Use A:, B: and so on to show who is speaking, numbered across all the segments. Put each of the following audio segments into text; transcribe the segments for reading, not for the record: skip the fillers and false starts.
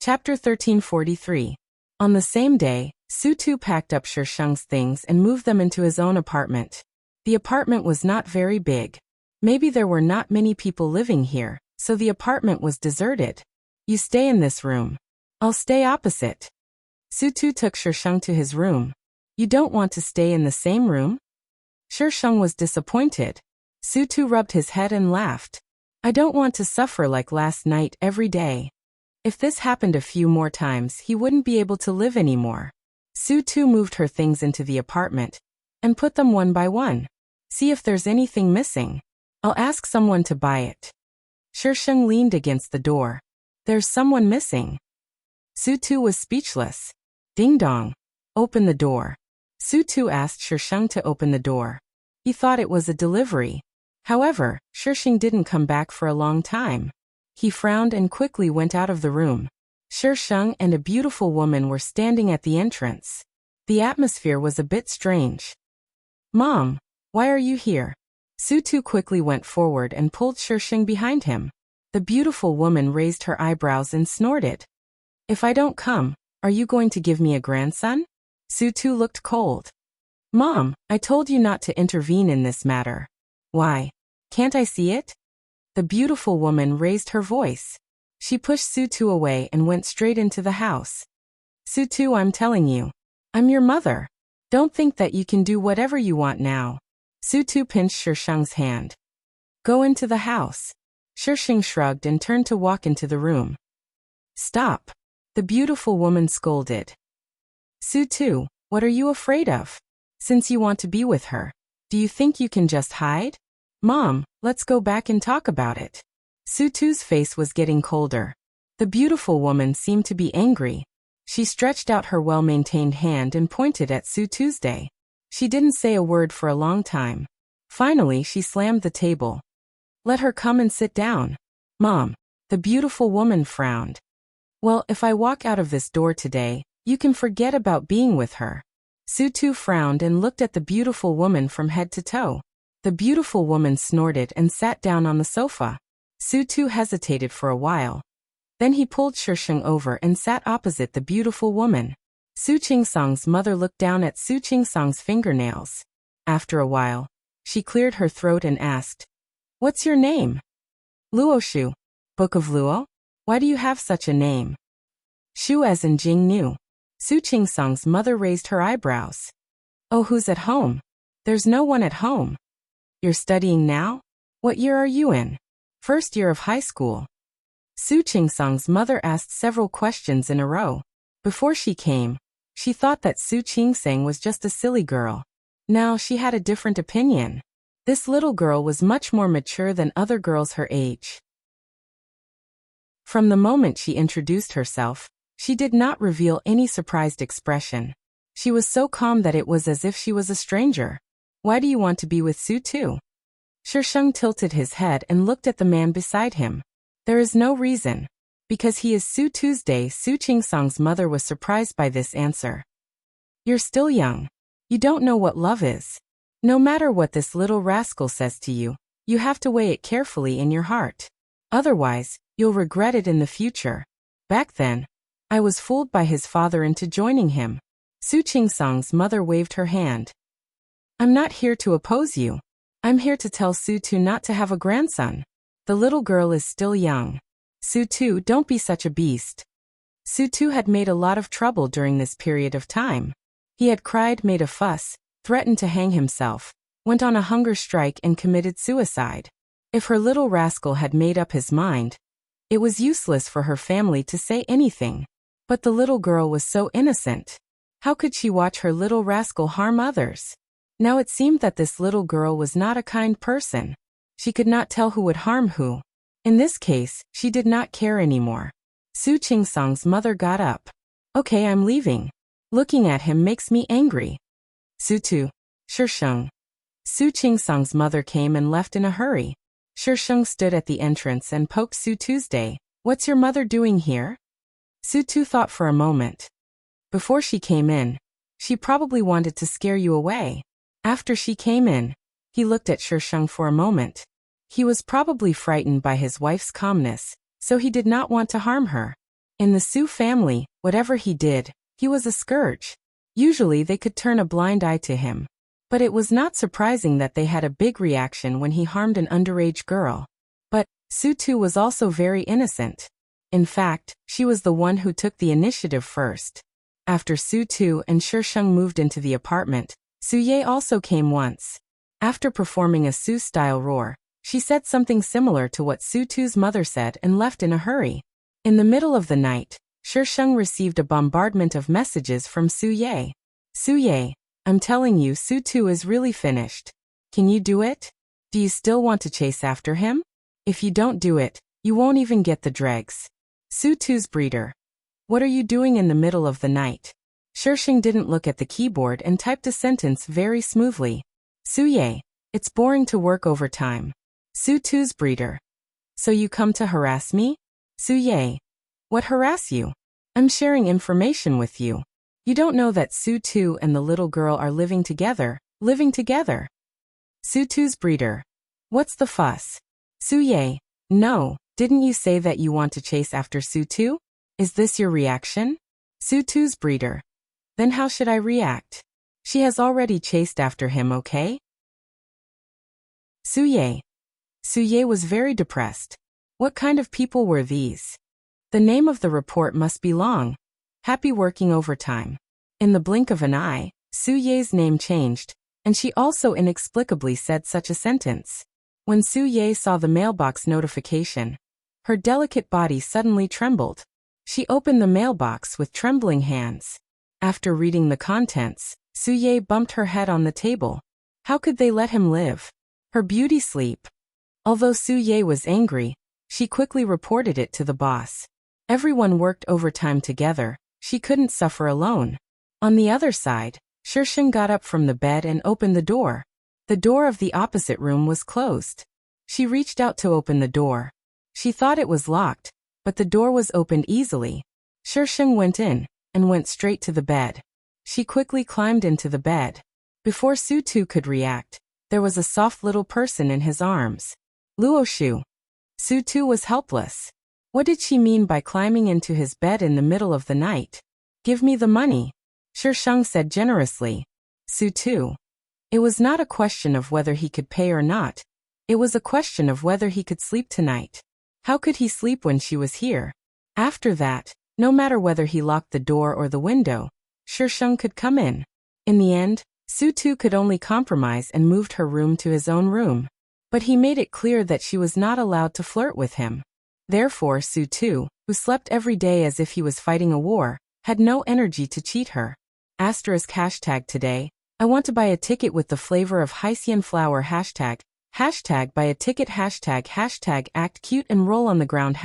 A: Chapter 1343. On the same day, Su Tu packed up Sheng's things and moved them into his own apartment. The apartment was not very big. Maybe there were not many people living here, so the apartment was deserted. You stay in this room. I'll stay opposite. Su Tu took Sheng to his room. You don't want to stay in the same room? Sheng was disappointed. Su Tu rubbed his head and laughed. I don't want to suffer like last night every day. If this happened a few more times, he wouldn't be able to live anymore. Su Tu moved her things into the apartment and put them one by one. See if there's anything missing. I'll ask someone to buy it. Sheng leaned against the door. There's someone missing. Su Tu was speechless. Ding dong. Open the door. Su Tu asked Sheng to open the door. He thought it was a delivery. However, Sheng didn't come back for a long time. He frowned and quickly went out of the room. Sheng and a beautiful woman were standing at the entrance. The atmosphere was a bit strange. Mom, why are you here? Su Tu quickly went forward and pulled Sheng behind him. The beautiful woman raised her eyebrows and snorted. If I don't come, are you going to give me a grandson? Su Tu looked cold. Mom, I told you not to intervene in this matter. Why? Can't I see it? The beautiful woman raised her voice. She pushed Su Tu away and went straight into the house. Su Tu, I'm telling you. I'm your mother. Don't think that you can do whatever you want now. Su Tu pinched Sheng's hand. Go into the house. Sheng shrugged and turned to walk into the room. Stop. The beautiful woman scolded. Su Tu, what are you afraid of? Since you want to be with her, do you think you can just hide? Mom, let's go back and talk about it. Su Tu's face was getting colder. The beautiful woman seemed to be angry. She stretched out her well-maintained hand and pointed at Su Tuesday. She didn't say a word for a long time. Finally, she slammed the table. Let her come and sit down. Mom, the beautiful woman frowned. Well, if I walk out of this door today, you can forget about being with her. Su Tu frowned and looked at the beautiful woman from head to toe. The beautiful woman snorted and sat down on the sofa. Su Tu hesitated for a while. Then he pulled Sheng over and sat opposite the beautiful woman. Su Qingsong's mother looked down at Su Qingsong's fingernails. After a while, she cleared her throat and asked, What's your name? Luo Shu. Book of Luo? Why do you have such a name? Shu as in Jing Nu. Su Qingsong's mother raised her eyebrows. Oh, who's at home? There's no one at home. You're studying now? What year are you in? First year of high school. Su Qingsong's mother asked several questions in a row. Before she came, she thought that Su Qingsong was just a silly girl. Now she had a different opinion. This little girl was much more mature than other girls her age. From the moment she introduced herself, she did not reveal any surprised expression. She was so calm that it was as if she was a stranger. Why do you want to be with Su Tu? Sheng tilted his head and looked at the man beside him. There is no reason. Because he is Su Tuesday. Su Qingsong's mother was surprised by this answer. You're still young. You don't know what love is. No matter what this little rascal says to you, you have to weigh it carefully in your heart. Otherwise, you'll regret it in the future. Back then, I was fooled by his father into joining him. Su Qingsong's mother waved her hand. I'm not here to oppose you. I'm here to tell Su Tu not to have a grandson. The little girl is still young. Su Tu, don't be such a beast. Su Tu had made a lot of trouble during this period of time. He had cried, made a fuss, threatened to hang himself, went on a hunger strike and committed suicide. If her little rascal had made up his mind, it was useless for her family to say anything. But the little girl was so innocent. How could she watch her little rascal harm others? Now it seemed that this little girl was not a kind person. She could not tell who would harm who. In this case, she did not care anymore. Su Qingsong's mother got up. Okay, I'm leaving. Looking at him makes me angry. Su Tu. Sheng. Su Qingsong's mother came and left in a hurry. Sheng stood at the entrance and poked Su Tuesday. What's your mother doing here? Su Tu thought for a moment. Before she came in, she probably wanted to scare you away. After she came in, he looked at Sheng for a moment. He was probably frightened by his wife's calmness, so he did not want to harm her. In the Su family, whatever he did, he was a scourge. Usually they could turn a blind eye to him. But it was not surprising that they had a big reaction when he harmed an underage girl. But Su Tu was also very innocent. In fact, she was the one who took the initiative first. After Su Tu and Shisheng moved into the apartment, Su Ye also came once. After performing a Su-style roar, she said something similar to what Su Tu's mother said and left in a hurry. In the middle of the night, Shisheng received a bombardment of messages from Su Ye. Su Ye, I'm telling you, Su Tu is really finished. Can you do it? Do you still want to chase after him? If you don't do it, you won't even get the dregs. Su Tu's breeder. What are you doing in the middle of the night? Shisheng didn't look at the keyboard and typed a sentence very smoothly. Su Ye, it's boring to work overtime. Su Tu's breeder. So you come to harass me? Su Ye. What harass you? I'm sharing information with you. You don't know that Su Tu and the little girl are living together. Su Tu's breeder. What's the fuss? Su Ye. No, didn't you say that you want to chase after Su Tu? Is this your reaction? Su Tu's breeder. Then how should I react? She has already chased after him, okay? Su Ye. Su Ye was very depressed. What kind of people were these? The name of the report must be long. Happy working overtime. In the blink of an eye, Su Ye's name changed, and she also inexplicably said such a sentence. When Su Ye saw the mailbox notification, her delicate body suddenly trembled. She opened the mailbox with trembling hands. After reading the contents, Su Ye bumped her head on the table. How could they let him live? Her beauty sleep. Although Su Ye was angry, she quickly reported it to the boss. Everyone worked overtime together. She couldn't suffer alone. On the other side, Shisheng got up from the bed and opened the door. The door of the opposite room was closed. She reached out to open the door. She thought it was locked, but the door was opened easily. Shisheng went in and went straight to the bed. She quickly climbed into the bed. Before Su Tu could react, there was a soft little person in his arms. Luoshu. Su Tu was helpless. What did she mean by climbing into his bed in the middle of the night? Give me the money. Shisheng said generously. Su Tu. It was not a question of whether he could pay or not. It was a question of whether he could sleep tonight. How could he sleep when she was here? After that, no matter whether he locked the door or the window, Shisheng could come in. In the end, Su Tu could only compromise and moved her room to his own room. But he made it clear that she was not allowed to flirt with him. Therefore Su Tu, who slept every day as if he was fighting a war, had no energy to cheat her. ## today, I want to buy a ticket with the flavor of Haitian flour #, buy a ticket #, act cute and roll on the ground #.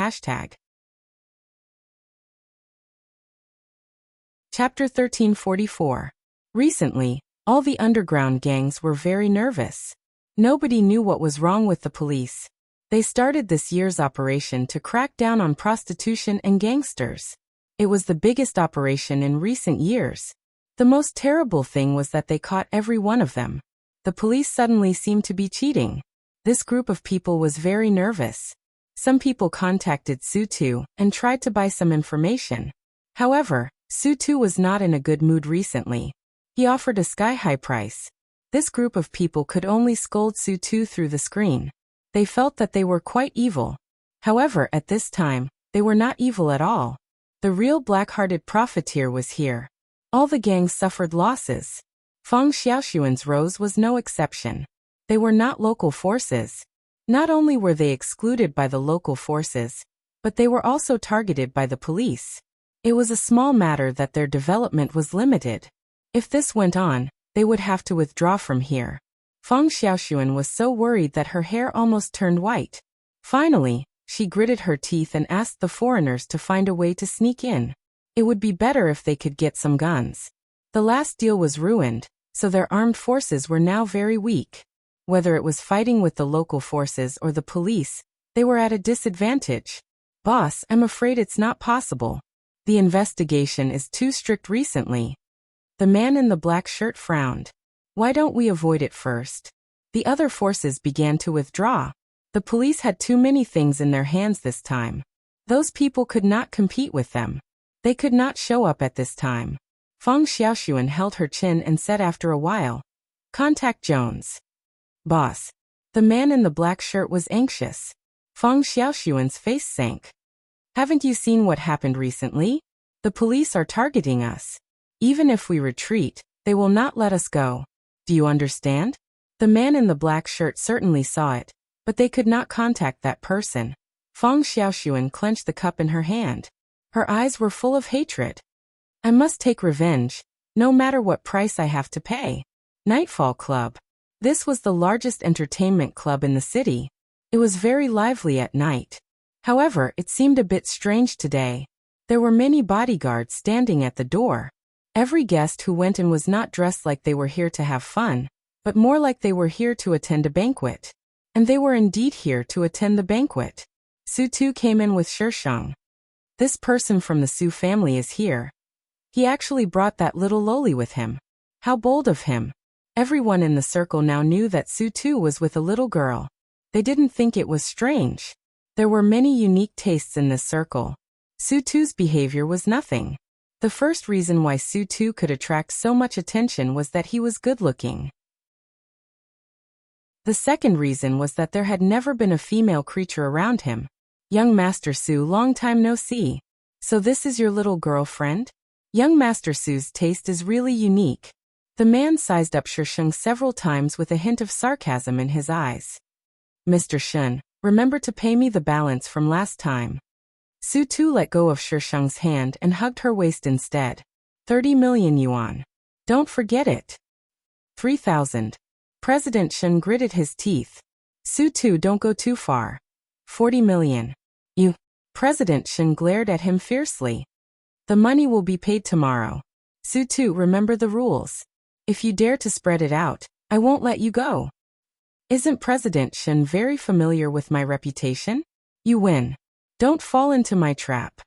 A: Chapter 1344. Recently, all the underground gangs were very nervous. Nobody knew what was wrong with the police. They started this year's operation to crack down on prostitution and gangsters. It was the biggest operation in recent years. The most terrible thing was that they caught every one of them. The police suddenly seemed to be cheating. This group of people was very nervous. Some people contacted Su Tu and tried to buy some information. However, Su Tu was not in a good mood recently. He offered a sky-high price. This group of people could only scold Su Tu through the screen. They felt that they were quite evil. However, at this time, they were not evil at all. The real black-hearted profiteer was here. All the gangs suffered losses. Feng Xiaoxuan's Rose was no exception. They were not local forces. Not only were they excluded by the local forces, but they were also targeted by the police. It was a small matter that their development was limited. If this went on, they would have to withdraw from here. Feng Xiaoxuan was so worried that her hair almost turned white. Finally, she gritted her teeth and asked the foreigners to find a way to sneak in. It would be better if they could get some guns. The last deal was ruined, so their armed forces were now very weak. Whether it was fighting with the local forces or the police, they were at a disadvantage. Boss, I'm afraid it's not possible. The investigation is too strict recently. The man in the black shirt frowned. Why don't we avoid it first? The other forces began to withdraw. The police had too many things in their hands this time. Those people could not compete with them. They could not show up at this time. Feng Xiaoxuan held her chin and said after a while, "Contact Jones." "Boss." The man in the black shirt was anxious. Feng Xiaoxuan's face sank. "Haven't you seen what happened recently? The police are targeting us. Even if we retreat, they will not let us go. Do you understand?" The man in the black shirt certainly saw it, but they could not contact that person. Feng Xiaoxuan clenched the cup in her hand. Her eyes were full of hatred. "I must take revenge, no matter what price I have to pay." Nightfall Club. This was the largest entertainment club in the city. It was very lively at night. However, it seemed a bit strange today. There were many bodyguards standing at the door. Every guest who went in was not dressed like they were here to have fun, but more like they were here to attend a banquet. And they were indeed here to attend the banquet. Su Tu came in with Shisheng. "This person from the Su family is here. He actually brought that little loli with him. How bold of him." Everyone in the circle now knew that Su Tu was with a little girl. They didn't think it was strange. There were many unique tastes in this circle. Su Tu's behavior was nothing. The first reason why Su Tu could attract so much attention was that he was good-looking. The second reason was that there had never been a female creature around him. "Young Master Su, long time no see. So this is your little girlfriend?" Young Master Su's taste is really unique. The man sized up Shisheng several times with a hint of sarcasm in his eyes. "Mr. Shen, remember to pay me the balance from last time." Su Tu let go of Shisheng's hand and hugged her waist instead. 30 million yuan. "Don't forget it." 3,000. President Shen gritted his teeth. "Su Tu, don't go too far." 40 million. "You." President Shen glared at him fiercely. "The money will be paid tomorrow. Su Tu, remember the rules. If you dare to spread it out, I won't let you go." "Isn't President Shen very familiar with my reputation?" "You win. Don't fall into my trap."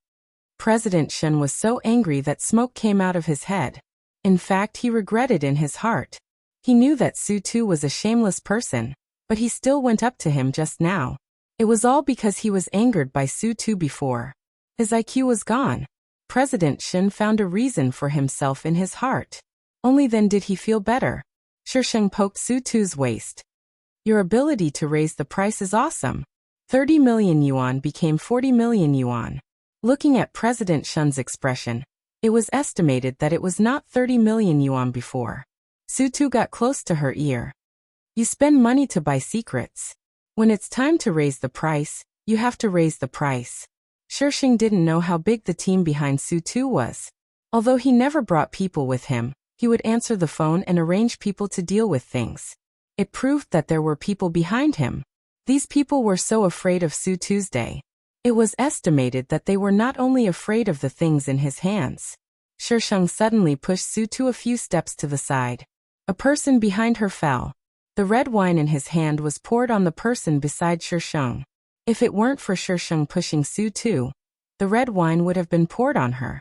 A: President Shen was so angry that smoke came out of his head. In fact, he regretted in his heart. He knew that Su Tu was a shameless person, but he still went up to him just now. It was all because he was angered by Su Tu before. His IQ was gone. President Shen found a reason for himself in his heart. Only then did he feel better. Shisheng poked Su Tu's waist. "Your ability to raise the price is awesome." 30 million yuan became 40 million yuan. Looking at President Shen's expression, it was estimated that it was not 30 million yuan before. Su Tu got close to her ear. "You spend money to buy secrets. When it's time to raise the price, you have to raise the price." Shisheng didn't know how big the team behind Su Tu was. Although he never brought people with him, he would answer the phone and arrange people to deal with things. It proved that there were people behind him. These people were so afraid of Su Tuesday. It was estimated that they were not only afraid of the things in his hands. Shisheng suddenly pushed Su Tu a few steps to the side. A person behind her fell. The red wine in his hand was poured on the person beside Shisheng. If it weren't for Shisheng pushing Su Tu, the red wine would have been poured on her.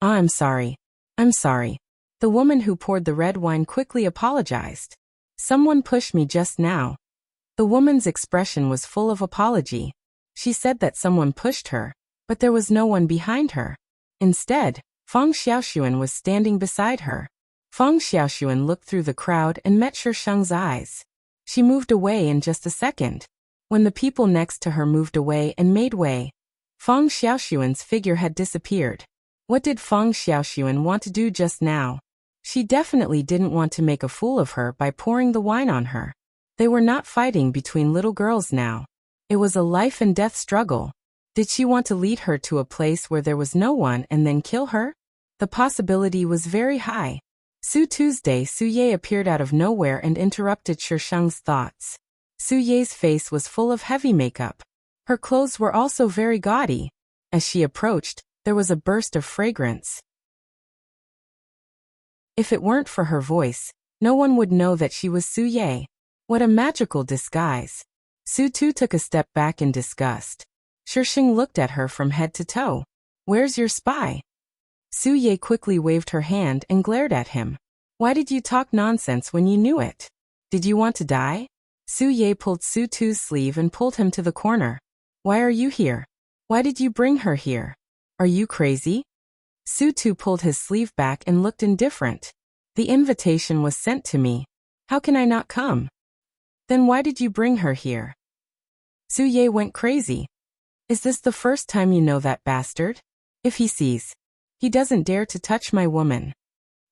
A: I'm sorry. I'm sorry." The woman who poured the red wine quickly apologized. "Someone pushed me just now." The woman's expression was full of apology. She said that someone pushed her, but there was no one behind her. Instead, Feng Xiaoxuan was standing beside her. Feng Xiaoxuan looked through the crowd and met Shisheng's eyes. She moved away in just a second. When the people next to her moved away and made way, Feng Xiaoxuan's figure had disappeared. What did Feng Xiaoxuan want to do just now? She definitely didn't want to make a fool of her by pouring the wine on her. They were not fighting between little girls now. It was a life and death struggle. Did she want to lead her to a place where there was no one and then kill her? The possibility was very high. Tuesday Su Ye appeared out of nowhere and interrupted Shisheng's thoughts. Su Ye's face was full of heavy makeup. Her clothes were also very gaudy. As she approached, there was a burst of fragrance. If it weren't for her voice, no one would know that she was Su Ye. What a magical disguise. Su Tu took a step back in disgust. Shisheng looked at her from head to toe. "Where's your spy?" Su Ye quickly waved her hand and glared at him. "Why did you talk nonsense when you knew it? Did you want to die?" Su Ye pulled Su Tu's sleeve and pulled him to the corner. "Why are you here? Why did you bring her here? Are you crazy? Su pulled his sleeve back and looked indifferent. The invitation was sent to me. How can I not come? Then why did you bring her here? Su went crazy. Is this the first time you know that bastard? If he sees. He doesn't dare to touch my woman.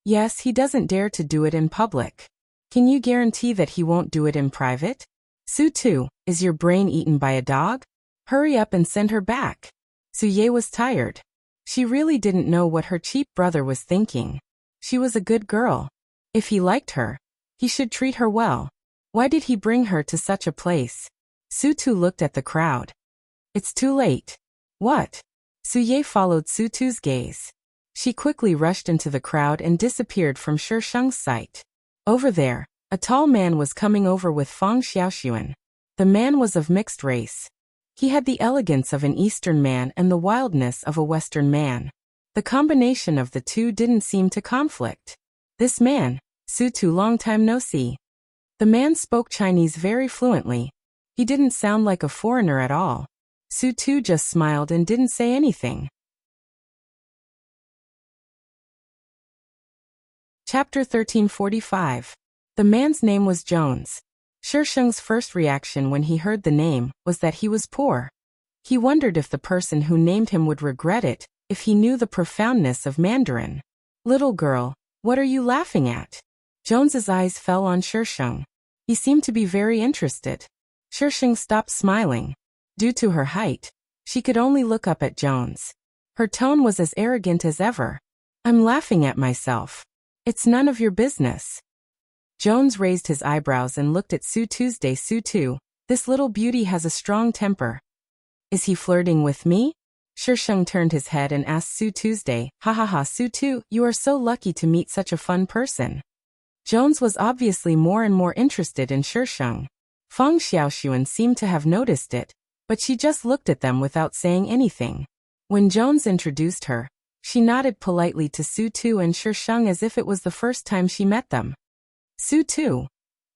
A: Yes, he doesn't dare to do it in public. Can you guarantee that he won't do it in private? Su, is your brain eaten by a dog? Hurry up and send her back. Su was tired. She really didn't know what her cheap brother was thinking. She was a good girl. If he liked her, he should treat her well. Why did he bring her to such a place? Su looked at the crowd. It's too late. What? Su followed Su gaze. She quickly rushed into the crowd and disappeared from Sheng's sight. Over there, a tall man was coming over with Fang Xiaoxuan. The man was of mixed race. He had the elegance of an Eastern man and the wildness of a Western man. The combination of the two didn't seem to conflict. This man, Su, long time no see. The man spoke Chinese very fluently. He didn't sound like a foreigner at all. Su just smiled and didn't say anything. Chapter 1345. The man's name was Jones. Sheng's first reaction when he heard the name was that he was poor. He wondered if the person who named him would regret it, if he knew the profoundness of Mandarin. Little girl, what are you laughing at? Jones's eyes fell on Sheng. He seemed to be very interested. Sheng stopped smiling. Due to her height, she could only look up at Jones. Her tone was as arrogant as ever. I'm laughing at myself. It's none of your business. Jones raised his eyebrows and looked at Su. This little beauty has a strong temper. Is he flirting with me? Sheng turned his head and asked Su. Ha ha ha, Su, you are so lucky to meet such a fun person. Jones was obviously more and more interested in Sheng. Fang Xiaoxuan seemed to have noticed it, but she just looked at them without saying anything. When Jones introduced her, she nodded politely to Su and Sheng as if it was the first time she met them. Su,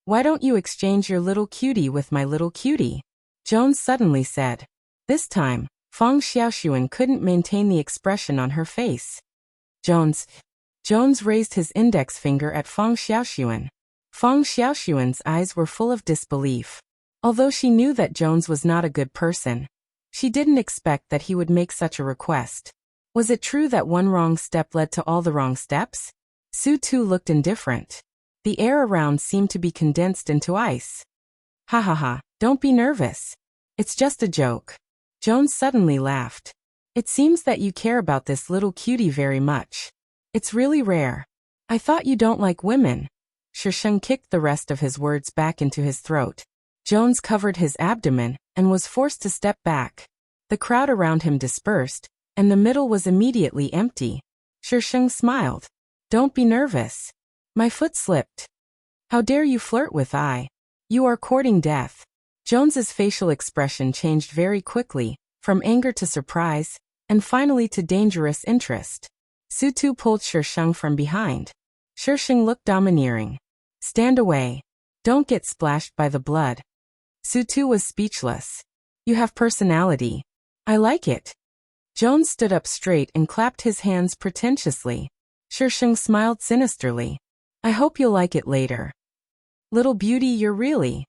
A: why don't you exchange your little cutie with my little cutie? Jones suddenly said. This time, Fang Xiaoxuan couldn't maintain the expression on her face. Jones raised his index finger at Fang Xiaoxuan. Fang Xiaoxuan's eyes were full of disbelief. Although she knew that Jones was not a good person, she didn't expect that he would make such a request. Was it true that one wrong step led to all the wrong steps? Su looked indifferent. The air around seemed to be condensed into ice. Ha ha ha, don't be nervous. It's just a joke. Jones suddenly laughed. It seems that you care about this little cutie very much. It's really rare. I thought you don't like women. Sheng kicked the rest of his words back into his throat. Jones covered his abdomen and was forced to step back. The crowd around him dispersed, and the middle was immediately empty. Sheng smiled. Don't be nervous. My foot slipped. How dare you flirt with I? You are courting death. Jones's facial expression changed very quickly, from anger to surprise, and finally to dangerous interest. Su pulled Sheng from behind. Sheng looked domineering. Stand away. Don't get splashed by the blood. Su was speechless. You have personality. I like it. Jones stood up straight and clapped his hands pretentiously. Sheng smiled sinisterly. I hope you'll like it later. Little beauty, you're really.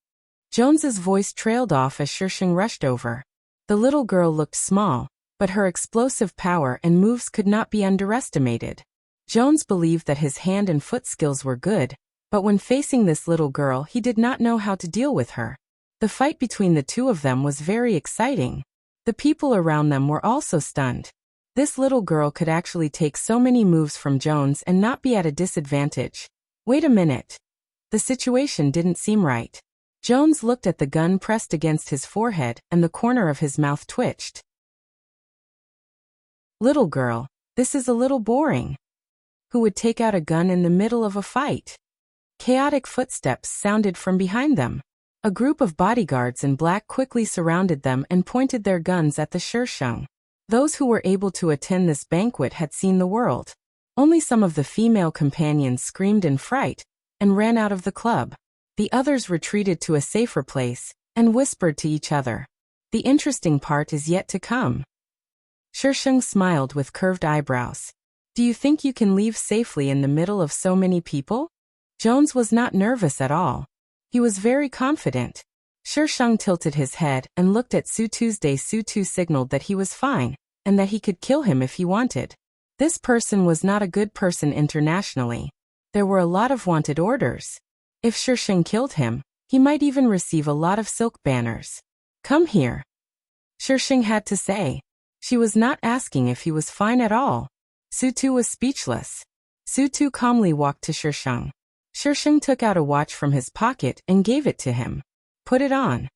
A: Jones's voice trailed off as Sheng rushed over. The little girl looked small, but her explosive power and moves could not be underestimated. Jones believed that his hand and foot skills were good, but when facing this little girl he did not know how to deal with her. The fight between the two of them was very exciting. The people around them were also stunned. This little girl could actually take so many moves from Jones and not be at a disadvantage. Wait a minute. The situation didn't seem right. Jones looked at the gun pressed against his forehead and the corner of his mouth twitched. Little girl, this is a little boring. Who would take out a gun in the middle of a fight? Chaotic footsteps sounded from behind them. A group of bodyguards in black quickly surrounded them and pointed their guns at the Sheng. Those who were able to attend this banquet had seen the world. Only some of the female companions screamed in fright and ran out of the club. The others retreated to a safer place and whispered to each other. The interesting part is yet to come. Shisheng smiled with curved eyebrows. Do you think you can leave safely in the middle of so many people? Jones was not nervous at all. He was very confident. Shisheng tilted his head and looked at Su Tuesday. Su Tu signaled that he was fine, and that he could kill him if he wanted. This person was not a good person internationally. There were a lot of wanted orders. If Shisheng killed him, he might even receive a lot of silk banners. Come here. Shisheng had to say. She was not asking if he was fine at all. Su Tu was speechless. Su Tu calmly walked to Shisheng. Shisheng took out a watch from his pocket and gave it to him. Put it on.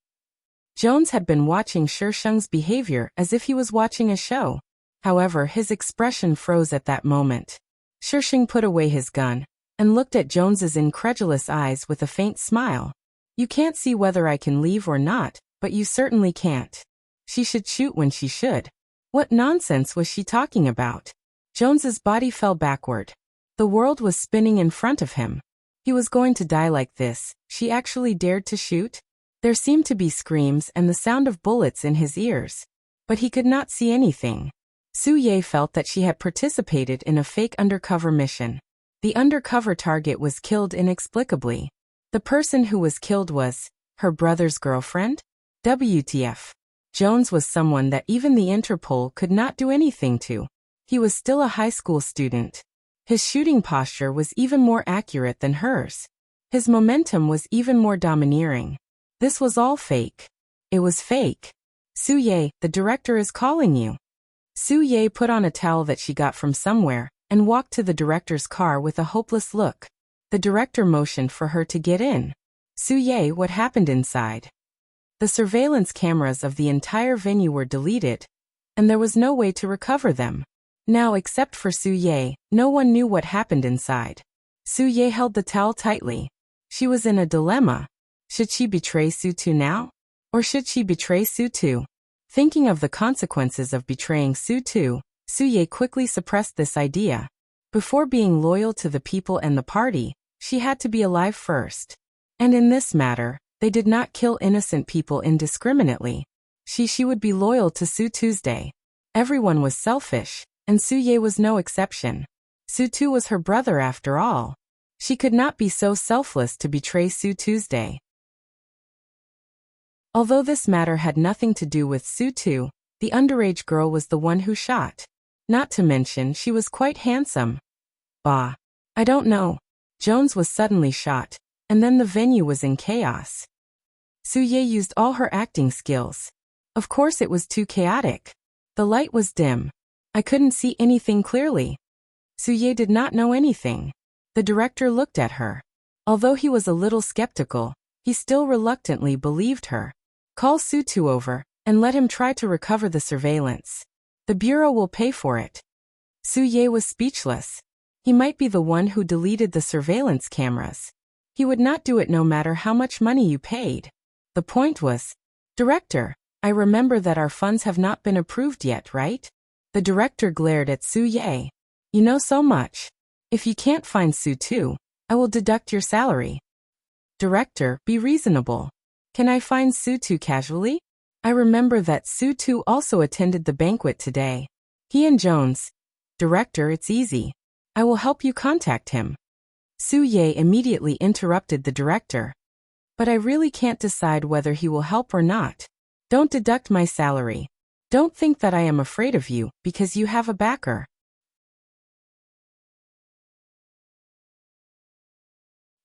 A: Jones had been watching Shisheng's behavior as if he was watching a show. However, his expression froze at that moment. Shisheng put away his gun and looked at Jones's incredulous eyes with a faint smile. You can't see whether I can leave or not, but you certainly can't. She should shoot when she should. What nonsense was she talking about? Jones's body fell backward. The world was spinning in front of him. He was going to die like this. She actually dared to shoot? There seemed to be screams and the sound of bullets in his ears. But he could not see anything. Su Ye felt that she had participated in a fake undercover mission. The undercover target was killed inexplicably. The person who was killed was her brother's girlfriend? WTF. Jones was someone that even the Interpol could not do anything to. He was still a high school student. His shooting posture was even more accurate than hers. His momentum was even more domineering. This was all fake. It was fake. Su Ye, the director is calling you. Su Ye put on a towel that she got from somewhere and walked to the director's car with a hopeless look. The director motioned for her to get in. Su Ye, what happened inside? The surveillance cameras of the entire venue were deleted, and there was no way to recover them. Now, except for Su Ye, no one knew what happened inside. Su Ye held the towel tightly. She was in a dilemma. Should she betray Su Tu now? Or should she betray Su Tu? Thinking of the consequences of betraying Su Tu, Su Ye quickly suppressed this idea. Before being loyal to the people and the party, she had to be alive first. And in this matter, they did not kill innocent people indiscriminately. She would be loyal to Su Tuesday. Everyone was selfish, and Su Ye was no exception. Su Tu was her brother after all. She could not be so selfless to betray Su Tuesday. Although this matter had nothing to do with Su Tu, the underage girl was the one who shot. Not to mention she was quite handsome. Bah. I don't know. Jones was suddenly shot, and then the venue was in chaos. Su Ye used all her acting skills. Of course it was too chaotic. The light was dim. I couldn't see anything clearly. Su Ye did not know anything. The director looked at her. Although he was a little skeptical, he still reluctantly believed her. Call Su Tu over, and let him try to recover the surveillance. The Bureau will pay for it. Su Ye was speechless. He might be the one who deleted the surveillance cameras. He would not do it no matter how much money you paid. The point was, Director, I remember that our funds have not been approved yet, right? The director glared at Su Ye. You know so much. If you can't find Su Tu, I will deduct your salary. Director, be reasonable. Can I find Su Tu casually? I remember that Su Tu also attended the banquet today. He and Jones. Director, it's easy. I will help you contact him. Su Ye immediately interrupted the director. But I really can't decide whether he will help or not. Don't deduct my salary. Don't think that I am afraid of you, because you have a backer.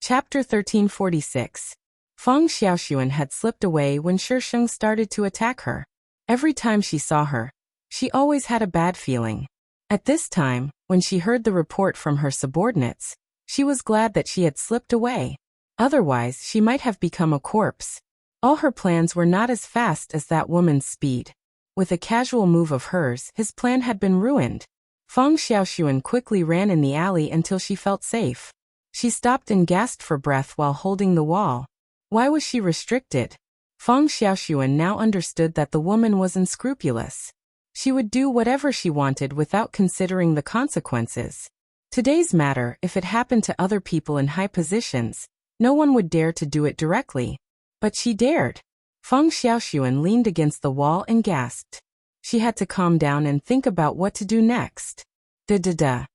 A: Chapter 1346. Feng Xiaoxuan had slipped away when Shisheng started to attack her. Every time she saw her, she always had a bad feeling. At this time, when she heard the report from her subordinates, she was glad that she had slipped away. Otherwise, she might have become a corpse. All her plans were not as fast as that woman's speed. With a casual move of hers, his plan had been ruined. Feng Xiaoxuan quickly ran in the alley until she felt safe. She stopped and gasped for breath while holding the wall. Why was she restricted? Feng Xiaoxuan now understood that the woman was unscrupulous. She would do whatever she wanted without considering the consequences. Today's matter, if it happened to other people in high positions, no one would dare to do it directly. But she dared. Feng Xiaoxuan leaned against the wall and gasped. She had to calm down and think about what to do next. Da-da-da.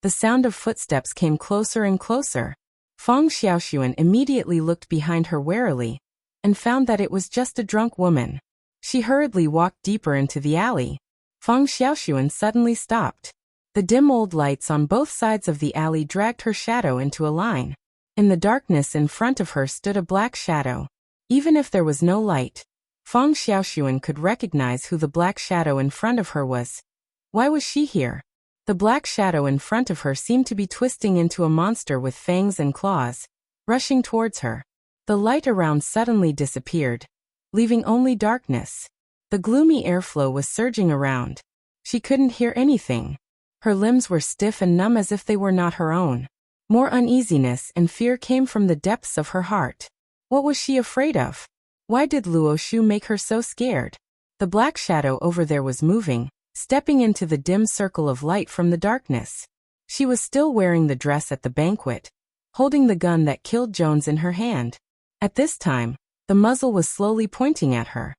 A: The sound of footsteps came closer and closer. Feng Xiaoxuan immediately looked behind her warily and found that it was just a drunk woman. She hurriedly walked deeper into the alley. Feng Xiaoxuan suddenly stopped. The dim old lights on both sides of the alley dragged her shadow into a line. In the darkness in front of her stood a black shadow. Even if there was no light, Feng Xiaoxuan could recognize who the black shadow in front of her was. Why was she here? The black shadow in front of her seemed to be twisting into a monster with fangs and claws, rushing towards her. The light around suddenly disappeared, leaving only darkness. The gloomy airflow was surging around. She couldn't hear anything. Her limbs were stiff and numb as if they were not her own. More uneasiness and fear came from the depths of her heart. What was she afraid of? Why did Luo Shu make her so scared? The black shadow over there was moving, stepping into the dim circle of light from the darkness. She was still wearing the dress at the banquet, holding the gun that killed Jones in her hand. At this time, the muzzle was slowly pointing at her.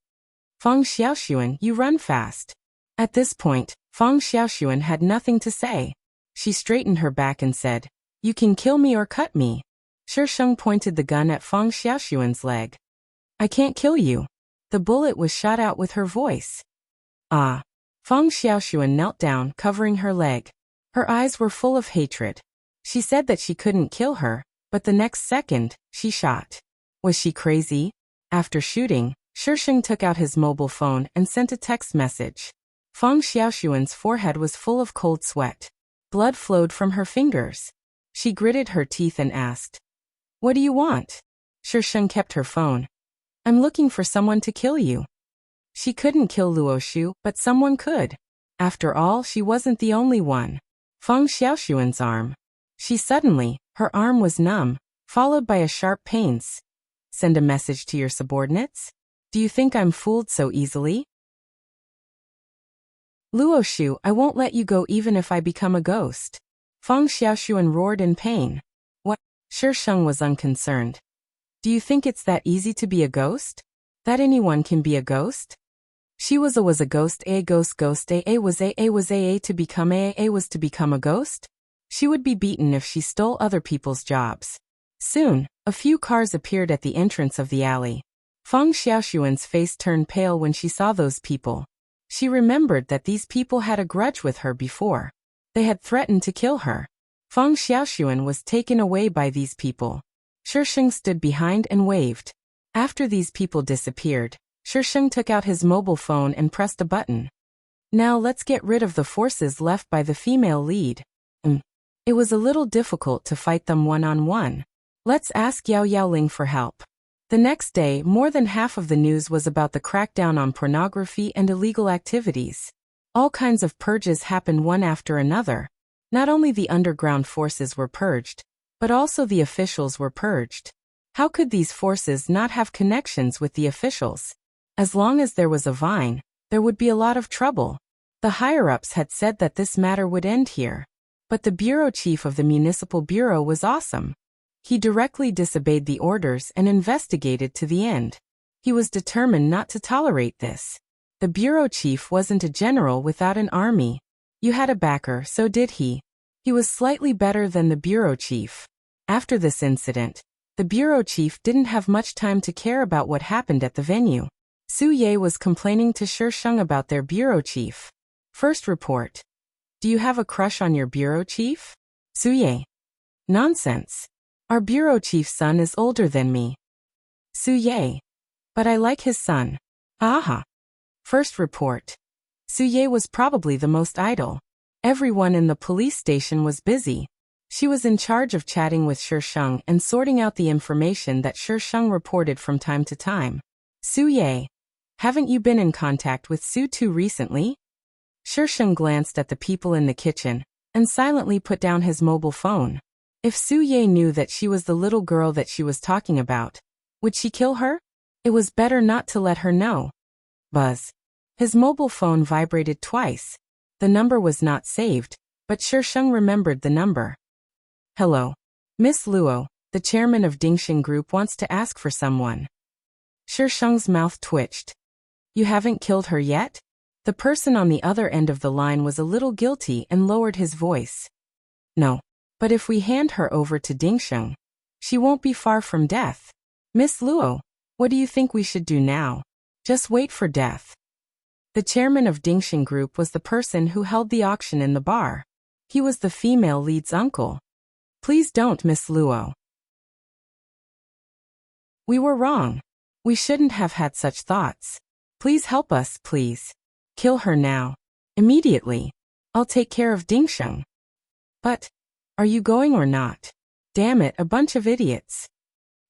A: Feng Xiaoxuan, you run fast. At this point, Feng Xiaoxuan had nothing to say. She straightened her back and said, "You can kill me or cut me." Shisheng pointed the gun at Feng Xiaoxuan's leg. "I can't kill you." The bullet was shot out with her voice. "Ah." Feng Xiaoxuan knelt down, covering her leg. Her eyes were full of hatred. She said that she couldn't kill her, but the next second, she shot. Was she crazy? After shooting, Shisheng took out his mobile phone and sent a text message. Feng Xiaoxuan's forehead was full of cold sweat. Blood flowed from her fingers. She gritted her teeth and asked, "What do you want?" Shisheng kept her phone. "I'm looking for someone to kill you." She couldn't kill Luo Shu, but someone could. After all, she wasn't the only one. Feng Xiaoxuan's arm. Her arm was numb, followed by a sharp pain. "Send a message to your subordinates? Do you think I'm fooled so easily?" "Luo Shu, I won't let you go even if I become a ghost." Feng Xiaoxuan roared in pain. "What?" Shisheng was unconcerned. "Do you think it's that easy to be a ghost? That anyone can be a ghost?" She was a ghost, a ghost to become a ghost? She would be beaten if she stole other people's jobs. Soon, a few cars appeared at the entrance of the alley. Feng Xiaoxuan's face turned pale when she saw those people. She remembered that these people had a grudge with her before. They had threatened to kill her. Feng Xiaoxuan was taken away by these people. Shisheng stood behind and waved. After these people disappeared, Shisheng took out his mobile phone and pressed a button. "Now let's get rid of the forces left by the female lead." It was a little difficult to fight them one-on-one. Let's ask Yao Yaoling for help. The next day, more than half of the news was about the crackdown on pornography and illegal activities. All kinds of purges happened one after another. Not only the underground forces were purged, but also the officials were purged. How could these forces not have connections with the officials? As long as there was a vine, there would be a lot of trouble. The higher-ups had said that this matter would end here. But the bureau chief of the municipal bureau was awesome. He directly disobeyed the orders and investigated to the end. He was determined not to tolerate this. The bureau chief wasn't a general without an army. You had a backer, so did he. He was slightly better than the bureau chief. After this incident, the bureau chief didn't have much time to care about what happened at the venue. Su Ye was complaining to Shisheng about their bureau chief. First report. "Do you have a crush on your bureau chief?" Su Ye. "Nonsense. Our bureau chief's son is older than me." Su Ye. "But I like his son." Aha. First report. Su Ye was probably the most idle. Everyone in the police station was busy. She was in charge of chatting with Shisheng and sorting out the information that Shisheng reported from time to time. Su Ye. "Haven't you been in contact with Su Tu recently?" Shisheng glanced at the people in the kitchen and silently put down his mobile phone. If Su Ye knew that she was the little girl that she was talking about, would she kill her? It was better not to let her know. Buzz. His mobile phone vibrated twice. The number was not saved, but Shisheng remembered the number. "Hello. Miss Luo, the chairman of Dingxing Group wants to ask for someone." Shisheng's mouth twitched. "You haven't killed her yet?" The person on the other end of the line was a little guilty and lowered his voice. No. But if we hand her over to Dingsheng, she won't be far from death. Miss Luo, what do you think we should do now? Just wait for death. The chairman of Dingsheng Group was the person who held the auction in the bar. He was the female lead's uncle. Please don't, Miss Luo. We were wrong. We shouldn't have had such thoughts. Please help us, please. Kill her now. Immediately. I'll take care of Dingsheng. But, are you going or not? Damn it, a bunch of idiots.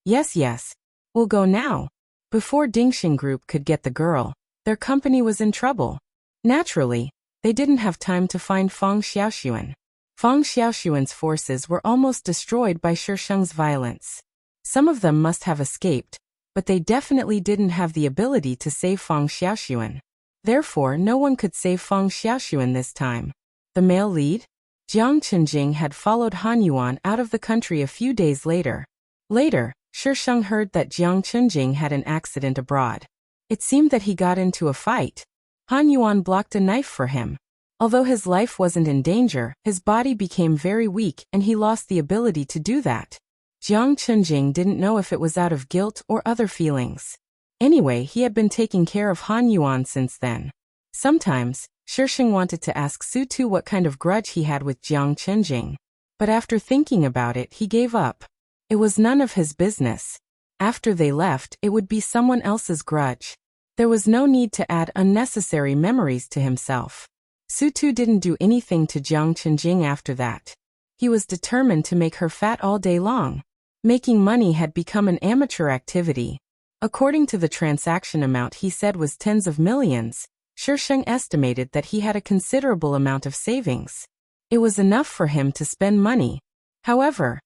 A: Yes. We'll go now. Before Dingsheng Group could get the girl, their company was in trouble. Naturally, they didn't have time to find Fang Xiaoxuan. Fang Xiaoxuan's forces were almost destroyed by Shisheng's violence. Some of them must have escaped, but they definitely didn't have the ability to save Fang Xiaoxuan. Therefore, no one could save Fang Xiaoxuan this time. The male lead? Jiang Chenjing had followed Han Yuan out of the country a few days later. Later, Shisheng heard that Jiang Chenjing had an accident abroad. It seemed that he got into a fight. Han Yuan blocked a knife for him. Although his life wasn't in danger, his body became very weak and he lost the ability to do that. Jiang Chenjing didn't know if it was out of guilt or other feelings. Anyway, he had been taking care of Han Yuan since then. Sometimes, Shisheng wanted to ask Su Tu what kind of grudge he had with Jiang Chenjing. But after thinking about it, he gave up. It was none of his business. After they left, it would be someone else's grudge. There was no need to add unnecessary memories to himself. Su Tu didn't do anything to Jiang Chenjing after that. He was determined to make her fat all day long. Making money had become an amateur activity. According to the transaction amount he said was tens of millions, Shisheng estimated that he had a considerable amount of savings. It was enough for him to spend money. However,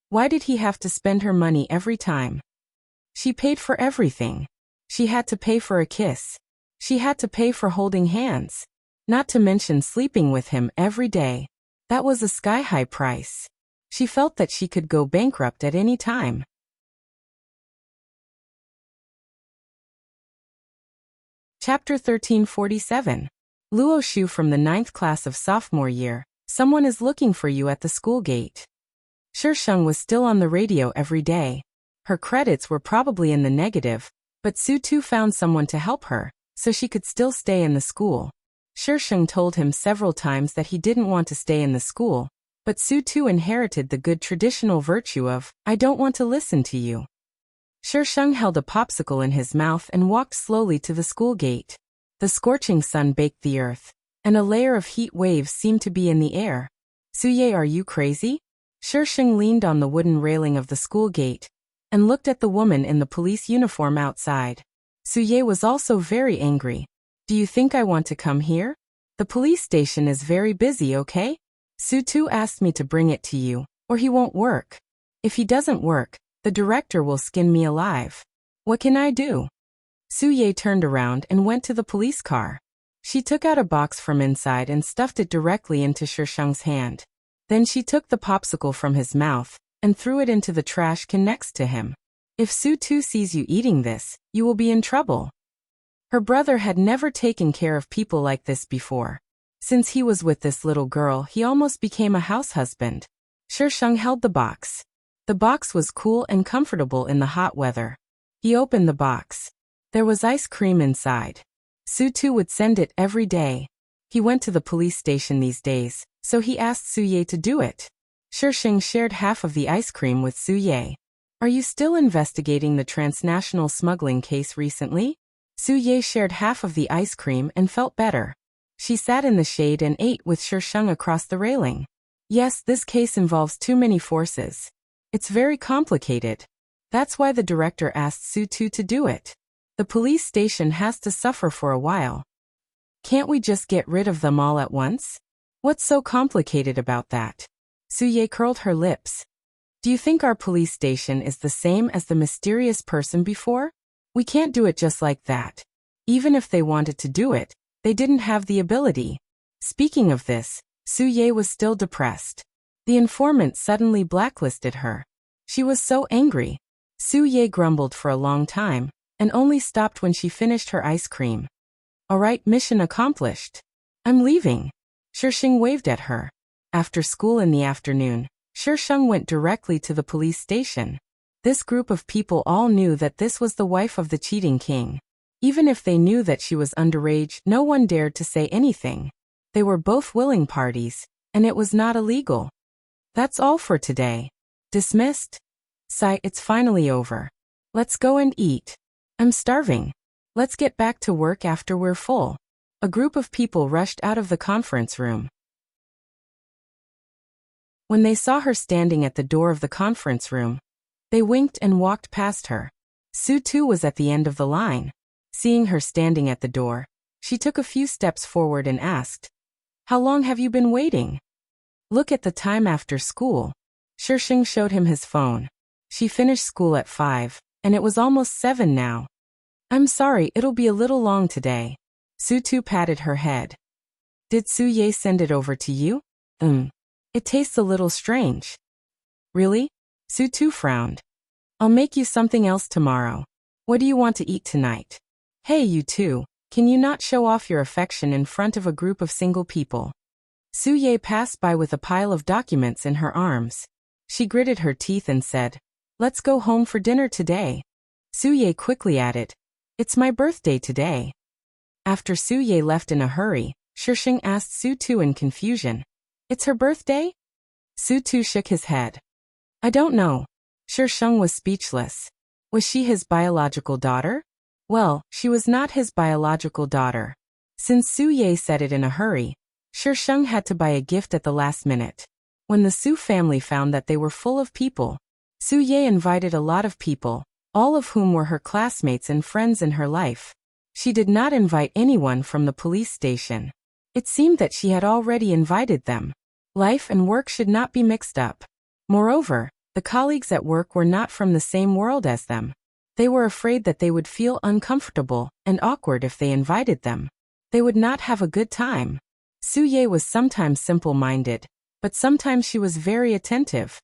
A: why did he have to spend her money every time? She paid for everything. She had to pay for a kiss. She had to pay for holding hands. Not to mention sleeping with him every day. That was a sky-high price. She felt that she could go bankrupt at any time. Chapter 1347. Luo Shu from the 9th class of sophomore year. Someone is looking for you at the school gate. Shisheng was still on the radio every day. Her credits were probably in the negative, but Su Tu found someone to help her, so she could still stay in the school. Shisheng told him several times that he didn't want to stay in the school, but Su Tu inherited the good traditional virtue of, I don't want to listen to you. Shisheng held a popsicle in his mouth and walked slowly to the school gate. The scorching sun baked the earth, and a layer of heat waves seemed to be in the air. Suye, are you crazy? Shisheng leaned on the wooden railing of the school gate and looked at the woman in the police uniform outside. Suye was also very angry. Do you think I want to come here? The police station is very busy, okay? Su Tu asked me to bring it to you, or he won't work. If he doesn't work, the director will skin me alive. What can I do? Suye turned around and went to the police car. She took out a box from inside and stuffed it directly into Shisheng's hand. Then she took the popsicle from his mouth and threw it into the trash can next to him. If Su Tu sees you eating this, you will be in trouble. Her brother had never taken care of people like this before. Since he was with this little girl, he almost became a house husband. Shisheng held the box. The box was cool and comfortable in the hot weather. He opened the box. There was ice cream inside. Su Tu would send it every day. He went to the police station these days, so he asked Suye to do it. Shisheng shared half of the ice cream with Suye. Are you still investigating the transnational smuggling case recently? Suye shared half of the ice cream and felt better. She sat in the shade and ate with Shisheng across the railing. Yes, this case involves too many forces. It's very complicated. That's why the director asked Su Tu to do it. The police station has to suffer for a while. Can't we just get rid of them all at once? What's so complicated about that? Suye curled her lips. Do you think our police station is the same as the mysterious person before? We can't do it just like that. Even if they wanted to do it, they didn't have the ability. Speaking of this, Suye was still depressed. The informant suddenly blacklisted her. She was so angry. Suye grumbled for a long time, and only stopped when she finished her ice cream. All right, mission accomplished. I'm leaving. Shisheng waved at her. After school in the afternoon, Shisheng went directly to the police station. This group of people all knew that this was the wife of the cheating king. Even if they knew that she was underage, no one dared to say anything. They were both willing parties, and it was not illegal. That's all for today. Dismissed? Sigh, it's finally over. Let's go and eat. I'm starving. Let's get back to work after we're full. A group of people rushed out of the conference room. When they saw her standing at the door of the conference room, they winked and walked past her. Sue too was at the end of the line. Seeing her standing at the door, she took a few steps forward and asked, "How long have you been waiting?" "Look at the time after school." Shisheng showed him his phone. She finished school at 5, and it was almost 7 now. "I'm sorry, it'll be a little long today." Sue too patted her head. "Did Su Ye send it over to you?" It tastes a little strange." "Really?" Sue too frowned. "I'll make you something else tomorrow. What do you want to eat tonight?" "Hey, you two, can you not show off your affection in front of a group of single people?" Su Ye passed by with a pile of documents in her arms. She gritted her teeth and said, "Let's go home for dinner today." Su Ye quickly added, "It's my birthday today." After Su Ye left in a hurry, Shisheng asked Su tu in confusion, "It's her birthday?" Su tu shook his head. "I don't know." Shisheng was speechless. Was she his biological daughter? Well, she was not his biological daughter. Since Su Ye said it in a hurry, Shisheng had to buy a gift at the last minute. When the Su family found that they were full of people, Su Ye invited a lot of people, all of whom were her classmates and friends in her life. She did not invite anyone from the police station. It seemed that she had already invited them. Life and work should not be mixed up. Moreover, the colleagues at work were not from the same world as them. They were afraid that they would feel uncomfortable and awkward if they invited them. They would not have a good time. Su Ye was sometimes simple-minded, but sometimes she was very attentive.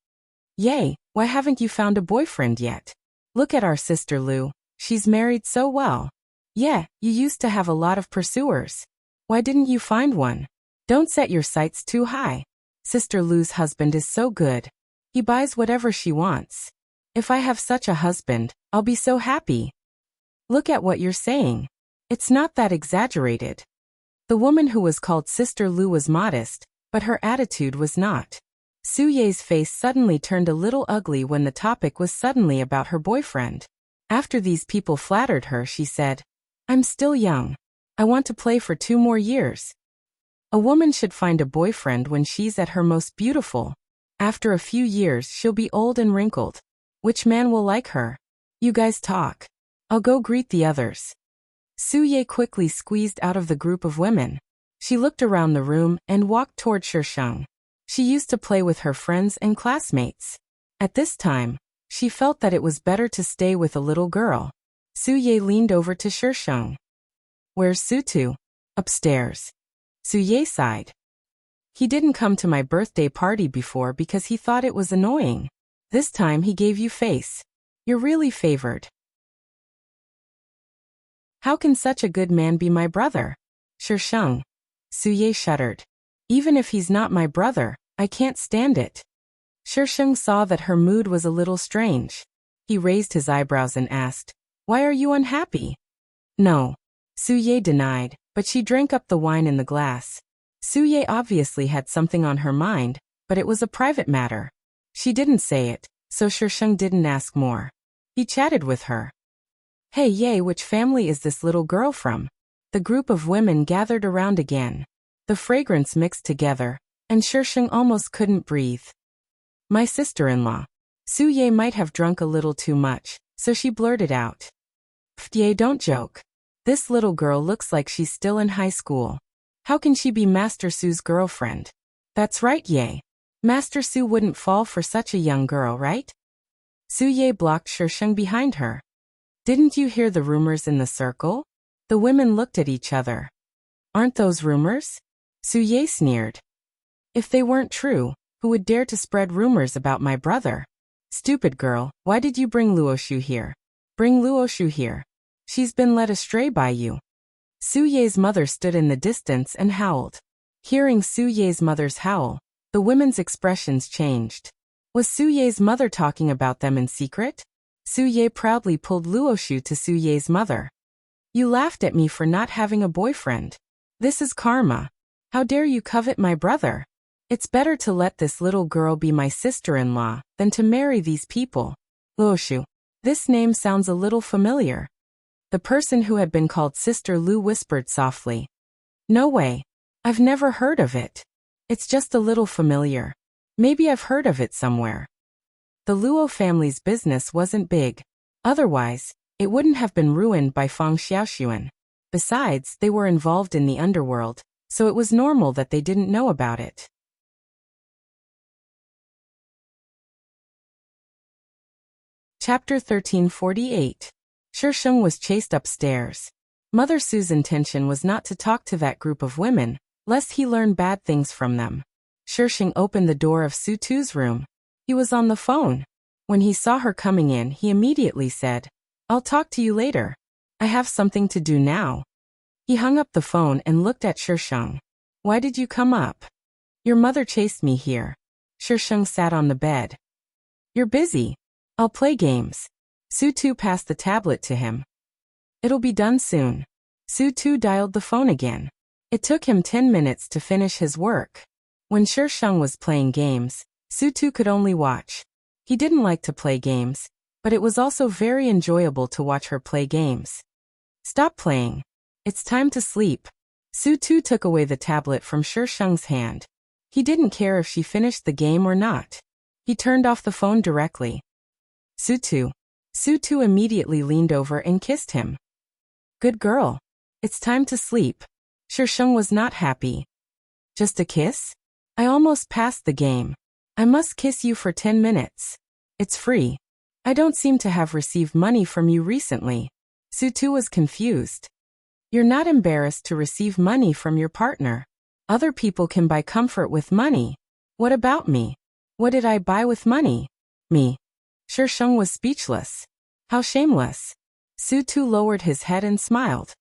A: "Yay, why haven't you found a boyfriend yet? Look at our sister Lu, she's married so well." "Yeah, you used to have a lot of pursuers. Why didn't you find one? Don't set your sights too high. Sister Lu's husband is so good. He buys whatever she wants. If I have such a husband, I'll be so happy." "Look at what you're saying. It's not that exaggerated." The woman who was called Sister Lu was modest, but her attitude was not. Su Ye's face suddenly turned a little ugly when the topic was suddenly about her boyfriend. After these people flattered her, she said, "I'm still young. I want to play for 2 more years." A woman should find a boyfriend when she's at her most beautiful. After a few years, she'll be old and wrinkled. Which man will like her? You guys talk. I'll go greet the others. Su Ye quickly squeezed out of the group of women. She looked around the room and walked toward Shisheng. She used to play with her friends and classmates. At this time, she felt that it was better to stay with a little girl. Su Ye leaned over to Shisheng. "Where's Sutu?" "Upstairs." Su Ye sighed. "He didn't come to my birthday party before because he thought it was annoying. This time he gave you face. You're really favored." "How can such a good man be my brother?" "Shisheng." Su Ye shuddered. "Even if he's not my brother, I can't stand it." Shisheng saw that her mood was a little strange. He raised his eyebrows and asked, "Why are you unhappy?" "No." Su Ye denied, but she drank up the wine in the glass. Su Ye obviously had something on her mind, but it was a private matter. She didn't say it, so Shisheng didn't ask more. He chatted with her. "Hey Ye, which family is this little girl from?" The group of women gathered around again. The fragrance mixed together, and Shisheng almost couldn't breathe. "My sister-in-law." Su Ye might have drunk a little too much, so she blurted out. "Pfft, Ye, don't joke. This little girl looks like she's still in high school. How can she be Master Su's girlfriend?" "That's right, Ye. Master Su wouldn't fall for such a young girl, right?" Su Ye blocked Shisheng behind her. "Didn't you hear the rumors in the circle?" The women looked at each other. "Aren't those rumors?" Su Ye sneered. "If they weren't true, who would dare to spread rumors about my brother?" "Stupid girl, why did you bring Luoshu here?" "Bring Luoshu here. She's been led astray by you." Su Ye's mother stood in the distance and howled. Hearing Su Ye's mother's howl, the women's expressions changed. Was Su Ye's mother talking about them in secret? Su Ye proudly pulled Luoshu to Su Ye's mother. You laughed at me for not having a boyfriend. This is karma. How dare you covet my brother? It's better to let this little girl be my sister-in-law than to marry these people. Luoshu. This name sounds a little familiar. The person who had been called Sister Lu whispered softly. No way. I've never heard of it. It's just a little familiar. Maybe I've heard of it somewhere. The Luo family's business wasn't big. Otherwise, it wouldn't have been ruined by Fang Xiaoxuan. Besides, they were involved in the underworld, so it was normal that they didn't know about it. Chapter 1348. Shisheng was chased upstairs. Mother Su's intention was not to talk to that group of women, lest he learn bad things from them. Shisheng opened the door of Su Tu's room. He was on the phone. When he saw her coming in, he immediately said, I'll talk to you later. I have something to do now. He hung up the phone and looked at Shisheng. Why did you come up? Your mother chased me here. Shisheng sat on the bed. You're busy. I'll play games. Su Tu passed the tablet to him. It'll be done soon. Su Tu dialed the phone again. It took him 10 minutes to finish his work. When Shisheng was playing games, Su Tu could only watch. He didn't like to play games, but it was also very enjoyable to watch her play games. Stop playing. It's time to sleep. Su Tu took away the tablet from Shisheng's hand. He didn't care if she finished the game or not. He turned off the phone directly. Su Tu. Su Tu immediately leaned over and kissed him. Good girl. It's time to sleep. Shisheng was not happy. Just a kiss? I almost passed the game. I must kiss you for 10 minutes. It's free. I don't seem to have received money from you recently. Su Tu was confused. You're not embarrassed to receive money from your partner. Other people can buy comfort with money. What about me? What did I buy with money? Me. Shisheng was speechless. How shameless. Su Tu lowered his head and smiled.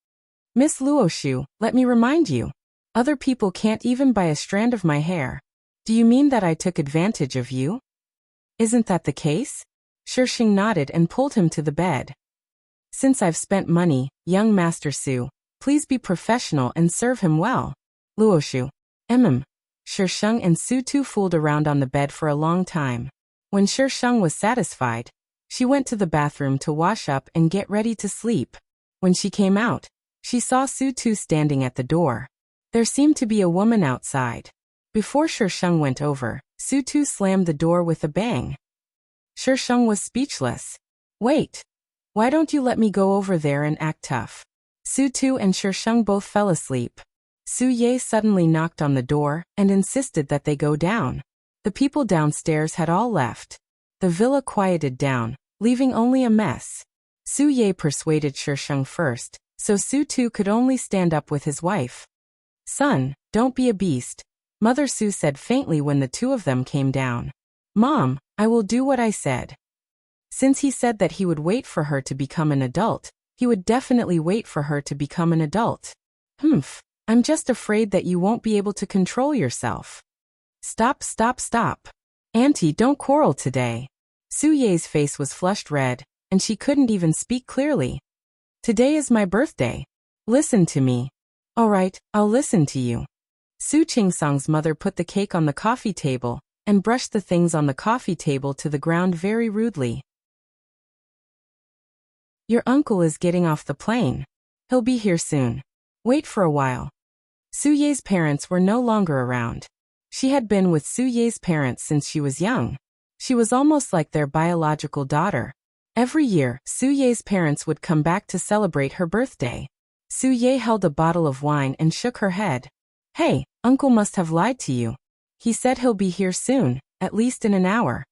A: Miss Luoshu, let me remind you. Other people can't even buy a strand of my hair. Do you mean that I took advantage of you? Isn't that the case? Shisheng nodded and pulled him to the bed. Since I've spent money, young Master Su, please be professional and serve him well. Luoshu. Shisheng and Su Tu fooled around on the bed for a long time. When Shisheng was satisfied, she went to the bathroom to wash up and get ready to sleep. When she came out, she saw Su Tu standing at the door. There seemed to be a woman outside. Before Shisheng went over, Su Tu slammed the door with a bang. Shisheng was speechless. Wait. Why don't you let me go over there and act tough? Su Tu and Shisheng both fell asleep. Su Ye suddenly knocked on the door and insisted that they go down. The people downstairs had all left. The villa quieted down, leaving only a mess. Su Ye persuaded Shisheng first, so Su Tu could only stand up with his wife. Son, don't be a beast, Mother Su said faintly when the two of them came down. Mom, I will do what I said. Since he said that he would wait for her to become an adult, he would definitely wait for her to become an adult. I'm just afraid that you won't be able to control yourself. Stop. Auntie, don't quarrel today. Su Ye's face was flushed red, and she couldn't even speak clearly. Today is my birthday. Listen to me. All right, I'll listen to you. Su Qingsong's mother put the cake on the coffee table and brushed the things on the coffee table to the ground very rudely. Your uncle is getting off the plane. He'll be here soon. Wait for a while. Su Ye's parents were no longer around. She had been with Su Ye's parents since she was young. She was almost like their biological daughter. Every year, Su Ye's parents would come back to celebrate her birthday. Su Ye held a bottle of wine and shook her head. Hey, Uncle must have lied to you. He said he'll be here soon, at least in an hour.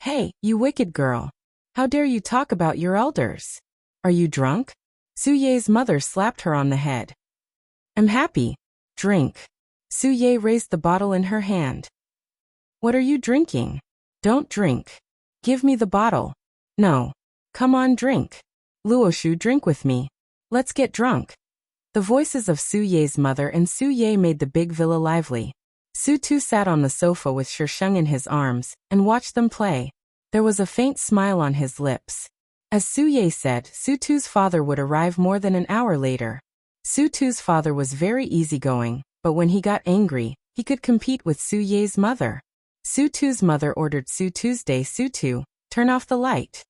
A: Hey, you wicked girl. How dare you talk about your elders? Are you drunk? Su Ye's mother slapped her on the head. I'm happy. Drink. Su Ye raised the bottle in her hand. What are you drinking? Don't drink. Give me the bottle. No. Come on, drink. Luoshu, drink with me. Let's get drunk. The voices of Su Ye's mother and Su Ye made the big villa lively. Su Tu sat on the sofa with Shisheng in his arms and watched them play. There was a faint smile on his lips. As Su Ye said, Su Tu's father would arrive more than an hour later. Su Tu's father was very easygoing, but when he got angry, he could compete with Su Ye's mother. Su Tu's mother ordered Su Tu, turn off the light.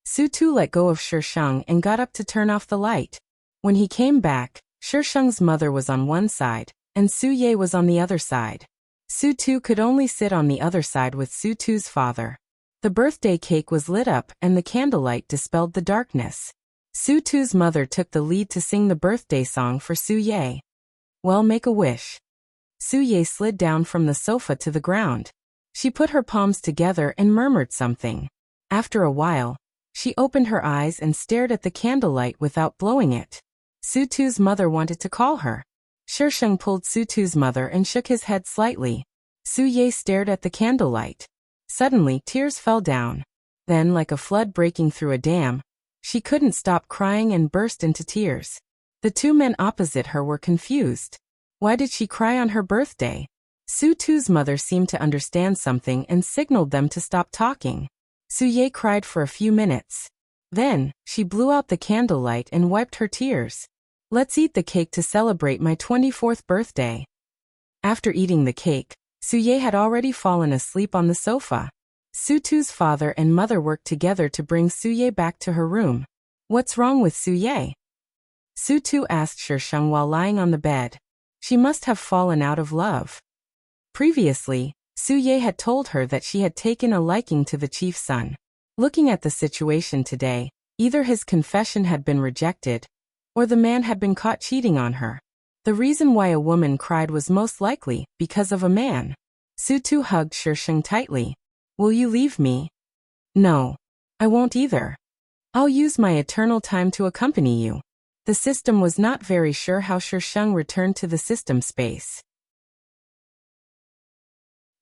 A: Su Tu let go of Shisheng and got up to turn off the light. When he came back, Shisheng's mother was on one side, and Su Ye was on the other side. Su Tu could only sit on the other side with Su Tu's father. The birthday cake was lit up and the candlelight dispelled the darkness. Su Tu's mother took the lead to sing the birthday song for Su Ye. Well, make a wish. Su Ye slid down from the sofa to the ground. She put her palms together and murmured something. After a while, she opened her eyes and stared at the candlelight without blowing it. Su Tu's mother wanted to call her. Shisheng pulled Su Tu's mother and shook his head slightly. Su Ye stared at the candlelight. Suddenly, tears fell down. Then, like a flood breaking through a dam, she couldn't stop crying and burst into tears. The two men opposite her were confused. Why did she cry on her birthday? Su Tu's mother seemed to understand something and signaled them to stop talking. Su Ye cried for a few minutes. Then, she blew out the candlelight and wiped her tears. Let's eat the cake to celebrate my 24th birthday. After eating the cake, Su Ye had already fallen asleep on the sofa. Su Tu's father and mother worked together to bring Su Ye back to her room. What's wrong with Su Ye? Su Tu asked Shisheng while lying on the bed. She must have fallen out of love. Previously, Su Ye had told her that she had taken a liking to the chief's son. Looking at the situation today, either his confession had been rejected, or the man had been caught cheating on her. The reason why a woman cried was most likely because of a man. Su Tu hugged Shisheng tightly. Will you leave me? No. I won't either. I'll use my eternal time to accompany you. The system was not very sure how Shisheng returned to the system space.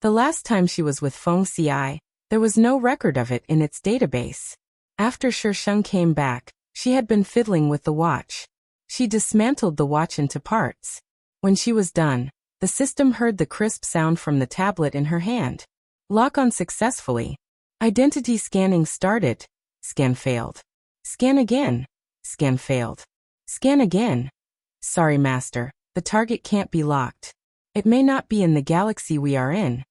A: The last time she was with Feng Ci, there was no record of it in its database. After Shisheng came back, she had been fiddling with the watch. She dismantled the watch into parts. When she was done, the system heard the crisp sound from the tablet in her hand. Lock on successfully. Identity scanning started. Scan failed. Scan again. Scan failed. Scan again. Sorry, master, the target can't be locked. It may not be in the galaxy we are in.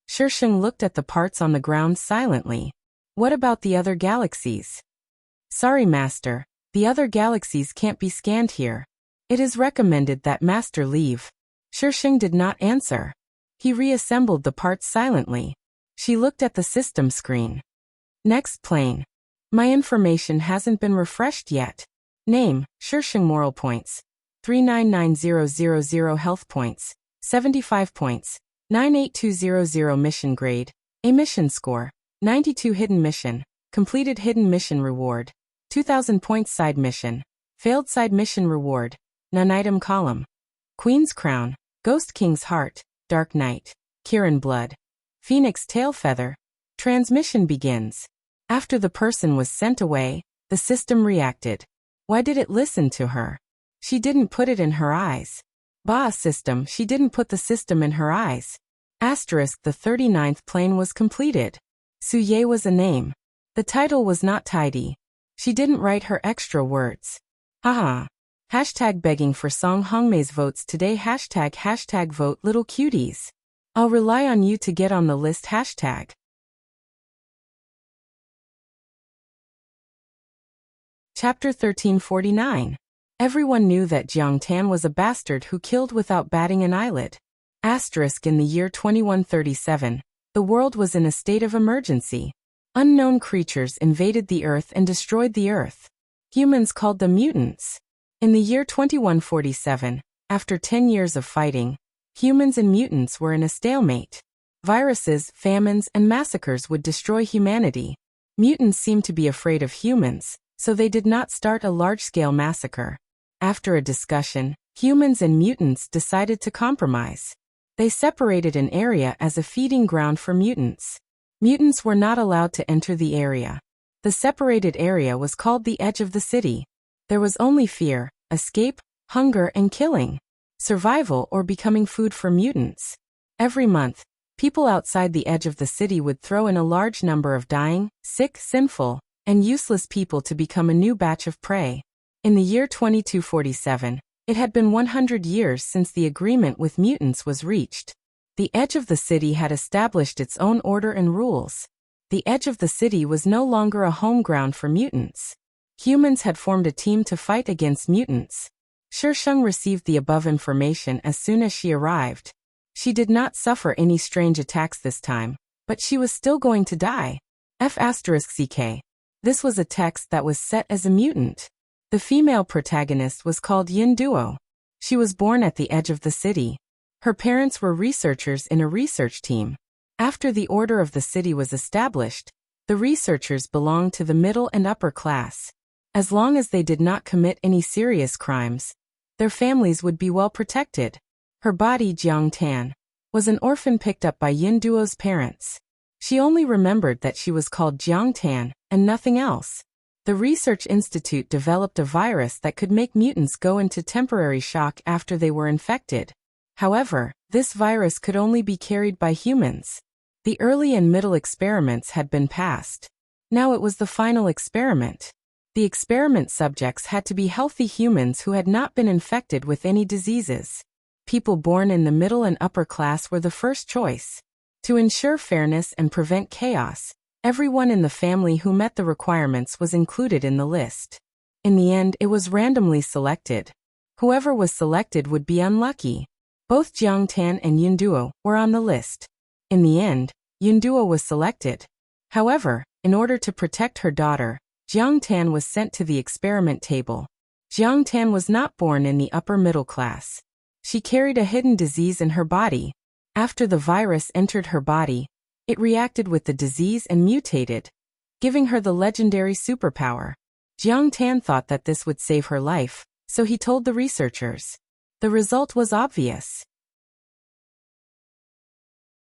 A: Shisheng looked at the parts on the ground silently. What about the other galaxies? Sorry, master, the other galaxies can't be scanned here. It is recommended that master leave. Shisheng did not answer. He reassembled the parts silently. She looked at the system screen. Next plane. My information hasn't been refreshed yet. Name, Shisheng moral points. 399000 health points. 75 points. 98200 mission grade. A mission score. 92 hidden mission. Completed hidden mission reward. 2000 points side mission. Failed side mission reward. None item column. Queen's crown. Ghost King's heart. Dark Knight. Kirin blood. Phoenix tail feather. Transmission begins. After the person was sent away, the system reacted. Why did it listen to her? She didn't put it in her eyes. Bah, system, she didn't put the system in her eyes. Asterisk, the 39th plane was completed. Su Ye was a name. The title was not tidy. She didn't write her extra words. Haha. Hashtag begging for Song Hongmei's votes today. Hashtag vote little cuties. I'll rely on you to get on the list. Hashtag. Chapter 1349. Everyone knew that Jiang Tan was a bastard who killed without batting an eyelid. Asterisk, in the year 2137, the world was in a state of emergency. Unknown creatures invaded the Earth and destroyed the Earth. Humans called them mutants. In the year 2147, after 10 years of fighting, humans and mutants were in a stalemate. Viruses, famines, and massacres would destroy humanity. Mutants seemed to be afraid of humans, so they did not start a large-scale massacre. After a discussion, humans and mutants decided to compromise. They separated an area as a feeding ground for mutants. Mutants were not allowed to enter the area. The separated area was called the edge of the city. There was only fear, escape, hunger and killing, survival or becoming food for mutants. Every month, people outside the edge of the city would throw in a large number of dying, sick, sinful, and useless people to become a new batch of prey. In the year 2247, it had been 100 years since the agreement with mutants was reached. The edge of the city had established its own order and rules. The edge of the city was no longer a home ground for mutants. Humans had formed a team to fight against mutants. Shisheng received the above information as soon as she arrived. She did not suffer any strange attacks this time, but she was still going to die. F***ck. This was a text that was set as a mutant. The female protagonist was called Yin Duo. She was born at the edge of the city. Her parents were researchers in a research team. After the order of the city was established, the researchers belonged to the middle and upper class. As long as they did not commit any serious crimes, their families would be well protected. Her body, Jiang Tan, was an orphan picked up by Yin Duo's parents. She only remembered that she was called Jiang Tan, and nothing else. The research institute developed a virus that could make mutants go into temporary shock after they were infected. However, this virus could only be carried by humans. The early and middle experiments had been passed. Now it was the final experiment. The experiment subjects had to be healthy humans who had not been infected with any diseases. People born in the middle and upper class were the first choice. To ensure fairness and prevent chaos, everyone in the family who met the requirements was included in the list. In the end, it was randomly selected. Whoever was selected would be unlucky. Both Jiang Tan and Yin Duo were on the list. In the end, Yin Duo was selected. However, in order to protect her daughter, Jiang Tan was sent to the experiment table. Jiang Tan was not born in the upper middle class. She carried a hidden disease in her body. After the virus entered her body, it reacted with the disease and mutated, giving her the legendary superpower. Jiang Tan thought that this would save her life, so he told the researchers. The result was obvious.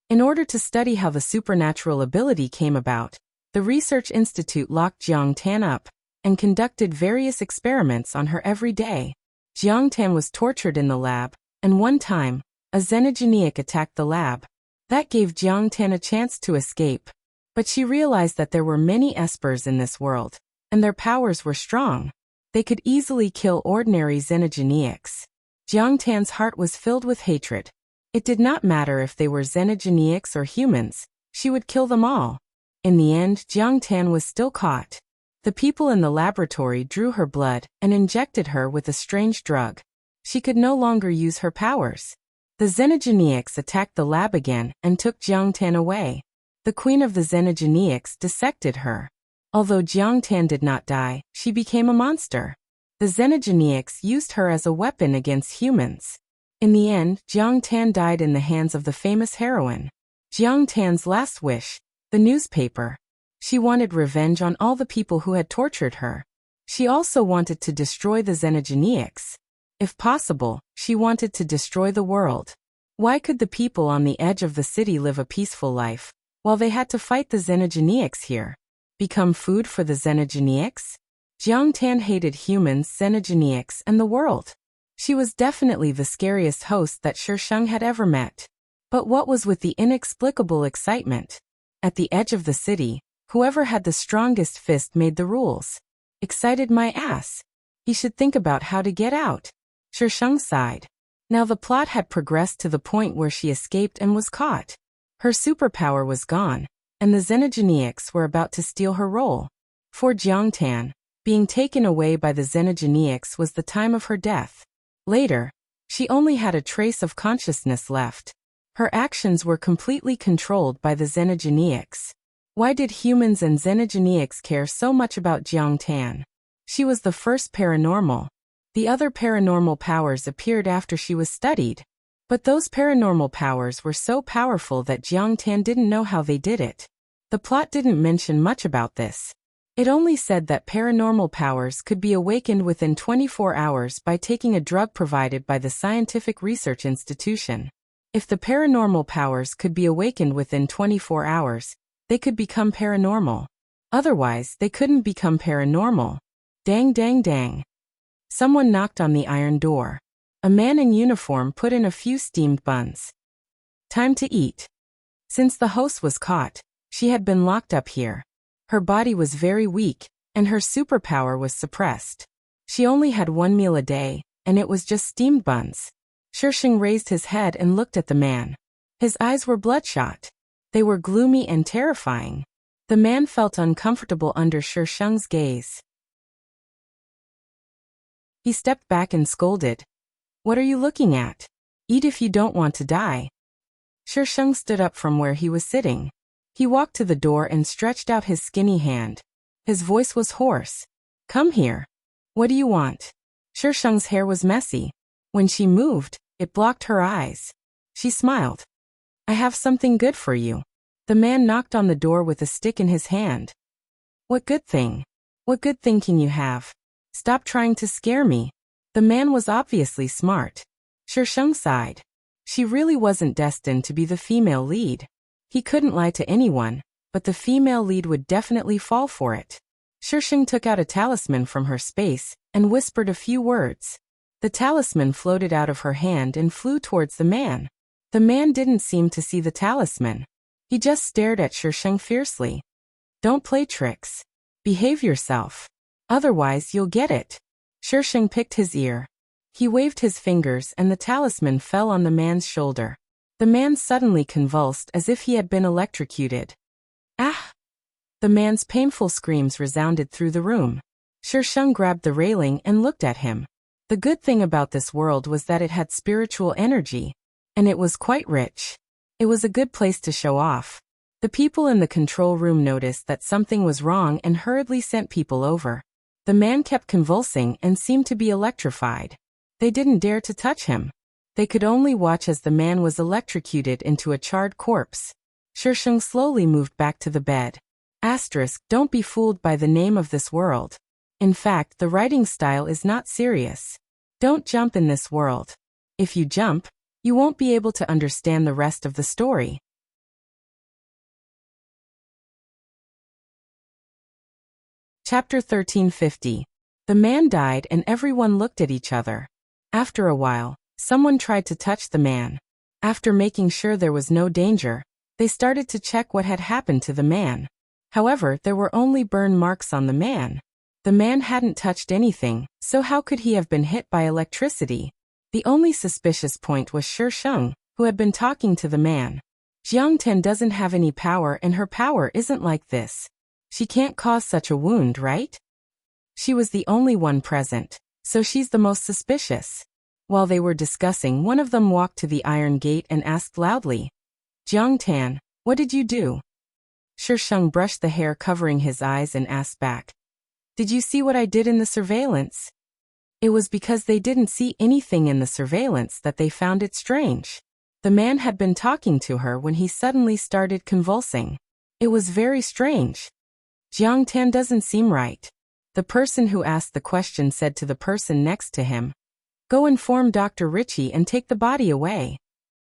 A: In order to study how the supernatural ability came about, the Research Institute locked Jiang Tan up and conducted various experiments on her every day. Jiang Tan was tortured in the lab, and one time, a xenogeniac attacked the lab. That gave Jiang Tan a chance to escape. But she realized that there were many espers in this world, and their powers were strong. They could easily kill ordinary xenogeniacs. Jiang Tan's heart was filled with hatred. It did not matter if they were xenogeniacs or humans, she would kill them all. In the end, Jiang Tan was still caught. The people in the laboratory drew her blood and injected her with a strange drug. She could no longer use her powers. The xenogeniacs attacked the lab again and took Jiang Tan away. The queen of the xenogeniacs dissected her. Although Jiang Tan did not die, she became a monster. The xenogeniacs used her as a weapon against humans. In the end, Jiang Tan died in the hands of the famous heroine. Jiang Tan's last wish, the newspaper. She wanted revenge on all the people who had tortured her. She also wanted to destroy the xenogeniacs. If possible, she wanted to destroy the world. Why could the people on the edge of the city live a peaceful life, while they had to fight the xenogeniacs here? Become food for the xenogeniacs? Jiang Tan hated humans, xenogeniacs, and the world. She was definitely the scariest host that Shisheng had ever met. But what was with the inexplicable excitement? At the edge of the city, whoever had the strongest fist made the rules. Excited my ass. He should think about how to get out. Shisheng sighed. Now the plot had progressed to the point where she escaped and was caught. Her superpower was gone, and the xenogeniacs were about to steal her role. For Jiang Tan, being taken away by the xenogeniacs was the time of her death. Later, she only had a trace of consciousness left. Her actions were completely controlled by the xenogeniacs. Why did humans and xenogeniacs care so much about Jiang Tan? She was the first paranormal. The other paranormal powers appeared after she was studied. But those paranormal powers were so powerful that Jiang Tan didn't know how they did it. The plot didn't mention much about this. It only said that paranormal powers could be awakened within 24 hours by taking a drug provided by the Scientific Research Institution. If the paranormal powers could be awakened within 24 hours, they could become paranormal. Otherwise, they couldn't become paranormal. Dang dang dang. Someone knocked on the iron door. A man in uniform put in a few steamed buns. Time to eat. Since the host was caught, she had been locked up here. Her body was very weak, and her superpower was suppressed. She only had one meal a day, and it was just steamed buns. Shisheng raised his head and looked at the man. His eyes were bloodshot. They were gloomy and terrifying. The man felt uncomfortable under Shisheng's gaze. He stepped back and scolded. "What are you looking at? Eat if you don't want to die." Shisheng stood up from where he was sitting. He walked to the door and stretched out his skinny hand. His voice was hoarse. "Come here. What do you want?" Shisheng's hair was messy. When she moved, it blocked her eyes. She smiled. "I have something good for you." The man knocked on the door with a stick in his hand. "What good thing? What good thing can you have? Stop trying to scare me." The man was obviously smart. Shisheng sighed. She really wasn't destined to be the female lead. He couldn't lie to anyone, but the female lead would definitely fall for it. Shisheng took out a talisman from her space and whispered a few words. The talisman floated out of her hand and flew towards the man. The man didn't seem to see the talisman. He just stared at Shisheng fiercely. "Don't play tricks. Behave yourself. Otherwise you'll get it." Shisheng picked his ear. He waved his fingers and the talisman fell on the man's shoulder. The man suddenly convulsed as if he had been electrocuted. "Ah!" The man's painful screams resounded through the room. Shisheng grabbed the railing and looked at him. The good thing about this world was that it had spiritual energy, and it was quite rich. It was a good place to show off. The people in the control room noticed that something was wrong and hurriedly sent people over. The man kept convulsing and seemed to be electrified. They didn't dare to touch him. They could only watch as the man was electrocuted into a charred corpse. Shisheng slowly moved back to the bed. Don't be fooled by the name of this world. In fact, the writing style is not serious. Don't jump in this world. If you jump, you won't be able to understand the rest of the story. Chapter 1350. The man died and everyone looked at each other. After a while, someone tried to touch the man. After making sure there was no danger, they started to check what had happened to the man. However, there were only burn marks on the man. The man hadn't touched anything, so how could he have been hit by electricity? The only suspicious point was Shisheng, who had been talking to the man. Jiang Tian doesn't have any power and her power isn't like this. She can't cause such a wound, right? She was the only one present, so she's the most suspicious. While they were discussing, one of them walked to the iron gate and asked loudly, "Jiang Tian, what did you do?" Shisheng brushed the hair covering his eyes and asked back, "Did you see what I did in the surveillance?" It was because they didn't see anything in the surveillance that they found it strange. The man had been talking to her when he suddenly started convulsing. It was very strange. Jiang Tian doesn't seem right. The person who asked the question said to the person next to him, "Go inform Dr. Ritchie and take the body away."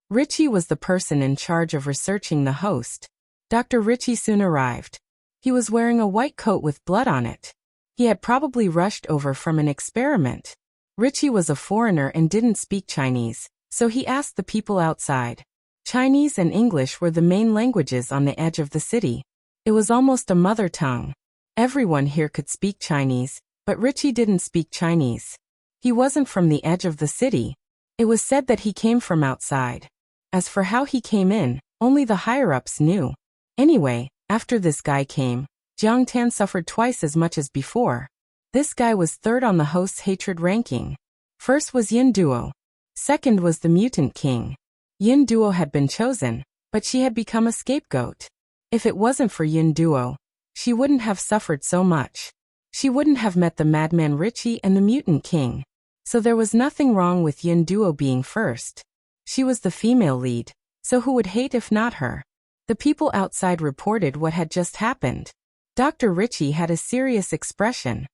A: Ritchie was the person in charge of researching the host. Dr. Ritchie soon arrived. He was wearing a white coat with blood on it. He had probably rushed over from an experiment. Ritchie was a foreigner and didn't speak Chinese, so he asked the people outside. Chinese and English were the main languages on the edge of the city. It was almost a mother tongue. Everyone here could speak Chinese, but Ritchie didn't speak Chinese. He wasn't from the edge of the city. It was said that he came from outside. As for how he came in, only the higher-ups knew. Anyway, after this guy came, Jiang Tian suffered twice as much as before. This guy was third on the host's hatred ranking. First was Yin Duo. Second was the Mutant King. Yin Duo had been chosen, but she had become a scapegoat. If it wasn't for Yin Duo, she wouldn't have suffered so much. She wouldn't have met the madman Ritchie and the Mutant King. So there was nothing wrong with Yin Duo being first. She was the female lead, so who would hate if not her? The people outside reported what had just happened. Dr. Ritchie had a serious expression.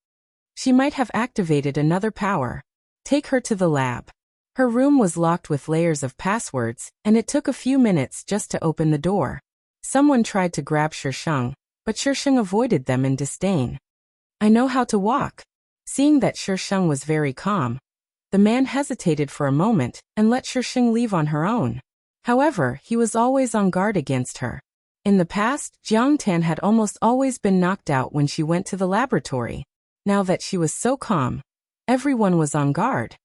A: She might have activated another power. Take her to the lab. Her room was locked with layers of passwords, and it took a few minutes just to open the door. Someone tried to grab Shisheng, but Shisheng avoided them in disdain. "I know how to walk. Seeing that Shisheng was very calm, the man hesitated for a moment and let Shisheng leave on her own. However, he was always on guard against her. In the past, Jiang Tan had almost always been knocked out when she went to the laboratory. Now that she was so calm, everyone was on guard.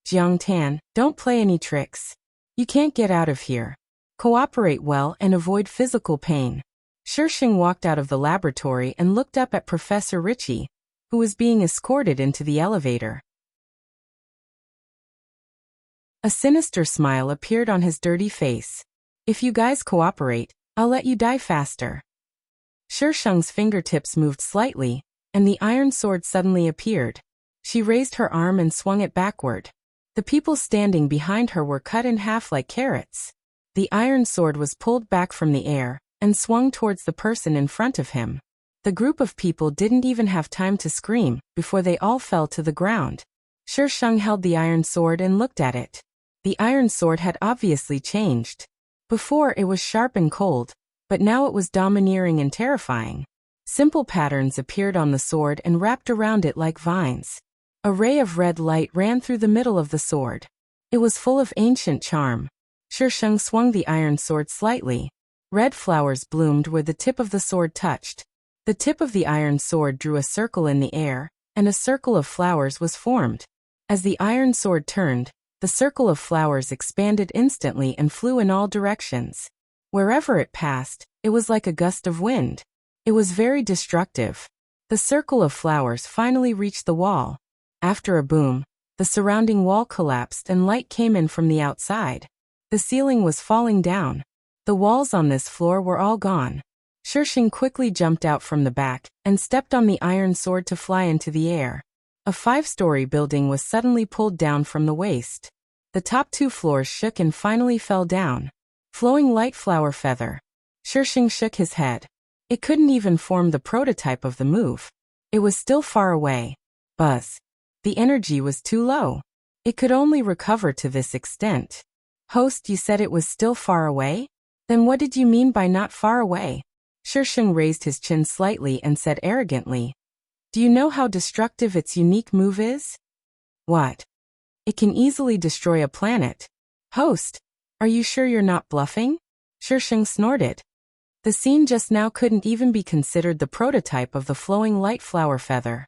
A: Jiang Tan, don't play any tricks. You can't get out of here. Cooperate well and avoid physical pain. Shisheng walked out of the laboratory and looked up at Professor Ritchie, who was being escorted into the elevator. A sinister smile appeared on his dirty face. If you guys cooperate, I'll let you die faster. Shisheng's fingertips moved slightly, and the iron sword suddenly appeared. She raised her arm and swung it backward. The people standing behind her were cut in half like carrots. The iron sword was pulled back from the air and swung towards the person in front of him. The group of people didn't even have time to scream before they all fell to the ground. Shisheng held the iron sword and looked at it. The iron sword had obviously changed. Before it was sharp and cold, but now it was domineering and terrifying. Simple patterns appeared on the sword and wrapped around it like vines. A ray of red light ran through the middle of the sword. It was full of ancient charm. Shisheng swung the iron sword slightly. Red flowers bloomed where the tip of the sword touched. The tip of the iron sword drew a circle in the air, and a circle of flowers was formed. As the iron sword turned, the circle of flowers expanded instantly and flew in all directions. Wherever it passed, it was like a gust of wind. It was very destructive. The circle of flowers finally reached the wall. After a boom, the surrounding wall collapsed and light came in from the outside. The ceiling was falling down. The walls on this floor were all gone. Shisheng quickly jumped out from the back and stepped on the iron sword to fly into the air. A 5-story building was suddenly pulled down from the waist. The top 2 floors shook and finally fell down. Flowing light flower feather. Shisheng shook his head. It couldn't even form the prototype of the move. It was still far away. Buzz. The energy was too low. It could only recover to this extent. Host, you said it was still far away? Then what did you mean by not far away? Shisheng raised his chin slightly and said arrogantly. Do you know how destructive its unique move is? What? It can easily destroy a planet. Host, are you sure you're not bluffing? Shisheng snorted. The scene just now couldn't even be considered the prototype of the flowing light flower feather.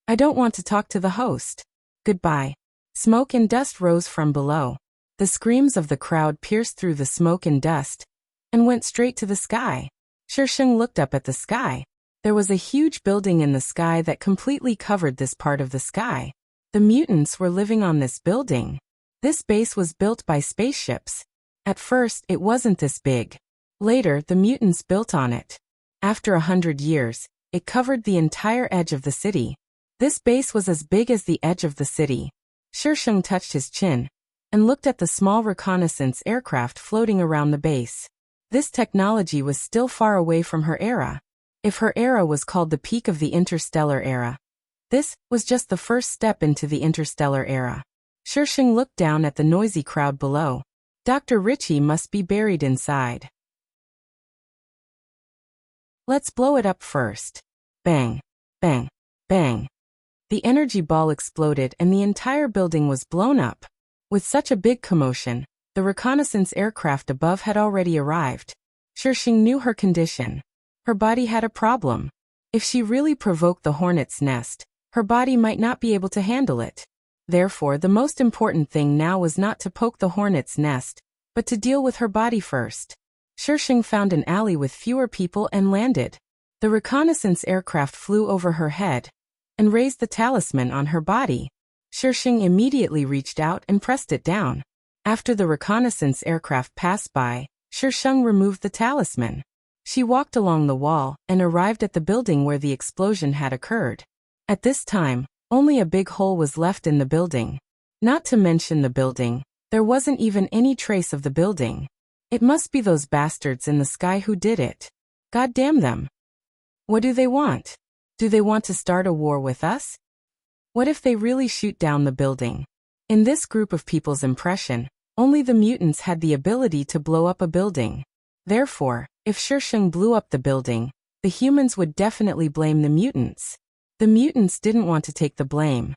A: I don't want to talk to the host. Goodbye. Smoke and dust rose from below. The screams of the crowd pierced through the smoke and dust and went straight to the sky. Shisheng looked up at the sky. There was a huge building in the sky that completely covered this part of the sky. The mutants were living on this building. This base was built by spaceships. At first, it wasn't this big. Later, the mutants built on it. After 100 years, it covered the entire edge of the city. This base was as big as the edge of the city. Shisheng touched his chin and looked at the small reconnaissance aircraft floating around the base. This technology was still far away from her era. If her era was called the peak of the interstellar era, this was just the first step into the interstellar era. Shisheng looked down at the noisy crowd below. Dr. Ritchie must be buried inside. Let's blow it up first. Bang, bang, bang. The energy ball exploded and the entire building was blown up. With such a big commotion, the reconnaissance aircraft above had already arrived. Shisheng knew her condition. Her body had a problem. If she really provoked the hornet's nest, her body might not be able to handle it. Therefore, the most important thing now was not to poke the hornet's nest, but to deal with her body first. Shisheng found an alley with fewer people and landed. The reconnaissance aircraft flew over her head and raised the talisman on her body. Shisheng immediately reached out and pressed it down. After the reconnaissance aircraft passed by, Shisheng removed the talisman. She walked along the wall and arrived at the building where the explosion had occurred. At this time, only a big hole was left in the building. Not to mention the building, there wasn't even any trace of the building. It must be those bastards in the sky who did it. God damn them. What do they want? Do they want to start a war with us? What if they really shoot down the building? In this group of people's impression, only the mutants had the ability to blow up a building. Therefore, if Shisheng blew up the building, the humans would definitely blame the mutants. The mutants didn't want to take the blame.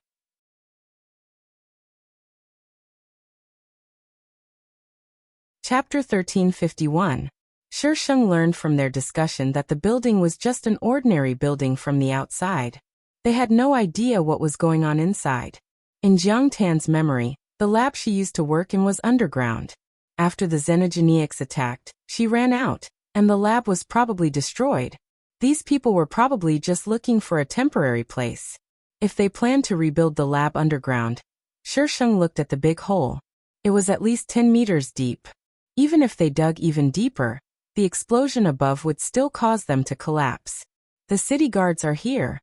A: Chapter 1351. Shisheng learned from their discussion that the building was just an ordinary building from the outside. They had no idea what was going on inside. In Jiang Tan's memory, the lab she used to work in was underground. After the xenogeneics attacked, she ran out, and the lab was probably destroyed. These people were probably just looking for a temporary place. If they planned to rebuild the lab underground, Shisheng looked at the big hole. It was at least 10 meters deep. Even if they dug even deeper, the explosion above would still cause them to collapse. The city guards are here.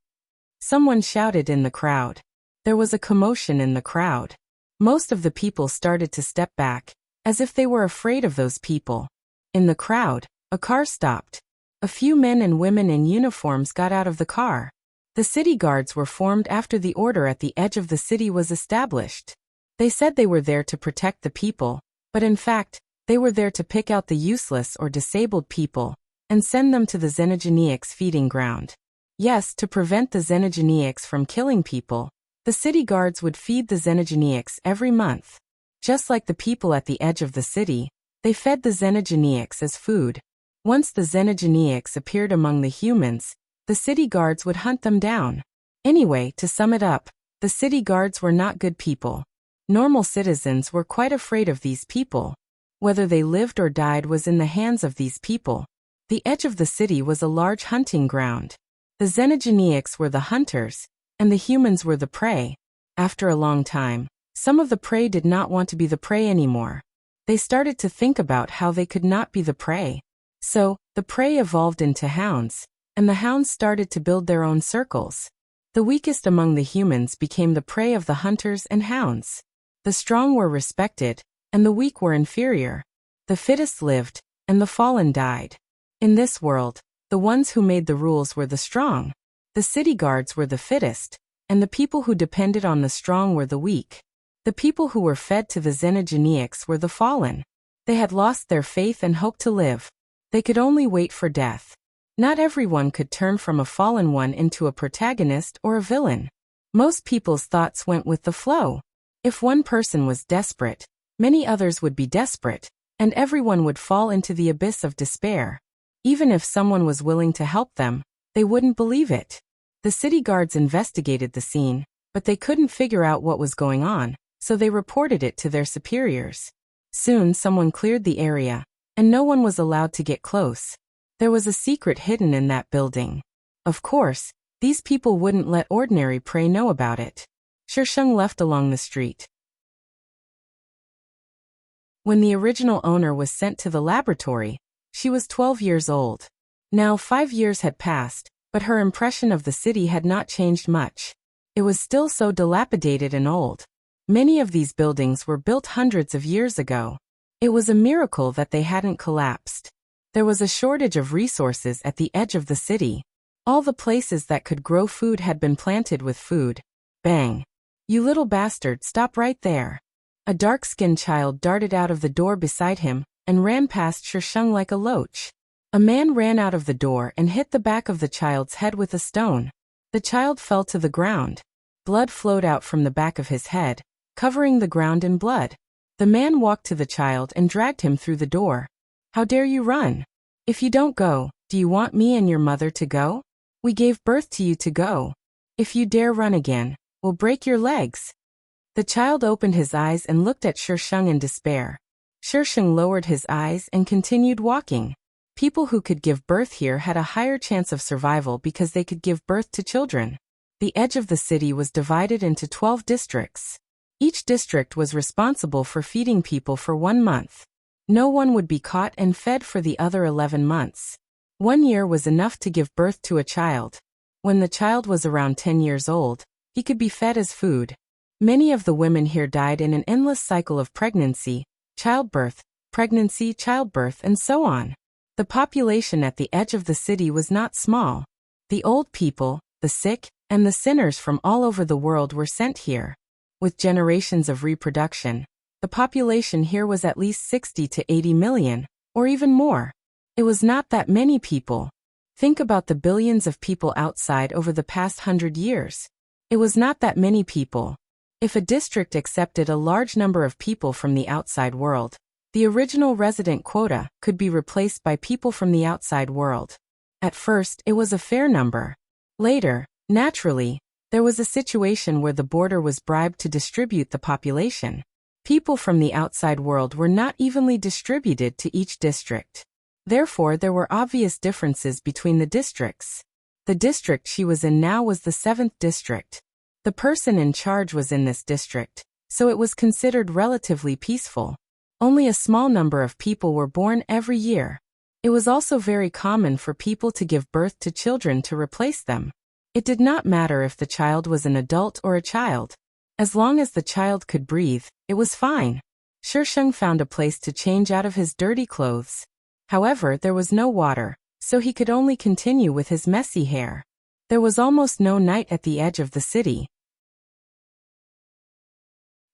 A: Someone shouted in the crowd. There was a commotion in the crowd. Most of the people started to step back, as if they were afraid of those people. In the crowd, a car stopped. A few men and women in uniforms got out of the car. The city guards were formed after the order at the edge of the city was established. They said they were there to protect the people, but in fact, they were there to pick out the useless or disabled people and send them to the xenogeneics feeding ground. Yes, to prevent the xenogeneics from killing people, the city guards would feed the xenogeneics every month. Just like the people at the edge of the city, they fed the xenogeneics as food. Once the xenogeneics appeared among the humans, the city guards would hunt them down. Anyway, to sum it up, the city guards were not good people. Normal citizens were quite afraid of these people. Whether they lived or died was in the hands of these people. The edge of the city was a large hunting ground. The xenogeneics were the hunters, and the humans were the prey. After a long time, some of the prey did not want to be the prey anymore. They started to think about how they could not be the prey. So, the prey evolved into hounds, and the hounds started to build their own circles. The weakest among the humans became the prey of the hunters and hounds. The strong were respected, and the weak were inferior. The fittest lived, and the fallen died. In this world, the ones who made the rules were the strong. The city guards were the fittest, and the people who depended on the strong were the weak. The people who were fed to the xenogeneics were the fallen. They had lost their faith and hope to live. They could only wait for death. Not everyone could turn from a fallen one into a protagonist or a villain. Most people's thoughts went with the flow. If one person was desperate, many others would be desperate, and everyone would fall into the abyss of despair. Even if someone was willing to help them, they wouldn't believe it. The city guards investigated the scene, but they couldn't figure out what was going on, so they reported it to their superiors. Soon someone cleared the area, and no one was allowed to get close. There was a secret hidden in that building. Of course, these people wouldn't let ordinary prey know about it. Shisheng left along the street. When the original owner was sent to the laboratory, she was 12 years old. Now 5 years had passed, but her impression of the city had not changed much. It was still so dilapidated and old. Many of these buildings were built hundreds of years ago. It was a miracle that they hadn't collapsed. There was a shortage of resources at the edge of the city. All the places that could grow food had been planted with food. Bang! You little bastard, stop right there. A dark-skinned child darted out of the door beside him and ran past Shisheng like a loach. A man ran out of the door and hit the back of the child's head with a stone. The child fell to the ground. Blood flowed out from the back of his head, covering the ground in blood. The man walked to the child and dragged him through the door. How dare you run? If you don't go, do you want me and your mother to go? We gave birth to you to go. If you dare run again, we'll break your legs. The child opened his eyes and looked at Shisheng in despair. Shisheng lowered his eyes and continued walking. People who could give birth here had a higher chance of survival because they could give birth to children. The edge of the city was divided into 12 districts. Each district was responsible for feeding people for 1 month. No one would be caught and fed for the other 11 months. 1 year was enough to give birth to a child. When the child was around 10 years old, he could be fed as food. Many of the women here died in an endless cycle of pregnancy, childbirth, and so on. The population at the edge of the city was not small. The old people, the sick, and the sinners from all over the world were sent here. With generations of reproduction, the population here was at least 60 to 80 million, or even more. It was not that many people. Think about the billions of people outside over the past 100 years. It was not that many people. If a district accepted a large number of people from the outside world, the original resident quota could be replaced by people from the outside world. At first, it was a fair number. Later, naturally, there was a situation where the border was bribed to distribute the population. People from the outside world were not evenly distributed to each district. Therefore, there were obvious differences between the districts. The district she was in now was the 7th district. The person in charge was in this district, so it was considered relatively peaceful. Only a small number of people were born every year. It was also very common for people to give birth to children to replace them. It did not matter if the child was an adult or a child. As long as the child could breathe, it was fine. Shisheng found a place to change out of his dirty clothes. However, there was no water, so he could only continue with his messy hair. There was almost no night at the edge of the city.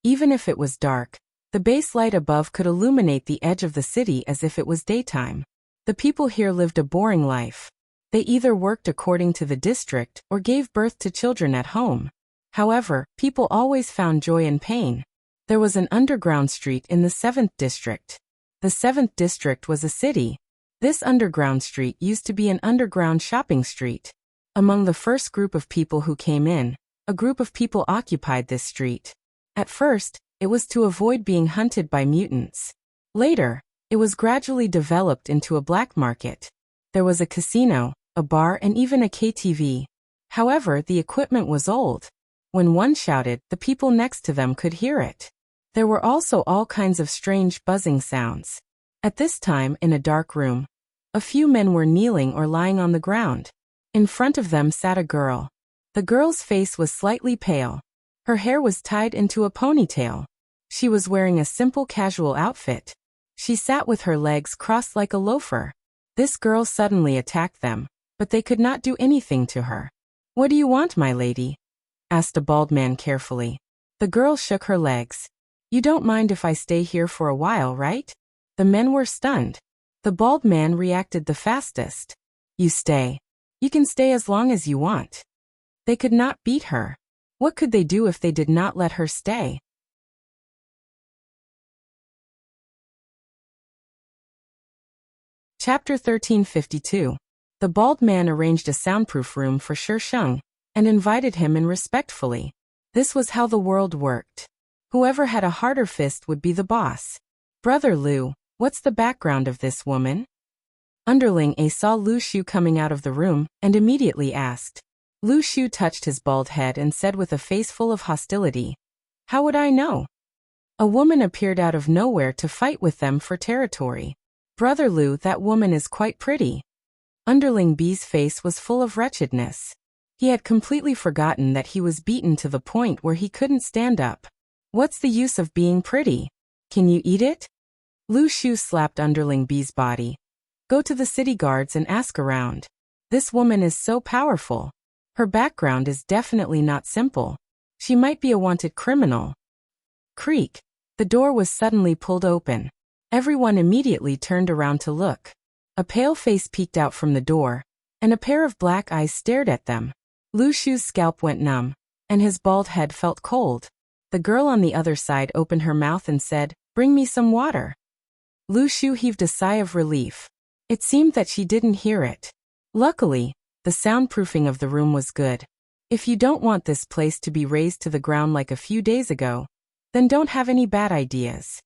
A: Even if it was dark, the base light above could illuminate the edge of the city as if it was daytime. The people here lived a boring life. They either worked according to the district or gave birth to children at home. However, people always found joy in pain. There was an underground street in the 7th district. The 7th district was a city. This underground street used to be an underground shopping street. Among the first group of people who came in, a group of people occupied this street. At first, it was to avoid being hunted by mutants. Later, it was gradually developed into a black market. There was a casino, a bar, and even a KTV. However, the equipment was old. When one shouted, the people next to them could hear it. There were also all kinds of strange buzzing sounds. At this time, in a dark room, a few men were kneeling or lying on the ground. In front of them sat a girl. The girl's face was slightly pale. Her hair was tied into a ponytail. She was wearing a simple casual outfit. She sat with her legs crossed like a loafer. This girl suddenly attacked them, but they could not do anything to her. "What do you want, my lady?" asked a bald man carefully. The girl shook her legs. "You don't mind if I stay here for a while, right?" The men were stunned. The bald man reacted the fastest. "You stay. You can stay as long as you want." They could not beat her. What could they do if they did not let her stay? Chapter 1352. The bald man arranged a soundproof room for Shisheng and invited him in respectfully. This was how the world worked. Whoever had a harder fist would be the boss. "Brother Liu, what's the background of this woman?" Underling A saw Lu Shu coming out of the room and immediately asked. Lu Shu touched his bald head and said with a face full of hostility, "How would I know?" A woman appeared out of nowhere to fight with them for territory. "Brother Liu, that woman is quite pretty." Underling B's face was full of wretchedness. He had completely forgotten that he was beaten to the point where he couldn't stand up. "What's the use of being pretty? Can you eat it?" Lu Shu slapped Underling B's body. "Go to the city guards and ask around. This woman is so powerful. Her background is definitely not simple. She might be a wanted criminal." Creak. The door was suddenly pulled open. Everyone immediately turned around to look. A pale face peeked out from the door, and a pair of black eyes stared at them. Lu Shu's scalp went numb, and his bald head felt cold. The girl on the other side opened her mouth and said, "Bring me some water." Lu Shu heaved a sigh of relief. It seemed that she didn't hear it. Luckily, the soundproofing of the room was good. If you don't want this place to be razed to the ground like a few days ago, then don't have any bad ideas.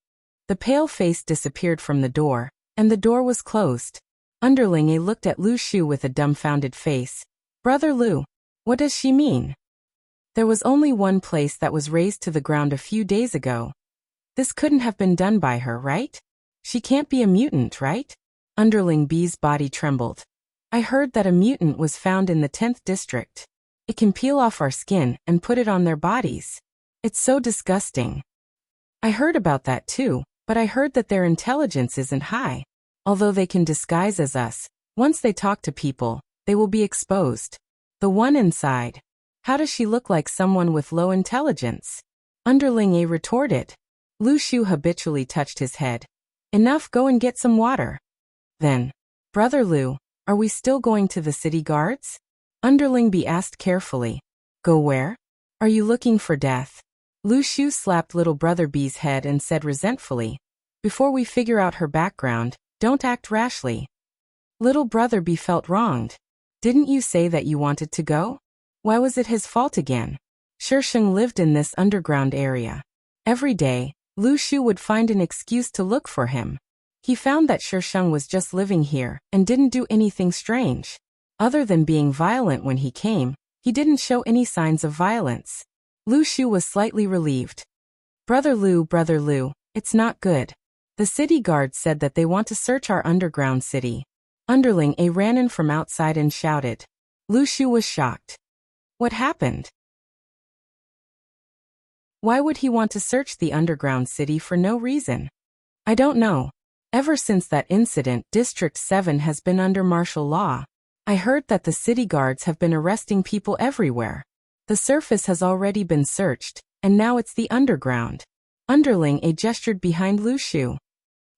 A: The pale face disappeared from the door, and the door was closed. Underling A looked at Lu Shu with a dumbfounded face. "Brother Liu, what does she mean? There was only one place that was razed to the ground a few days ago. This couldn't have been done by her, right? She can't be a mutant, right?" Underling B's body trembled. "I heard that a mutant was found in the 10th district. It can peel off our skin and put it on their bodies. It's so disgusting." "I heard about that too, but I heard that their intelligence isn't high. Although they can disguise as us, once they talk to people, they will be exposed." "The one inside. How does she look like someone with low intelligence?" Underling A retorted. Lu Shu habitually touched his head. "Enough, go and get some water." Then, "Brother Liu, Are we still going to the city guards? Underling B asked carefully. Go where? Are you looking for death? Lu Shu slapped little brother B's head and said resentfully. Before we figure out her background, don't act rashly. Little brother B felt wronged. Didn't you say that you wanted to go? Why was it his fault again? Shisheng lived in this underground area. Every day, Lu Shu would find an excuse to look for him. He found that Shisheng was just living here and didn't do anything strange. Other than being violent when he came, he didn't show any signs of violence. Lu Shu was slightly relieved. Brother Lu, it's not good. The city guards said that they want to search our underground city. Underling A ran in from outside and shouted. Lu Shu was shocked. What happened? Why would he want to search the underground city for no reason? I don't know. Ever since that incident, District 7 has been under martial law. I heard that the city guards have been arresting people everywhere. The surface has already been searched, and now it's the underground. Underling A gestured behind Lu Shu.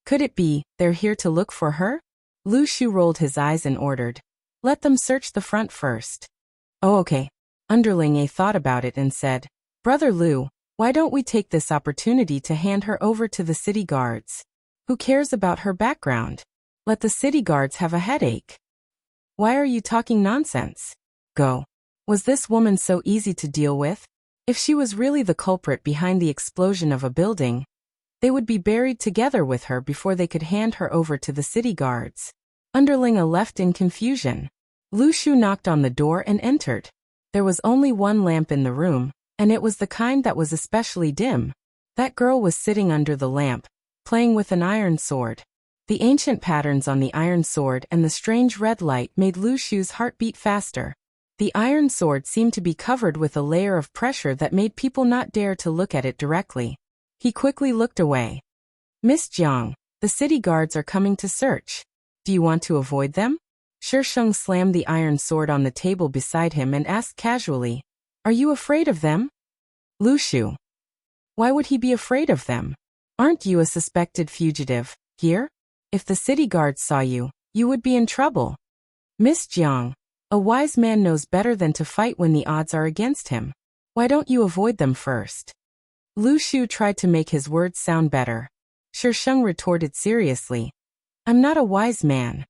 A: Could it be, they're here to look for her? Lu Shu rolled his eyes and ordered. Let them search the front first. Oh, okay. Underling A thought about it and said, Brother Lu, why don't we take this opportunity to hand her over to the city guards? Who cares about her background? Let the city guards have a headache. Why are you talking nonsense? Go. Was this woman so easy to deal with? If she was really the culprit behind the explosion of a building, they would be buried together with her before they could hand her over to the city guards. Underling A left in confusion. Lu Shu knocked on the door and entered. There was only one lamp in the room, and it was the kind that was especially dim. That girl was sitting under the lamp, playing with an iron sword. The ancient patterns on the iron sword and the strange red light made Lu Shu's heart beat faster. The iron sword seemed to be covered with a layer of pressure that made people not dare to look at it directly. He quickly looked away. Miss Jiang, the city guards are coming to search. Do you want to avoid them? Shisheng slammed the iron sword on the table beside him and asked casually, Are you afraid of them? Lu Shu. Why would he be afraid of them? Aren't you a suspected fugitive, here? If the city guards saw you, you would be in trouble. Miss Jiang, a wise man knows better than to fight when the odds are against him. Why don't you avoid them first? Lu Shu tried to make his words sound better. Shisheng retorted seriously. I'm not a wise man.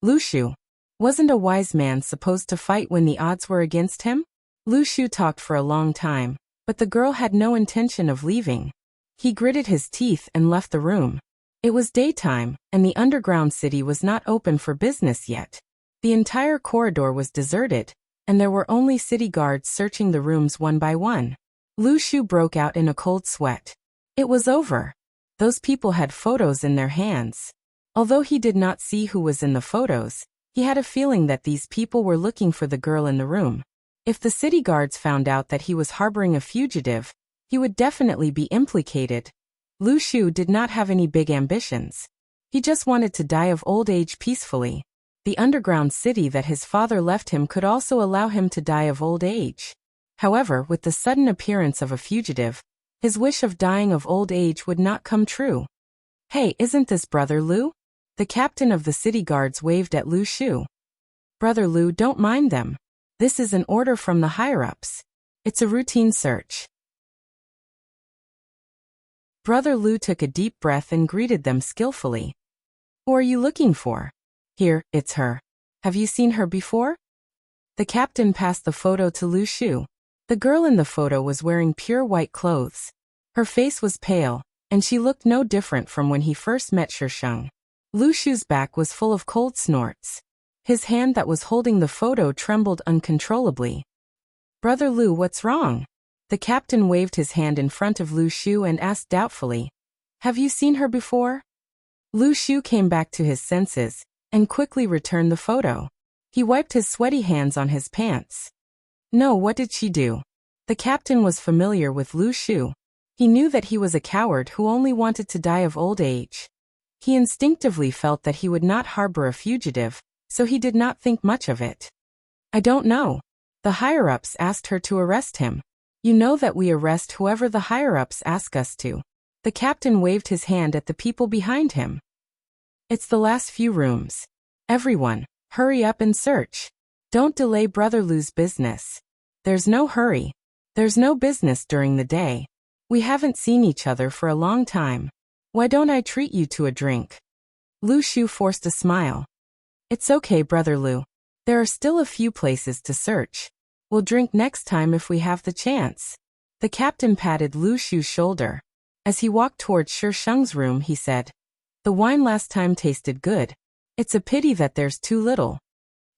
A: Lu Shu. Wasn't a wise man supposed to fight when the odds were against him? Lu Shu talked for a long time, but the girl had no intention of leaving. He gritted his teeth and left the room. It was daytime, and the underground city was not open for business yet. The entire corridor was deserted, and there were only city guards searching the rooms one by one. Lu Shu broke out in a cold sweat. It was over. Those people had photos in their hands. Although he did not see who was in the photos, he had a feeling that these people were looking for the girl in the room. If the city guards found out that he was harboring a fugitive, he would definitely be implicated. Lu Shu did not have any big ambitions. He just wanted to die of old age peacefully. The underground city that his father left him could also allow him to die of old age. However, with the sudden appearance of a fugitive, his wish of dying of old age would not come true. Hey, isn't this Brother Lu? The captain of the city guards waved at Lu Shu. Brother Lu, don't mind them. This is an order from the higher-ups. It's a routine search. Brother Lu took a deep breath and greeted them skillfully. Who are you looking for? Here, it's her. Have you seen her before? The captain passed the photo to Lu Shu. The girl in the photo was wearing pure white clothes. Her face was pale, and she looked no different from when he first met Shisheng. Lu Shu's back was full of cold snorts. His hand that was holding the photo trembled uncontrollably. Brother Lu, what's wrong? The captain waved his hand in front of Lu Shu and asked doubtfully, Have you seen her before? Lu Shu came back to his senses and quickly returned the photo. He wiped his sweaty hands on his pants. No, what did she do? The captain was familiar with Lu Shu. He knew that he was a coward who only wanted to die of old age. He instinctively felt that he would not harbor a fugitive, so he did not think much of it. I don't know. The higher-ups asked her to arrest him. You know that we arrest whoever the higher-ups ask us to. The captain waved his hand at the people behind him. It's the last few rooms. Everyone, Hurry up and search. Don't delay Brother Lu's business. There's no hurry. There's no business during the day. We haven't seen each other for a long time. Why don't I treat you to a drink? Lu Shu forced a smile. It's okay, Brother Lu. There are still a few places to search. We'll drink next time if we have the chance. The captain patted Lu Shu's shoulder. As he walked towards Shi Sheng's room, he said, The wine last time tasted good. It's a pity that there's too little.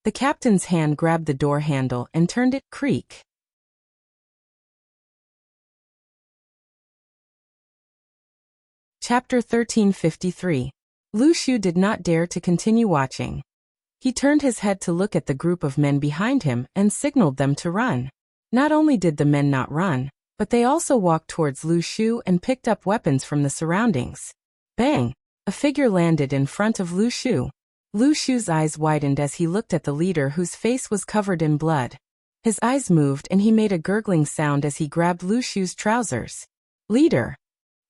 A: The captain's hand grabbed the door handle and turned it creak. Chapter 1353. Lu Shu did not dare to continue watching. He turned his head to look at the group of men behind him and signaled them to run. Not only did the men not run, but they also walked towards Lu Shu and picked up weapons from the surroundings. Bang! A figure landed in front of Lu Shu. Lu Shu's eyes widened as he looked at the leader whose face was covered in blood. His eyes moved and he made a gurgling sound as he grabbed Lu Shu's trousers. Leader!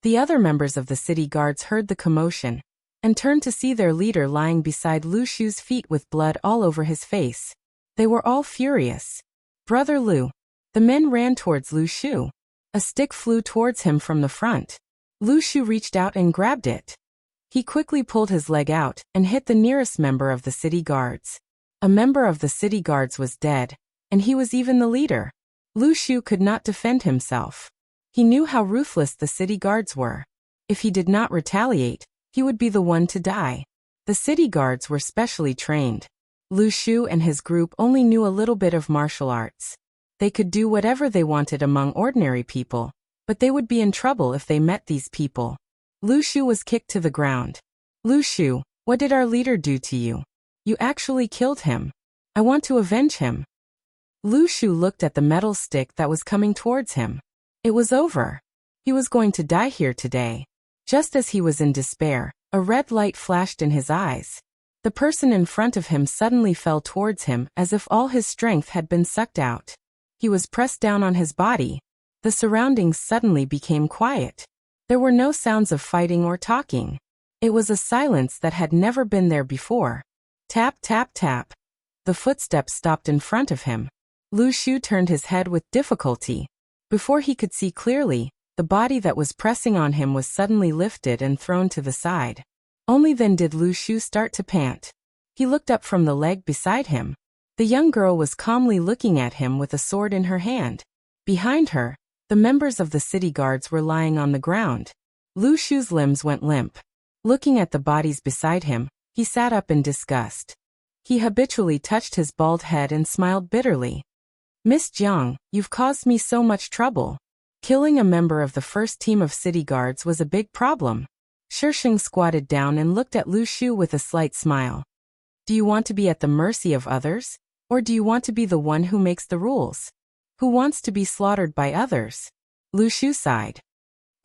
A: The other members of the city guards heard the commotion and turned to see their leader lying beside Lu Shu's feet with blood all over his face. They were all furious. Brother Lu. The men ran towards Lu Shu. A stick flew towards him from the front. Lu Shu reached out and grabbed it. He quickly pulled his leg out and hit the nearest member of the city guards. A member of the city guards was dead, and he was even the leader. Lu Shu could not defend himself. He knew how ruthless the city guards were. If he did not retaliate, he would be the one to die. The city guards were specially trained. Lu Shu and his group only knew a little bit of martial arts. They could do whatever they wanted among ordinary people, but they would be in trouble if they met these people. Lu Shu was kicked to the ground. Lu Shu, what did our leader do to you? You actually killed him. I want to avenge him. Lu Shu looked at the metal stick that was coming towards him. It was over. He was going to die here today. Just as he was in despair, a red light flashed in his eyes. The person in front of him suddenly fell towards him as if all his strength had been sucked out. He was pressed down on his body. The surroundings suddenly became quiet. There were no sounds of fighting or talking. It was a silence that had never been there before. Tap, tap, tap. The footsteps stopped in front of him. Lu Shu turned his head with difficulty. Before he could see clearly, the body that was pressing on him was suddenly lifted and thrown to the side. Only then did Lu Shu start to pant. He looked up from the leg beside him. The young girl was calmly looking at him with a sword in her hand. Behind her, the members of the city guards were lying on the ground. Lu Shu's limbs went limp. Looking at the bodies beside him, he sat up in disgust. He habitually touched his bald head and smiled bitterly. Miss Jiang, you've caused me so much trouble. Killing a member of the first team of city guards was a big problem. Shi Sheng squatted down and looked at Lu Shu with a slight smile. Do you want to be at the mercy of others? Or do you want to be the one who makes the rules? Who wants to be slaughtered by others? Lu Shu sighed.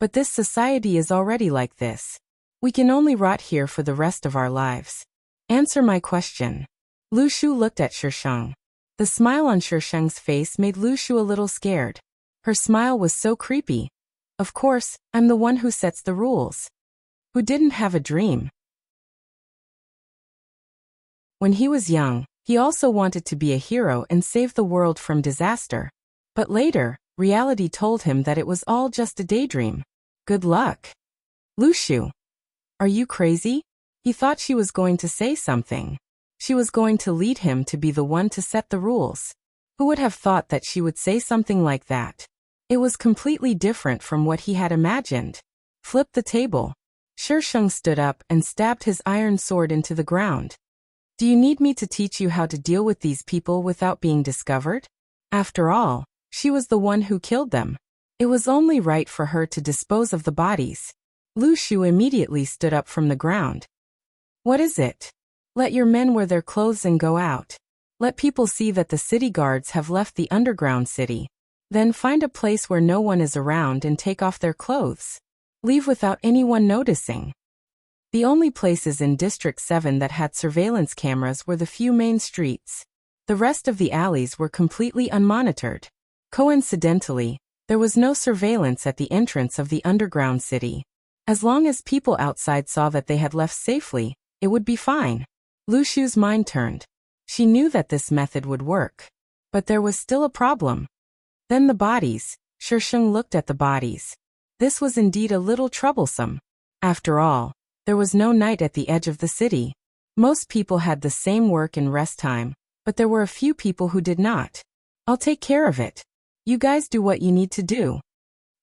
A: But this society is already like this. We can only rot here for the rest of our lives. Answer my question. Lu Shu looked at Shi Sheng. The smile on Shi Sheng's face made Lu Shu a little scared. Her smile was so creepy. Of course, I'm the one who sets the rules. Who didn't have a dream? When he was young, he also wanted to be a hero and save the world from disaster. But later, reality told him that it was all just a daydream. Good luck. Lu Shu. Are you crazy? He thought she was going to say something. She was going to lead him to be the one to set the rules. Who would have thought that she would say something like that? It was completely different from what he had imagined. Flip the table. Shi Sheng stood up and stabbed his iron sword into the ground. Do you need me to teach you how to deal with these people without being discovered? After all, she was the one who killed them. It was only right for her to dispose of the bodies. Lu Shu immediately stood up from the ground. What is it? Let your men wear their clothes and go out. Let people see that the city guards have left the underground city. Then find a place where no one is around and take off their clothes. Leave without anyone noticing. The only places in District 7 that had surveillance cameras were the few main streets. The rest of the alleys were completely unmonitored. Coincidentally, there was no surveillance at the entrance of the underground city. As long as people outside saw that they had left safely, it would be fine. Lu Shu's mind turned. She knew that this method would work. But there was still a problem. Then the bodies. Shisheng looked at the bodies. This was indeed a little troublesome. After all, there was no night at the edge of the city. Most people had the same work and rest time, but there were a few people who did not. I'll take care of it. You guys do what you need to do.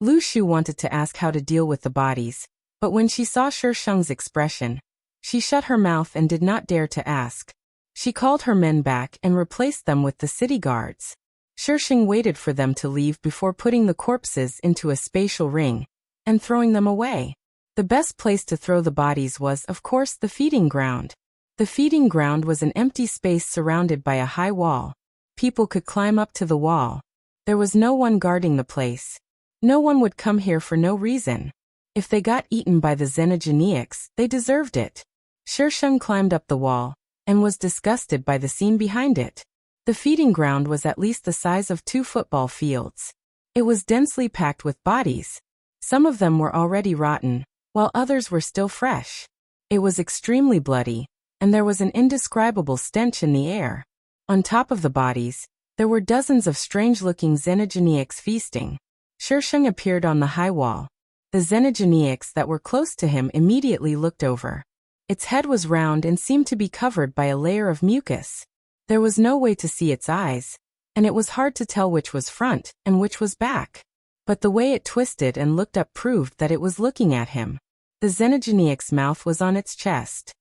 A: Lu Shu wanted to ask how to deal with the bodies, but when she saw Shisheng's expression, she shut her mouth and did not dare to ask. She called her men back and replaced them with the city guards. Shisheng waited for them to leave before putting the corpses into a spatial ring and throwing them away. The best place to throw the bodies was, of course, the feeding ground. The feeding ground was an empty space surrounded by a high wall. People could climb up to the wall. There was no one guarding the place. No one would come here for no reason. If they got eaten by the xenogeniacs, they deserved it. Shisheng climbed up the wall and was disgusted by the scene behind it. The feeding ground was at least the size of 2 football fields. It was densely packed with bodies. Some of them were already rotten, while others were still fresh. It was extremely bloody, and there was an indescribable stench in the air. On top of the bodies, there were dozens of strange-looking xenogeniacs feasting. Shisheng appeared on the high wall. The xenogeniacs that were close to him immediately looked over. Its head was round and seemed to be covered by a layer of mucus. There was no way to see its eyes, and it was hard to tell which was front and which was back. But the way it twisted and looked up proved that it was looking at him. The xenogeniac's mouth was on its chest.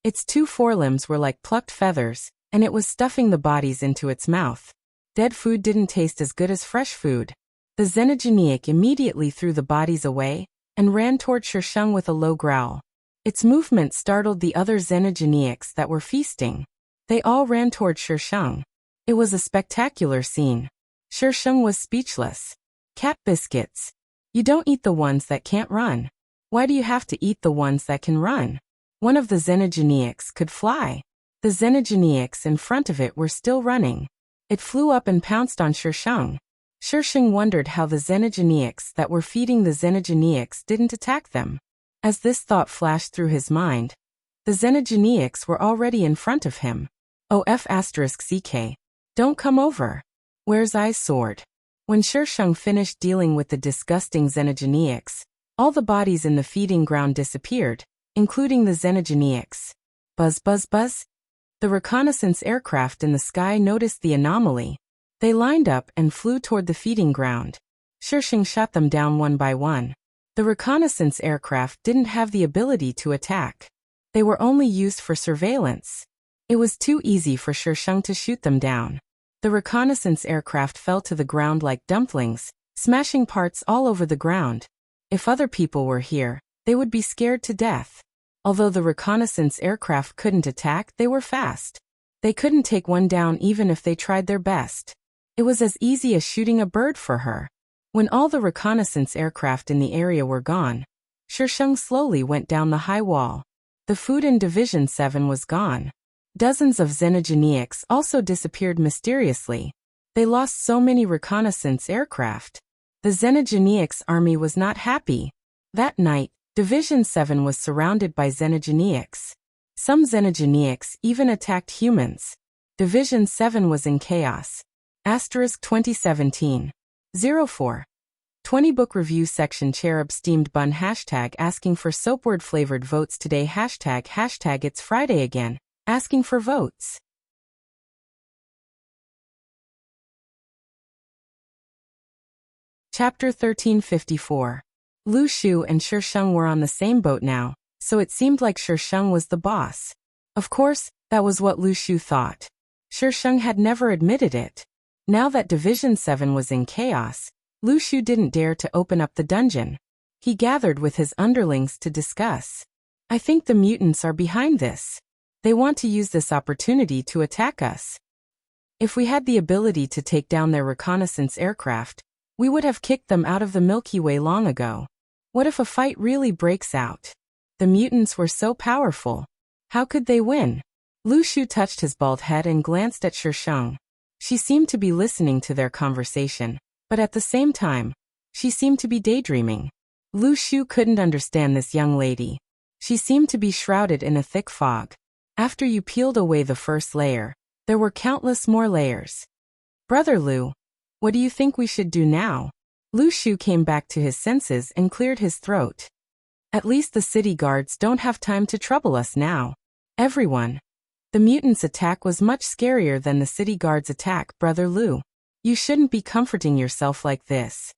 A: Its 2 forelimbs were like plucked feathers, and it was stuffing the bodies into its mouth. Dead food didn't taste as good as fresh food. The xenogeniac immediately threw the bodies away and ran toward Shisheng with a low growl. Its movement startled the other xenogeniacs that were feasting. They all ran toward Shisheng. It was a spectacular scene. Shisheng was speechless. Cat biscuits. You don't eat the ones that can't run. Why do you have to eat the ones that can run? One of the xenogeniacs could fly. The xenogeniacs in front of it were still running. It flew up and pounced on Shisheng. Shisheng wondered how the xenogeniacs that were feeding the xenogeniacs didn't attack them. As this thought flashed through his mind, the xenogeniacs were already in front of him. OF*CK. Don't come over. Where's I's sword? When Shisheng finished dealing with the disgusting xenogeniacs, all the bodies in the feeding ground disappeared, including the xenogeniacs. Buzz buzz buzz. The reconnaissance aircraft in the sky noticed the anomaly. They lined up and flew toward the feeding ground. Shisheng shot them down one by one. The reconnaissance aircraft didn't have the ability to attack. They were only used for surveillance. It was too easy for Shisheng to shoot them down. The reconnaissance aircraft fell to the ground like dumplings, smashing parts all over the ground. If other people were here, they would be scared to death. Although the reconnaissance aircraft couldn't attack, they were fast. They couldn't take one down even if they tried their best. It was as easy as shooting a bird for her. When all the reconnaissance aircraft in the area were gone, Shisheng slowly went down the high wall. The food in Division 7 was gone. Dozens of xenogeniacs also disappeared mysteriously. They lost so many reconnaissance aircraft. The xenogeniacs army was not happy. That night, Division 7 was surrounded by xenogeniacs. Some xenogeniacs even attacked humans. Division 7 was in chaos. Asterisk 2017. 04. 20 Book Review Section Cherub Steamed Bun Hashtag asking for soapword flavored votes today Hashtag it's Friday again. Asking for votes. Chapter 1354. Lu Shu and Shisheng were on the same boat now, so it seemed like Shisheng was the boss. Of course, that was what Lu Shu thought. Shisheng had never admitted it. Now that Division 7 was in chaos, Lu Shu didn't dare to open up the dungeon. He gathered with his underlings to discuss. I think the mutants are behind this. They want to use this opportunity to attack us. If we had the ability to take down their reconnaissance aircraft, we would have kicked them out of the Milky Way long ago. What if a fight really breaks out? The mutants were so powerful. How could they win? Lu Shu touched his bald head and glanced at Shisheng. She seemed to be listening to their conversation, but at the same time, she seemed to be daydreaming. Lu Shu couldn't understand this young lady. She seemed to be shrouded in a thick fog. After you peeled away the first layer, there were countless more layers. Brother Lu, what do you think we should do now? Lu Shu came back to his senses and cleared his throat. At least the city guards don't have time to trouble us now. Everyone. The mutants' attack was much scarier than the city guards' attack, Brother Lu. You shouldn't be comforting yourself like this.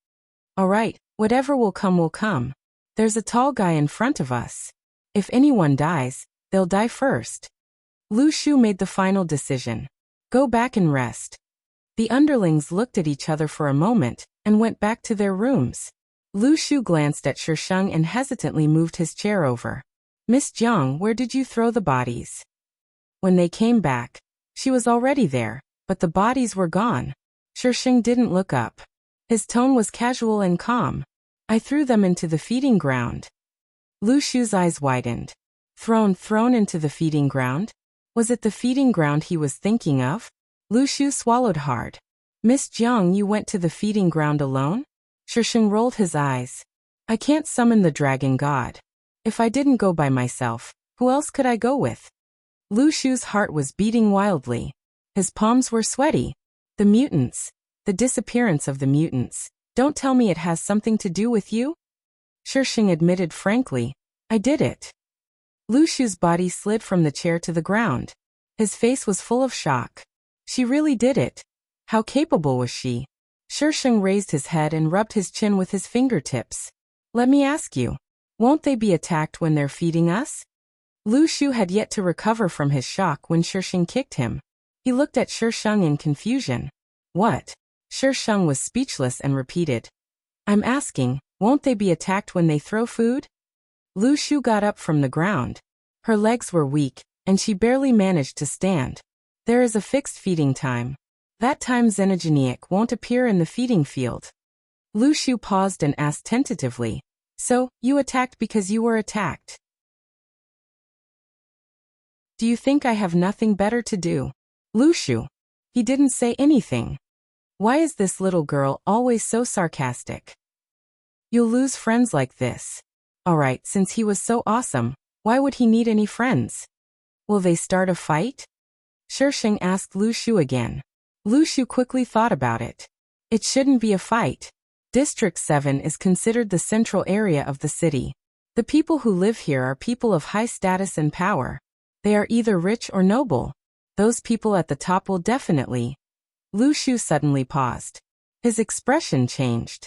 A: Alright, whatever will come will come. There's a tall guy in front of us. If anyone dies, they'll die first. Lu Shu made the final decision. Go back and rest. The underlings looked at each other for a moment, and went back to their rooms. Lu Shu glanced at Shisheng and hesitantly moved his chair over. Miss Jiang, where did you throw the bodies? When they came back, she was already there, but the bodies were gone. Shisheng didn't look up. His tone was casual and calm. I threw them into the feeding ground. Lu Shu's eyes widened. Thrown into the feeding ground? Was it the feeding ground he was thinking of? Lu Shu swallowed hard. Miss Jiang, you went to the feeding ground alone? Shisheng rolled his eyes. I can't summon the dragon god. If I didn't go by myself, who else could I go with? Lu Shu's heart was beating wildly. His palms were sweaty. The mutants. The disappearance of the mutants. Don't tell me it has something to do with you? Shisheng admitted frankly. I did it. Lu Shu's body slid from the chair to the ground. His face was full of shock. She really did it. How capable was she? Shisheng raised his head and rubbed his chin with his fingertips. Let me ask you, won't they be attacked when they're feeding us? Lu Shu had yet to recover from his shock when Shisheng kicked him. He looked at Shisheng in confusion. What? Shisheng was speechless and repeated. I'm asking, won't they be attacked when they throw food? Lu Shu got up from the ground. Her legs were weak, and she barely managed to stand. There is a fixed feeding time. That time Xenogeniac won't appear in the feeding field. Lu Shu paused and asked tentatively. So, you attacked because you were attacked? Do you think I have nothing better to do? Lu Shu. He didn't say anything. Why is this little girl always so sarcastic? You'll lose friends like this. Alright, since he was so awesome, why would he need any friends? Will they start a fight? Shisheng asked Lu Shu again. Lu Shu quickly thought about it. It shouldn't be a fight. District 7 is considered the central area of the city. The people who live here are people of high status and power. They are either rich or noble. Those people at the top will definitely. Lu Shu suddenly paused. His expression changed.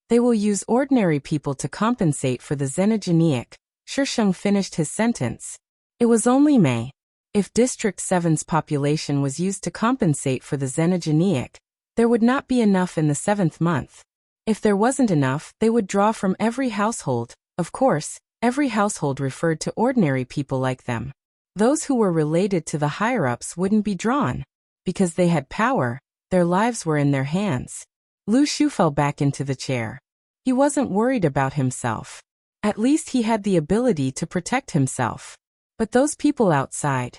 A: They will use ordinary people to compensate for the Xenogeniac. Shisheng finished his sentence. It was only May. If District 7's population was used to compensate for the Xenogeniac, there would not be enough in the 7th month. If there wasn't enough, they would draw from every household. Of course, every household referred to ordinary people like them. Those who were related to the higher-ups wouldn't be drawn. Because they had power, their lives were in their hands. Lu Shu fell back into the chair. He wasn't worried about himself. At least he had the ability to protect himself. But those people outside.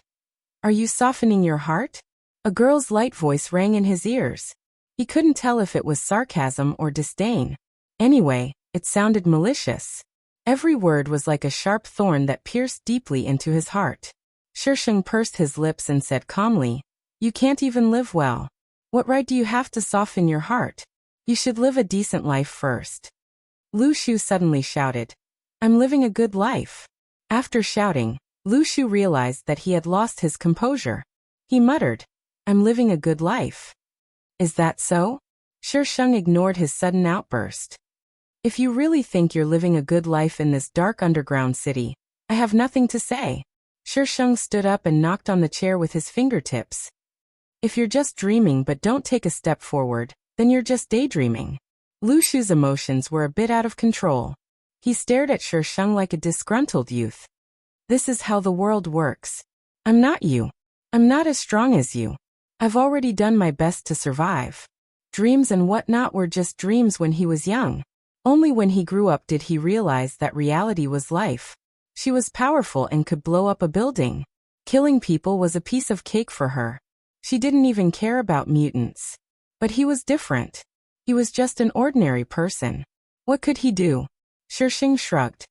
A: Are you softening your heart? A girl's light voice rang in his ears. He couldn't tell if it was sarcasm or disdain. Anyway, it sounded malicious. Every word was like a sharp thorn that pierced deeply into his heart. Shisheng pursed his lips and said calmly, You can't even live well. What right do you have to soften your heart? You should live a decent life first. Lu Shu suddenly shouted, I'm living a good life. After shouting, Lu Shu realized that he had lost his composure. He muttered, I'm living a good life. Is that so? Shisheng ignored his sudden outburst. If you really think you're living a good life in this dark underground city, I have nothing to say. Shisheng stood up and knocked on the chair with his fingertips. If you're just dreaming but don't take a step forward, then you're just daydreaming. Lu Shu's emotions were a bit out of control. He stared at Shisheng like a disgruntled youth. This is how the world works. I'm not you. I'm not as strong as you. I've already done my best to survive. Dreams and whatnot were just dreams when he was young. Only when he grew up did he realize that reality was life. She was powerful and could blow up a building. Killing people was a piece of cake for her. She didn't even care about mutants. But he was different. He was just an ordinary person. What could he do? Shisheng shrugged.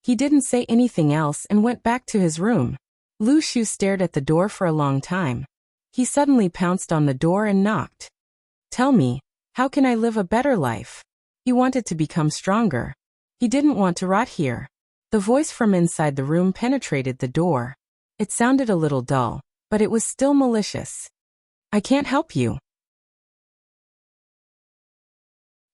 A: He didn't say anything else and went back to his room. Lu Shu stared at the door for a long time. He suddenly pounced on the door and knocked. Tell me, how can I live a better life? He wanted to become stronger. He didn't want to rot here. The voice from inside the room penetrated the door. It sounded a little dull, but it was still malicious. I can't help you.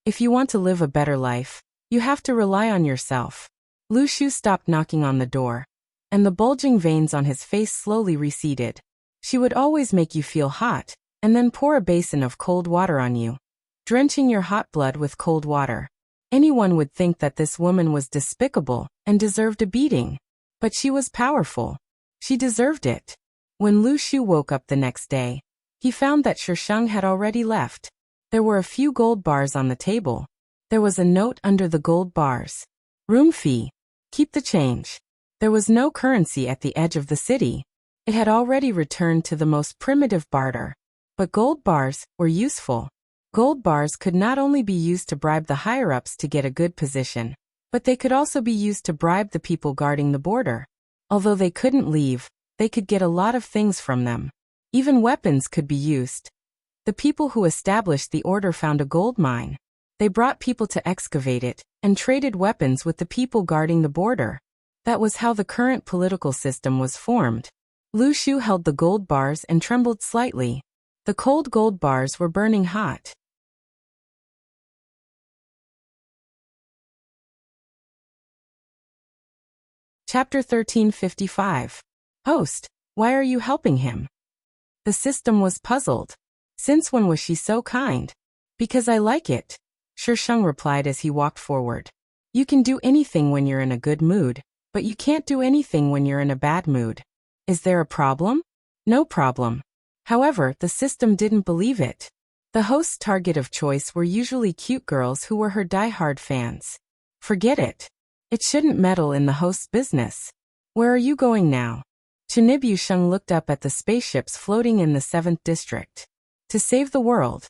A: If you want to live a better life, you have to rely on yourself. Lu Shu stopped knocking on the door, and the bulging veins on his face slowly receded. She would always make you feel hot, and then pour a basin of cold water on you, drenching your hot blood with cold water. Anyone would think that this woman was despicable and deserved a beating. But she was powerful. She deserved it. When Lu Shu woke up the next day, he found that Shisheng had already left. There were a few gold bars on the table. There was a note under the gold bars. Room fee. Keep the change. There was no currency at the edge of the city. It had already returned to the most primitive barter. But gold bars were useful. Gold bars could not only be used to bribe the higher-ups to get a good position, but they could also be used to bribe the people guarding the border. Although they couldn't leave, they could get a lot of things from them. Even weapons could be used. The people who established the order found a gold mine. They brought people to excavate it, and traded weapons with the people guarding the border. That was how the current political system was formed. Lu Shu held the gold bars and trembled slightly. The cold gold bars were burning hot. Chapter 1355. Host, why are you helping him? The system was puzzled. Since when was she so kind? Because I like it, Shisheng replied as he walked forward. You can do anything when you're in a good mood, but you can't do anything when you're in a bad mood. Is there a problem? No problem. However, the system didn't believe it. The host's target of choice were usually cute girls who were her die-hard fans. Forget it. It shouldn't meddle in the host's business. Where are you going now? Chenib Yusheng looked up at the spaceships floating in the 7th district. To save the world.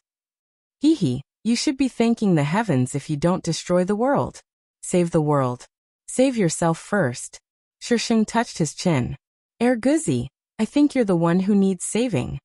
A: Hee, you should be thanking the heavens if you don't destroy the world. Save the world. Save yourself first. Shisheng touched his chin. Guzzi, I think you're the one who needs saving.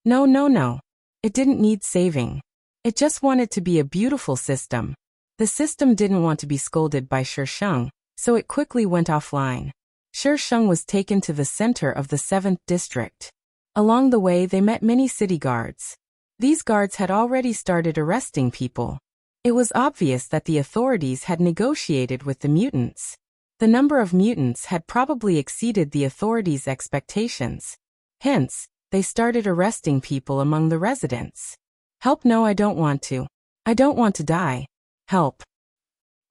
A: No. It didn't need saving. It just wanted to be a beautiful system. The system didn't want to be scolded by Shisheng, so it quickly went offline. Shisheng was taken to the center of the 7th district. Along the way they met many city guards. These guards had already started arresting people. It was obvious that the authorities had negotiated with the mutants. The number of mutants had probably exceeded the authorities' expectations. Hence, they started arresting people among the residents. Help, no, I don't want to. I don't want to die. Help.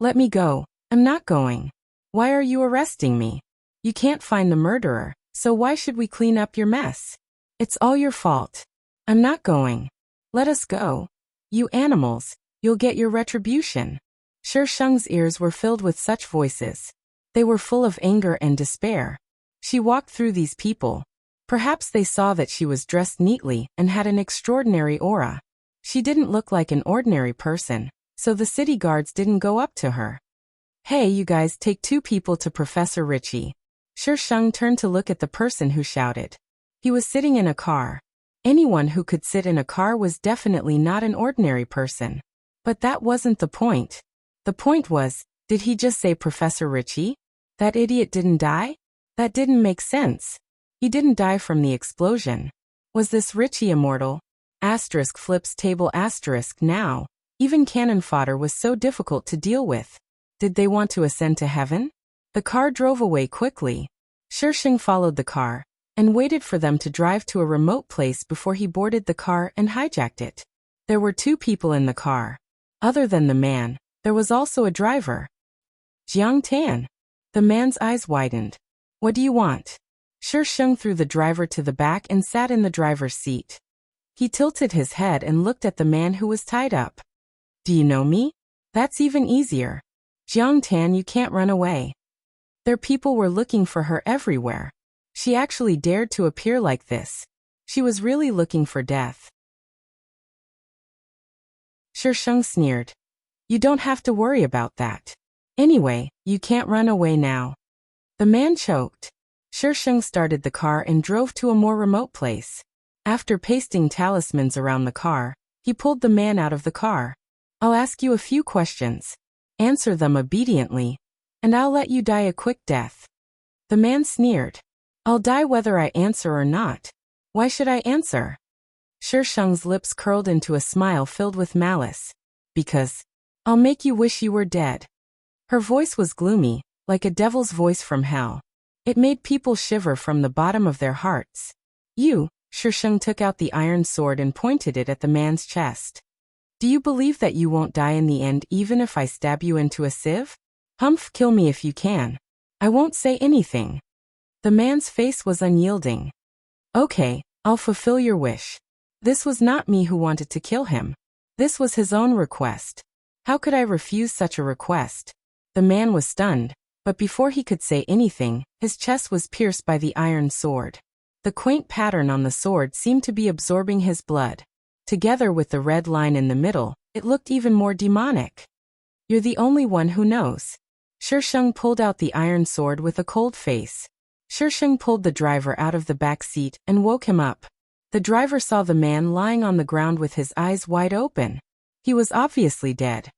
A: Let me go. I'm not going. Why are you arresting me? You can't find the murderer, so why should we clean up your mess? It's all your fault. I'm not going. Let us go. You animals, you'll get your retribution. Shisheng's ears were filled with such voices. They were full of anger and despair. She walked through these people. Perhaps they saw that she was dressed neatly and had an extraordinary aura. She didn't look like an ordinary person, so the city guards didn't go up to her. Hey, you guys, take 2 people to Professor Richie. Shisheng turned to look at the person who shouted. He was sitting in a car. Anyone who could sit in a car was definitely not an ordinary person. But that wasn't the point. The point was, did he just say Professor Richie? That idiot didn't die? That didn't make sense. He didn't die from the explosion. Was this Richie immortal? Asterisk flips table asterisk now. Even cannon fodder was so difficult to deal with. Did they want to ascend to heaven? The car drove away quickly. Shisheng followed the car and waited for them to drive to a remote place before he boarded the car and hijacked it. There were 2 people in the car. Other than the man, there was also a driver. Jiang Tan. The man's eyes widened. What do you want? Shisheng threw the driver to the back and sat in the driver's seat. He tilted his head and looked at the man who was tied up. Do you know me? That's even easier. Jiang Tan, you can't run away. Their people were looking for her everywhere. She actually dared to appear like this. She was really looking for death. Shisheng sneered. You don't have to worry about that. Anyway, you can't run away now. The man choked. Shisheng started the car and drove to a more remote place. After pasting talismans around the car, he pulled the man out of the car. I'll ask you a few questions. Answer them obediently, and I'll let you die a quick death. The man sneered. I'll die whether I answer or not. Why should I answer? Shisheng's lips curled into a smile filled with malice. Because I'll make you wish you were dead. Her voice was gloomy, like a devil's voice from hell. It made people shiver from the bottom of their hearts. You, Shisheng took out the iron sword and pointed it at the man's chest. Do you believe that you won't die in the end even if I stab you into a sieve? Humph, kill me if you can. I won't say anything. The man's face was unyielding. Okay, I'll fulfill your wish. This was not me who wanted to kill him. This was his own request. How could I refuse such a request? The man was stunned, but before he could say anything, his chest was pierced by the iron sword. The quaint pattern on the sword seemed to be absorbing his blood. Together with the red line in the middle, it looked even more demonic. You're the only one who knows. Shisheng pulled out the iron sword with a cold face. Shisheng pulled the driver out of the back seat and woke him up. The driver saw the man lying on the ground with his eyes wide open. He was obviously dead.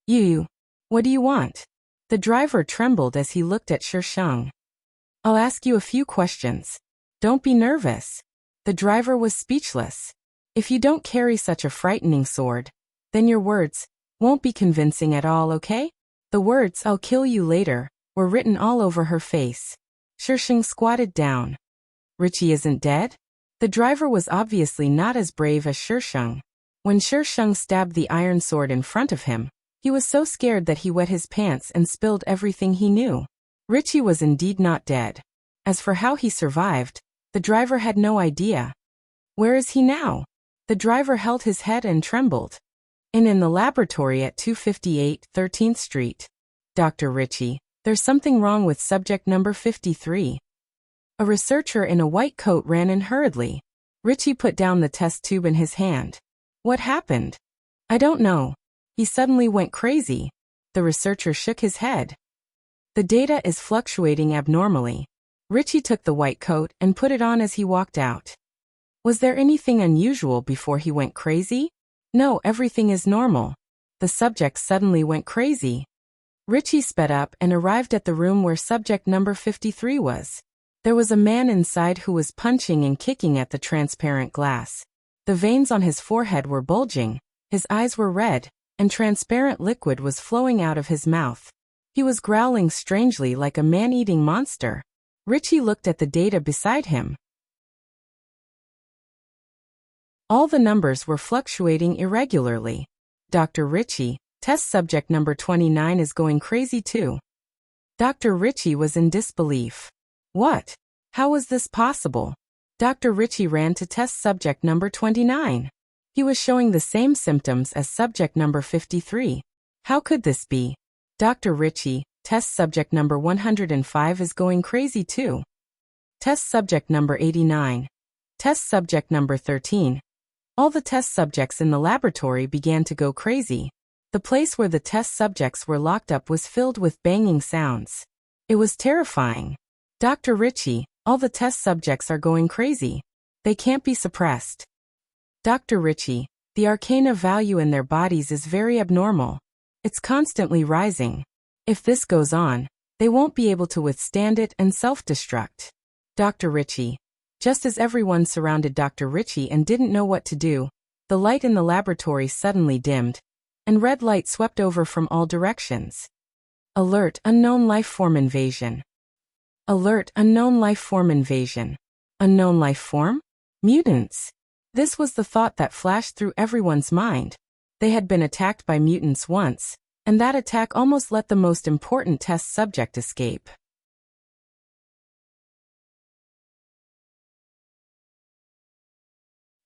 A: You, what do you want? The driver trembled as he looked at Shisheng. I'll ask you a few questions. Don't be nervous. The driver was speechless. If you don't carry such a frightening sword, then your words won't be convincing at all, okay? The words, I'll kill you later, were written all over her face. Shisheng squatted down. Richie isn't dead? The driver was obviously not as brave as Shisheng. When Shisheng stabbed the iron sword in front of him, he was so scared that he wet his pants and spilled everything he knew. Richie was indeed not dead. As for how he survived, the driver had no idea. Where is he now? The driver held his head and trembled. In the laboratory at 258 13th Street. Dr. Richie, there's something wrong with subject number 53. A researcher in a white coat ran in hurriedly. Richie put down the test tube in his hand. What happened? I don't know. He suddenly went crazy. The researcher shook his head. The data is fluctuating abnormally. Richie took the white coat and put it on as he walked out. Was there anything unusual before he went crazy? No, everything is normal. The subject suddenly went crazy. Richie sped up and arrived at the room where subject number 53 was. There was a man inside who was punching and kicking at the transparent glass. The veins on his forehead were bulging, his eyes were red, and transparent liquid was flowing out of his mouth. He was growling strangely like a man-eating monster. Richie looked at the data beside him. All the numbers were fluctuating irregularly. Dr. Richie, test subject number 29 is going crazy too. Dr. Richie was in disbelief. What? How was this possible? Dr. Richie ran to test subject number 29. He was showing the same symptoms as subject number 53. How could this be? Dr. Richie, test subject number 105 is going crazy too. Test subject number 89. Test subject number 13. All the test subjects in the laboratory began to go crazy. The place where the test subjects were locked up was filled with banging sounds. It was terrifying. Dr. Richie, all the test subjects are going crazy. They can't be suppressed. Dr. Richie, the arcana value in their bodies is very abnormal. It's constantly rising. If this goes on, they won't be able to withstand it and self-destruct. Dr. Richie. Just as everyone surrounded Dr. Richie and didn't know what to do, the light in the laboratory suddenly dimmed, and red light swept over from all directions. Alert, unknown life form invasion. Alert, unknown life form invasion. Unknown life form? Mutants. This was the thought that flashed through everyone's mind. They had been attacked by mutants once, and that attack almost let the most important test subject escape.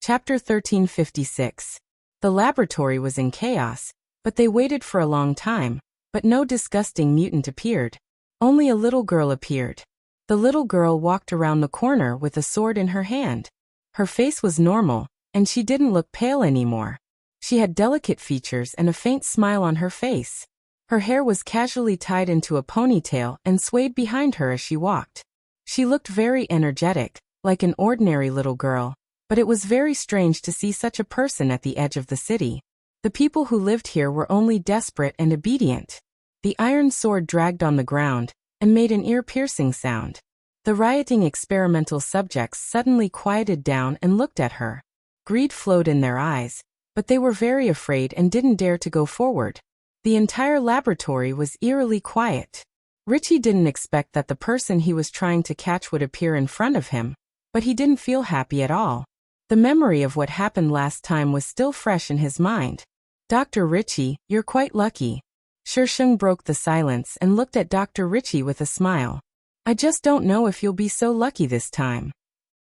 A: Chapter 1356. The laboratory was in chaos, but they waited for a long time, but no disgusting mutant appeared. Only a little girl appeared. The little girl walked around the corner with a sword in her hand. Her face was normal, and she didn't look pale anymore. She had delicate features and a faint smile on her face. Her hair was casually tied into a ponytail and swayed behind her as she walked. She looked very energetic, like an ordinary little girl, but it was very strange to see such a person at the edge of the city. The people who lived here were only desperate and obedient. The iron sword dragged on the ground and made an ear-piercing sound. The rioting experimental subjects suddenly quieted down and looked at her. Greed flowed in their eyes, but they were very afraid and didn't dare to go forward. The entire laboratory was eerily quiet. Richie didn't expect that the person he was trying to catch would appear in front of him, but he didn't feel happy at all. The memory of what happened last time was still fresh in his mind. Dr. Richie, you're quite lucky. Shisheng broke the silence and looked at Dr. Richie with a smile. I just don't know if you'll be so lucky this time.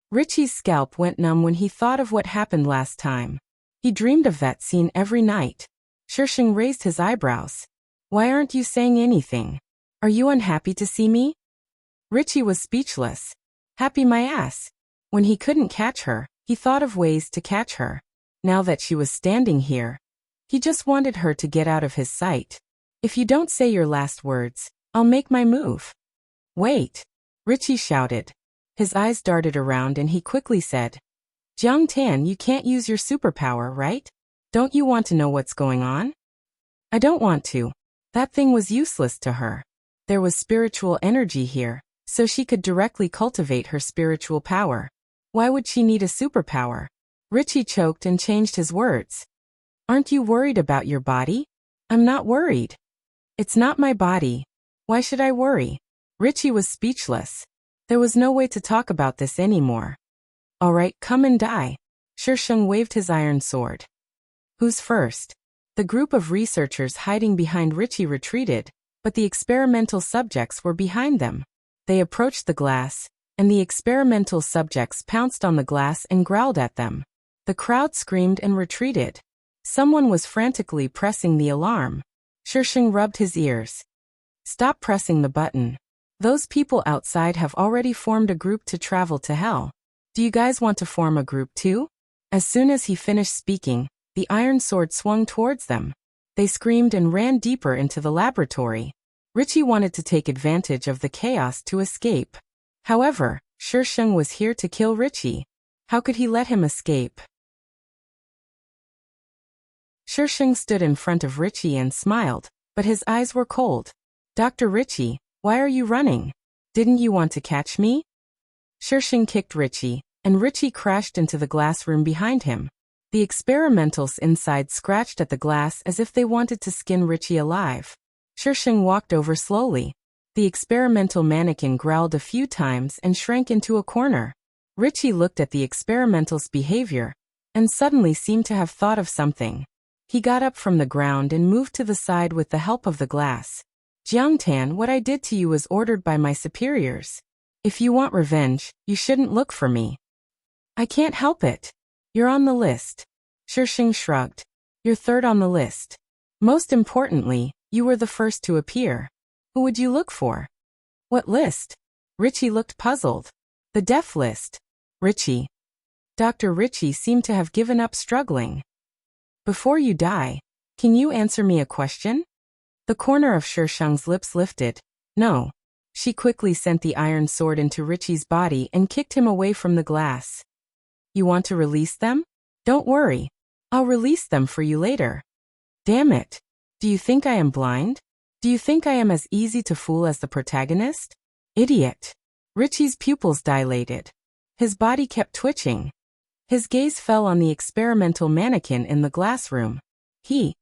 A: Richie's scalp went numb when he thought of what happened last time. He dreamed of that scene every night. Shisheng raised his eyebrows. Why aren't you saying anything? Are you unhappy to see me? Richie was speechless. Happy my ass. When he couldn't catch her, he thought of ways to catch her. Now that she was standing here, he just wanted her to get out of his sight. If you don't say your last words, I'll make my move. Wait, Richie shouted. His eyes darted around and he quickly said, Jiang Tan, you can't use your superpower, right? Don't you want to know what's going on? I don't want to. That thing was useless to her. There was spiritual energy here, so she could directly cultivate her spiritual power. Why would she need a superpower? Richie choked and changed his words. Aren't you worried about your body? I'm not worried. It's not my body. Why should I worry? Richie was speechless. There was no way to talk about this anymore. All right, come and die. Shisheng waved his iron sword. Who's first? The group of researchers hiding behind Richie retreated, but the experimental subjects were behind them. They approached the glass, and the experimental subjects pounced on the glass and growled at them. The crowd screamed and retreated. Someone was frantically pressing the alarm. Shisheng rubbed his ears. Stop pressing the button. Those people outside have already formed a group to travel to hell. Do you guys want to form a group too? As soon as he finished speaking, the iron sword swung towards them. They screamed and ran deeper into the laboratory. Richie wanted to take advantage of the chaos to escape. However, Shisheng was here to kill Richie. How could he let him escape? Shisheng stood in front of Richie and smiled, but his eyes were cold. Dr. Richie, why are you running? Didn't you want to catch me? Shisheng kicked Richie, and Richie crashed into the glass room behind him. The experimentals inside scratched at the glass as if they wanted to skin Richie alive. Shisheng walked over slowly. The experimental mannequin growled a few times and shrank into a corner. Richie looked at the experimental's behavior, and suddenly seemed to have thought of something. He got up from the ground and moved to the side with the help of the glass. Jiang Tan, what I did to you was ordered by my superiors. If you want revenge, you shouldn't look for me. I can't help it. You're on the list. Shisheng shrugged. You're third on the list. Most importantly, you were the first to appear. Who would you look for? What list? Richie looked puzzled. The death list. Richie. Dr. Richie seemed to have given up struggling. Before you die, can you answer me a question? The corner of Shisheng's lips lifted. No. She quickly sent the iron sword into Richie's body and kicked him away from the glass. You want to release them? Don't worry. I'll release them for you later. Damn it. Do you think I am blind? Do you think I am as easy to fool as the protagonist? Idiot. Richie's pupils dilated. His body kept twitching. His gaze fell on the experimental mannequin in the glass room. He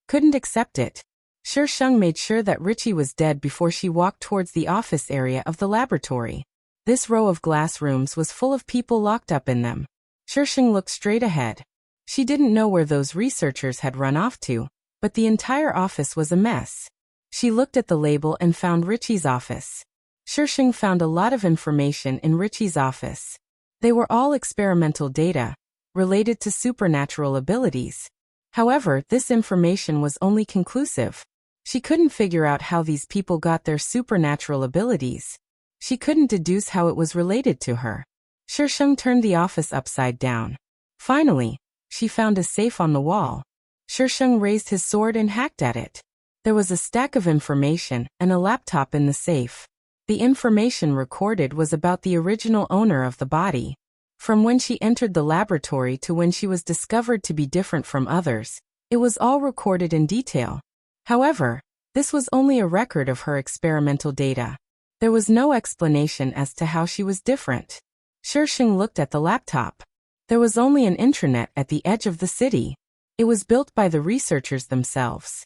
A: couldn't accept it. Shisheng made sure that Richie was dead before she walked towards the office area of the laboratory. This row of glass rooms was full of people locked up in them. Shisheng looked straight ahead. She didn't know where those researchers had run off to, but the entire office was a mess. She looked at the label and found Richie's office. Shisheng found a lot of information in Richie's office. They were all experimental data, related to supernatural abilities. However, this information was only conclusive. She couldn't figure out how these people got their supernatural abilities. She couldn't deduce how it was related to her. Shisheng turned the office upside down. Finally, she found a safe on the wall. Shisheng raised his sword and hacked at it. There was a stack of information and a laptop in the safe. The information recorded was about the original owner of the body. From when she entered the laboratory to when she was discovered to be different from others, it was all recorded in detail. However, this was only a record of her experimental data. There was no explanation as to how she was different. Shisheng looked at the laptop. There was only an intranet at the edge of the city. It was built by the researchers themselves.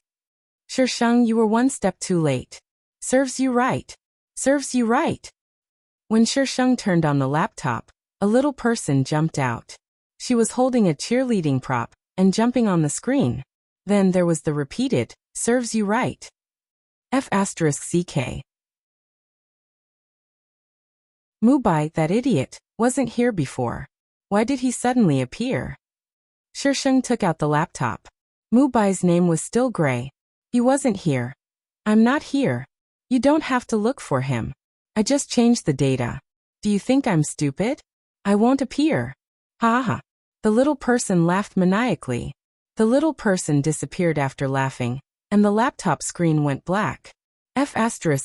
A: Shisheng, you were one step too late. Serves you right. Serves you right. When Shisheng turned on the laptop, a little person jumped out. She was holding a cheerleading prop and jumping on the screen. Then there was the repeated, serves you right. F***ck. Mubai, that idiot, wasn't here before. Why did he suddenly appear? Shisheng took out the laptop. Mubai's name was still gray. He wasn't here. I'm not here. You don't have to look for him. I just changed the data. Do you think I'm stupid? I won't appear. Ha ha. The little person laughed maniacally. The little person disappeared after laughing, and the laptop screen went black.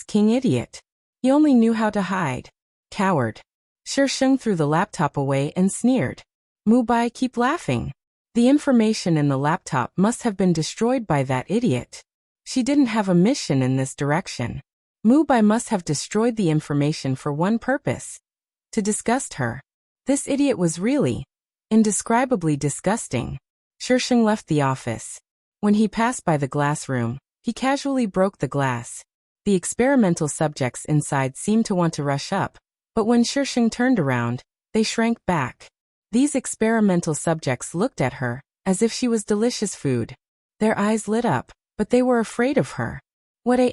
A: King idiot. He only knew how to hide. Coward. Shisheng threw the laptop away and sneered. Mubai, keep laughing. The information in the laptop must have been destroyed by that idiot. She didn't have a mission in this direction. Mubai must have destroyed the information for one purpose. To disgust her. This idiot was really indescribably disgusting. Shisheng left the office. When he passed by the glass room, he casually broke the glass. The experimental subjects inside seemed to want to rush up, but when Shisheng turned around, they shrank back. These experimental subjects looked at her, as if she was delicious food. Their eyes lit up, but they were afraid of her. What a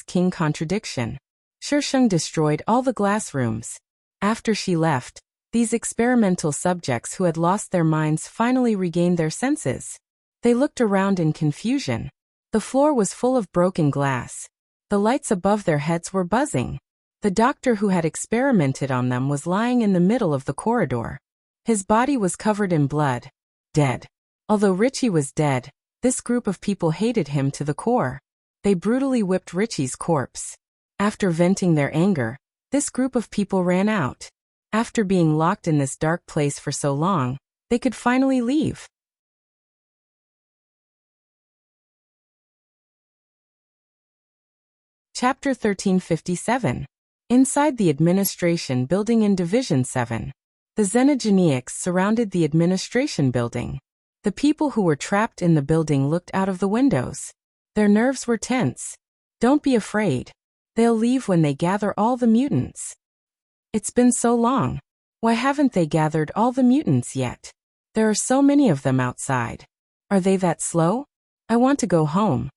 A: king contradiction. Shisheng destroyed all the glass rooms. After she left, these experimental subjects who had lost their minds finally regained their senses. They looked around in confusion. The floor was full of broken glass. The lights above their heads were buzzing. The doctor who had experimented on them was lying in the middle of the corridor. His body was covered in blood. Dead. Although Richie was dead, this group of people hated him to the core. They brutally whipped Richie's corpse. After venting their anger, this group of people ran out. After being locked in this dark place for so long, they could finally leave. Chapter 1357. Inside the administration building in Division 7. The Xenogeniacs surrounded the administration building. The people who were trapped in the building looked out of the windows. Their nerves were tense. Don't be afraid. They'll leave when they gather all the mutants. It's been so long. Why haven't they gathered all the mutants yet? There are so many of them outside. Are they that slow? I want to go home.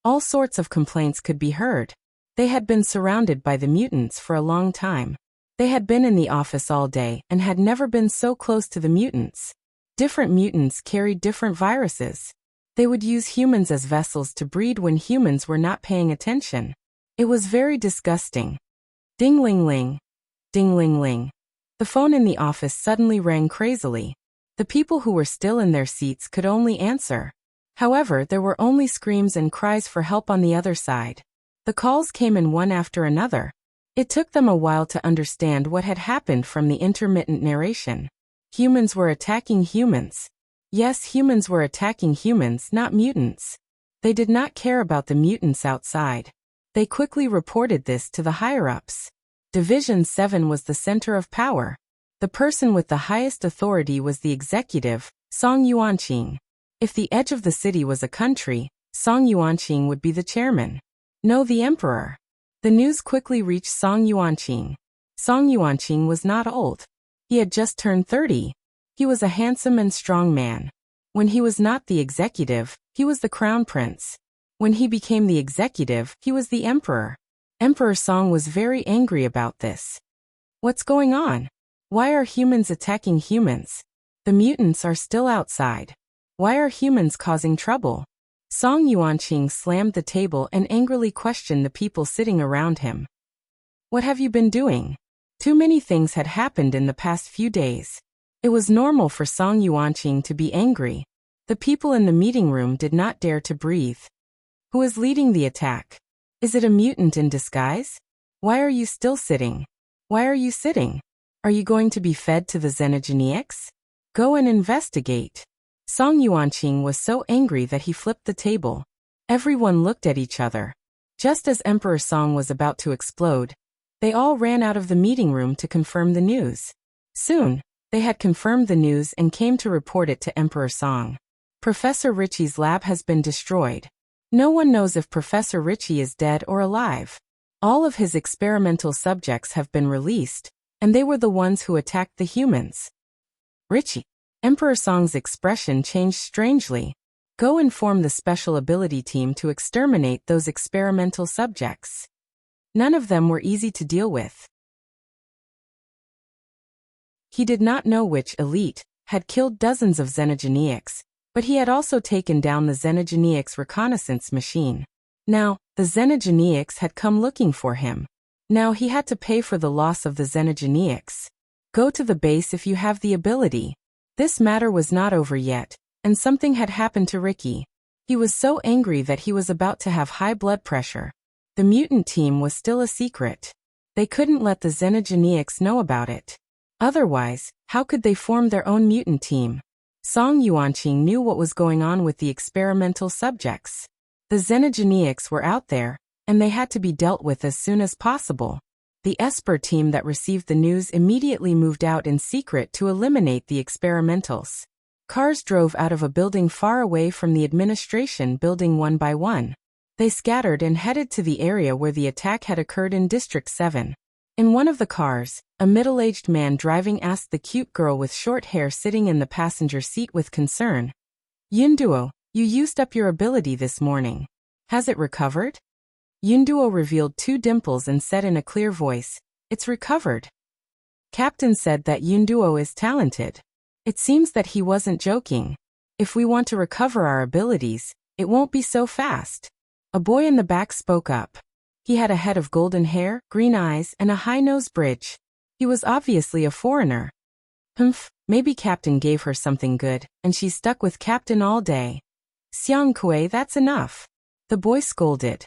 A: All sorts of complaints could be heard. They had been surrounded by the mutants for a long time. They had been in the office all day and had never been so close to the mutants. Different mutants carried different viruses. They would use humans as vessels to breed when humans were not paying attention. It was very disgusting. Ding-ling-ling. Ding-ling-ling. The phone in the office suddenly rang crazily. The people who were still in their seats could only answer. However, there were only screams and cries for help on the other side. The calls came in one after another. It took them a while to understand what had happened from the intermittent narration. Humans were attacking humans. Yes, humans were attacking humans, not mutants. They did not care about the mutants outside. They quickly reported this to the higher-ups. Division 7 was the center of power. The person with the highest authority was the executive, Song Yuanqing. If the edge of the city was a country, Song Yuanqing would be the chairman. No, the emperor. The news quickly reached Song Yuanqing. Song Yuanqing was not old. He had just turned 30. He was a handsome and strong man. When he was not the executive, he was the crown prince. When he became the executive, he was the emperor. Emperor Song was very angry about this. What's going on? Why are humans attacking humans? The mutants are still outside. Why are humans causing trouble? Song Yuanqing slammed the table and angrily questioned the people sitting around him. What have you been doing? Too many things had happened in the past few days. It was normal for Song Yuanqing to be angry. The people in the meeting room did not dare to breathe. Who is leading the attack? Is it a mutant in disguise? Why are you still sitting? Why are you sitting? Are you going to be fed to the xenogenics? Go and investigate. Song Yuanqing was so angry that he flipped the table. Everyone looked at each other. Just as Emperor Song was about to explode, they all ran out of the meeting room to confirm the news. Soon, they had confirmed the news and came to report it to Emperor Song. Professor Ritchie's lab has been destroyed. No one knows if Professor Ritchie is dead or alive. All of his experimental subjects have been released, and they were the ones who attacked the humans. Ritchie. Emperor Song's expression changed strangely. Go inform the special ability team to exterminate those experimental subjects. None of them were easy to deal with. He did not know which elite had killed dozens of xenogenics, but he had also taken down the xenogenics reconnaissance machine. Now, the xenogenics had come looking for him. Now he had to pay for the loss of the xenogenics. Go to the base if you have the ability. This matter was not over yet, and something had happened to Ricky. He was so angry that he was about to have high blood pressure. The mutant team was still a secret. They couldn't let the xenogenics know about it. Otherwise, how could they form their own mutant team? Song Yuanqing knew what was going on with the experimental subjects. The xenogenics were out there, and they had to be dealt with as soon as possible. The Esper team that received the news immediately moved out in secret to eliminate the experimentals. Cars drove out of a building far away from the administration building one by one. They scattered and headed to the area where the attack had occurred in District 7. In one of the cars, a middle-aged man driving asked the cute girl with short hair sitting in the passenger seat with concern. Yunduo, you used up your ability this morning. Has it recovered? Yunduo revealed 2 dimples and said in a clear voice, "It's recovered." Captain said that Yunduo is talented. It seems that he wasn't joking. If we want to recover our abilities, it won't be so fast. A boy in the back spoke up. He had a head of golden hair, green eyes, and a high nose bridge. He was obviously a foreigner. Maybe Captain gave her something good, and she stuck with Captain all day. Xiang Kui, that's enough. The boy scolded.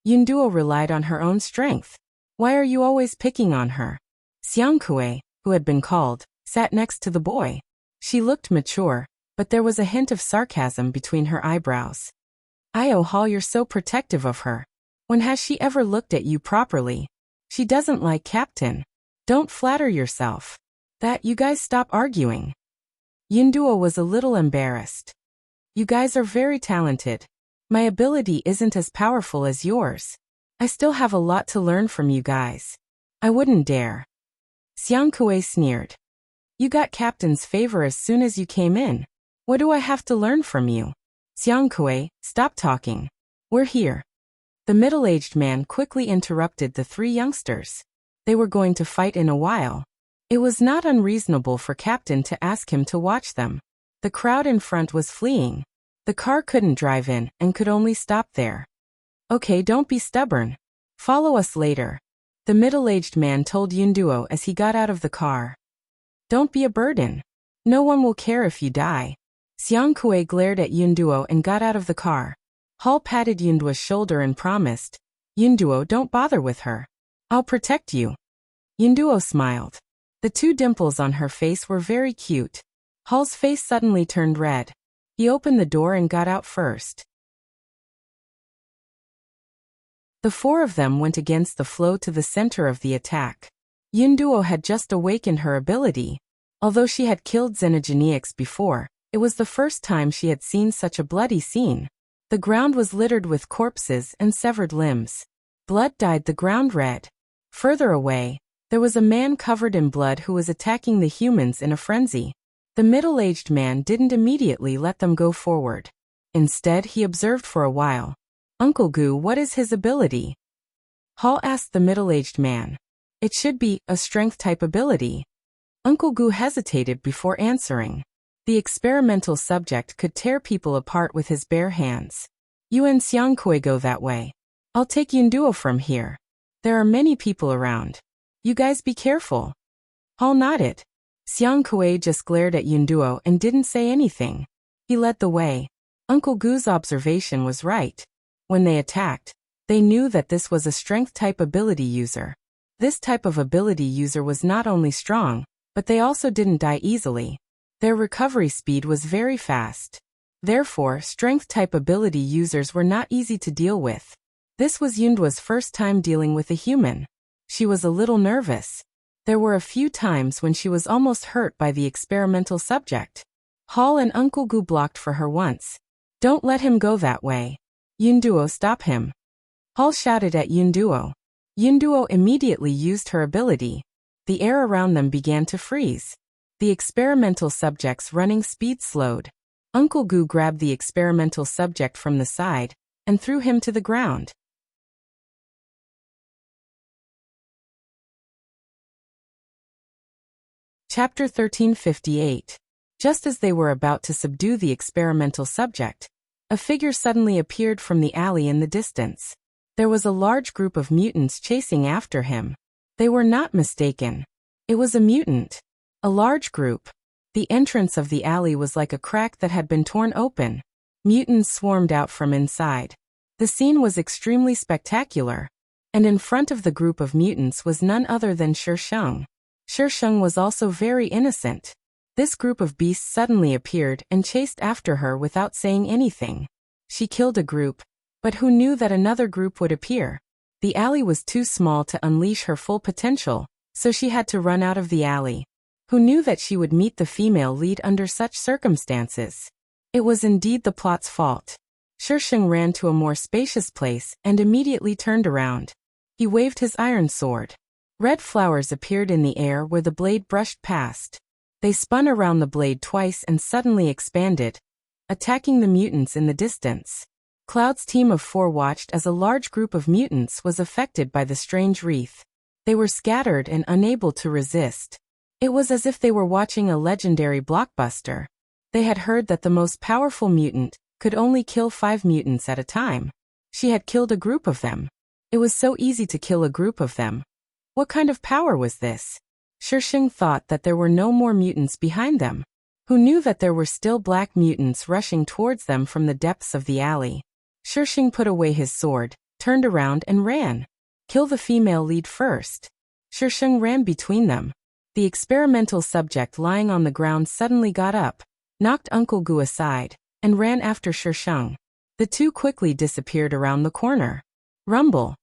A: Yunduo relied on her own strength. Why are you always picking on her? Xiang Kui, who had been called, sat next to the boy. She looked mature, but there was a hint of sarcasm between her eyebrows. Io Hall, you're so protective of her. When has she ever looked at you properly? She doesn't like Captain. Don't flatter yourself. That you guys stop arguing. Yunduo was a little embarrassed. You guys are very talented. My ability isn't as powerful as yours. I still have a lot to learn from you guys. I wouldn't dare. Xiang Kui sneered. You got Captain's favor as soon as you came in. What do I have to learn from you? Xiang Kui, stop talking. We're here. The middle-aged man quickly interrupted the 3 youngsters. They were going to fight in a while. It was not unreasonable for Captain to ask him to watch them. The crowd in front was fleeing. The car couldn't drive in and could only stop there. Okay, don't be stubborn. Follow us later. The middle-aged man told Yunduo as he got out of the car. Don't be a burden. No one will care if you die. Xiang Kui glared at Yunduo and got out of the car. Hall patted Yunduo's shoulder and promised, Yunduo, don't bother with her. I'll protect you. Yunduo smiled. The 2 dimples on her face were very cute. Hall's face suddenly turned red. He opened the door and got out first. The 4 of them went against the flow to the center of the attack. Yunduo had just awakened her ability. Although she had killed xenogenics before, it was the first time she had seen such a bloody scene. The ground was littered with corpses and severed limbs. Blood dyed the ground red. Further away, there was a man covered in blood who was attacking the humans in a frenzy. The middle-aged man didn't immediately let them go forward. Instead, he observed for a while. Uncle Gu, what is his ability? Hall asked the middle-aged man. It should be a strength-type ability. Uncle Gu hesitated before answering. The experimental subject could tear people apart with his bare hands. You and Xiang Kui go that way. I'll take Yunduo from here. There are many people around. You guys be careful. Hall nodded. Xiang Kui just glared at Yunduo and didn't say anything. He led the way. Uncle Gu's observation was right. When they attacked, They knew that this was a strength-type ability user. This type of ability user was not only strong, but they also didn't die easily. Their recovery speed was very fast. Therefore, strength-type ability users were not easy to deal with. This was Yunduo's first time dealing with a human. She was a little nervous. There were a few times when she was almost hurt by the experimental subject. Hall and Uncle Gu blocked for her once. "Don't let him go that way. Yunduo, stop him." Hall shouted at Yunduo. Yunduo immediately used her ability. The air around them began to freeze. The experimental subject's running speed slowed. Uncle Gu grabbed the experimental subject from the side and threw him to the ground. Chapter 1358. Just as they were about to subdue the experimental subject, a figure suddenly appeared from the alley in the distance. There was a large group of mutants chasing after him. They were not mistaken. It was a mutant. A large group. The entrance of the alley was like a crack that had been torn open. Mutants swarmed out from inside. The scene was extremely spectacular. And in front of the group of mutants was none other than Sheng. Sheng was also very innocent. This group of beasts suddenly appeared and chased after her without saying anything. She killed a group, but who knew that another group would appear? The alley was too small to unleash her full potential, so she had to run out of the alley. Who knew that she would meet the female lead under such circumstances? It was indeed the plot's fault. Sheng ran to a more spacious place and immediately turned around. He waved his iron sword. Red flowers appeared in the air where the blade brushed past. They spun around the blade twice and suddenly expanded, attacking the mutants in the distance. Cloud's team of 4 watched as a large group of mutants was affected by the strange wreath. They were scattered and unable to resist. It was as if they were watching a legendary blockbuster. They had heard that the most powerful mutant could only kill 5 mutants at a time. She had killed a group of them. It was so easy to kill a group of them. What kind of power was this? Sheng thought that there were no more mutants behind them. Who knew that there were still black mutants rushing towards them from the depths of the alley? Sheng put away his sword, turned around and ran. Kill the female lead first. Sheng ran between them. The experimental subject lying on the ground suddenly got up, knocked Uncle Gu aside, and ran after Sheng. The two quickly disappeared around the corner. Rumble.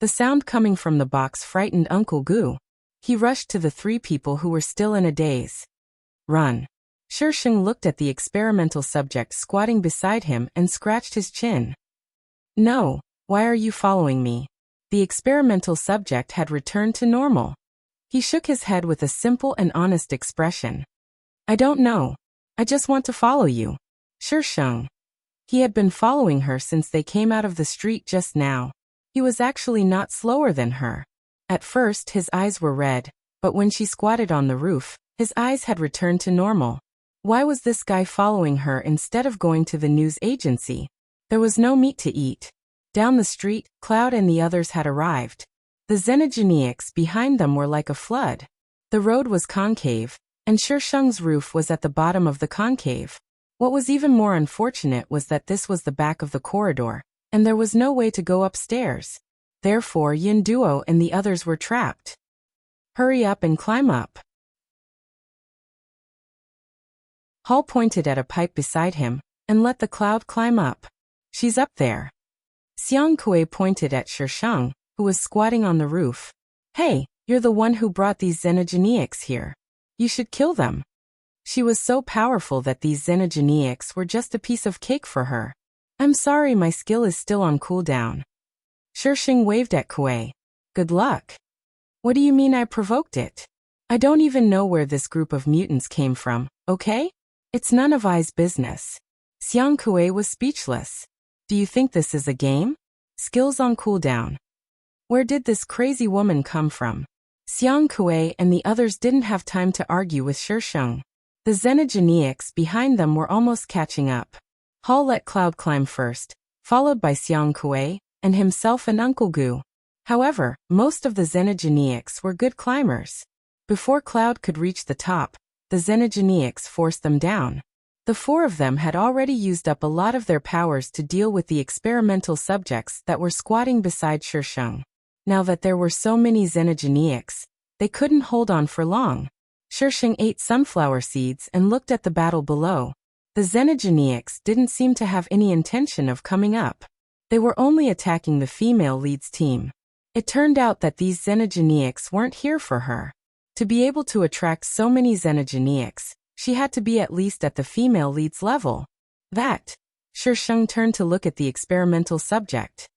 A: The sound coming from the box frightened Uncle Gu. He rushed to the 3 people who were still in a daze. Run. Sheng looked at the experimental subject squatting beside him and scratched his chin. No, why are you following me? The experimental subject had returned to normal. He shook his head with a simple and honest expression. I don't know. I just want to follow you. Sheng. He had been following her since they came out of the street just now. He was actually not slower than her. At first his eyes were red, but when she squatted on the roof, his eyes had returned to normal. Why was this guy following her instead of going to the news agency? There was no meat to eat. Down the street, Cloud and the others had arrived. The xenogenics behind them were like a flood. The road was concave, and Sheng's roof was at the bottom of the concave. What was even more unfortunate was that this was the back of the corridor, and there was no way to go upstairs. Therefore Yunduo and the others were trapped. Hurry up and climb up. Hall pointed at a pipe beside him, and let the Cloud climb up. She's up there. Xiang Kui pointed at Sheng, who was squatting on the roof. Hey, you're the one who brought these xenogenics here. You should kill them. She was so powerful that these xenogenics were just a piece of cake for her. I'm sorry, my skill is still on cooldown. Sheng waved at Kui. Good luck. What do you mean I provoked it? I don't even know where this group of mutants came from, okay? It's none of I's business. Xiang Kui was speechless. Do you think this is a game? Skills on cooldown. Where did this crazy woman come from? Xiang Kui and the others didn't have time to argue with Sheng. The xenogenics behind them were almost catching up. Hall let Cloud climb first, followed by Xiang Kui, and himself and Uncle Gu. However, most of the xenogenics were good climbers. Before Cloud could reach the top, the xenogenics forced them down. The four of them had already used up a lot of their powers to deal with the experimental subjects that were squatting beside Shisheng. Now that there were so many xenogeneics, they couldn't hold on for long. Shisheng ate sunflower seeds and looked at the battle below. The xenogeneics didn't seem to have any intention of coming up. They were only attacking the female lead's team. It turned out that these xenogeneics weren't here for her. To be able to attract so many xenogeneics, she had to be at least at the female lead's level. Shisheng turned to look at the experimental subject.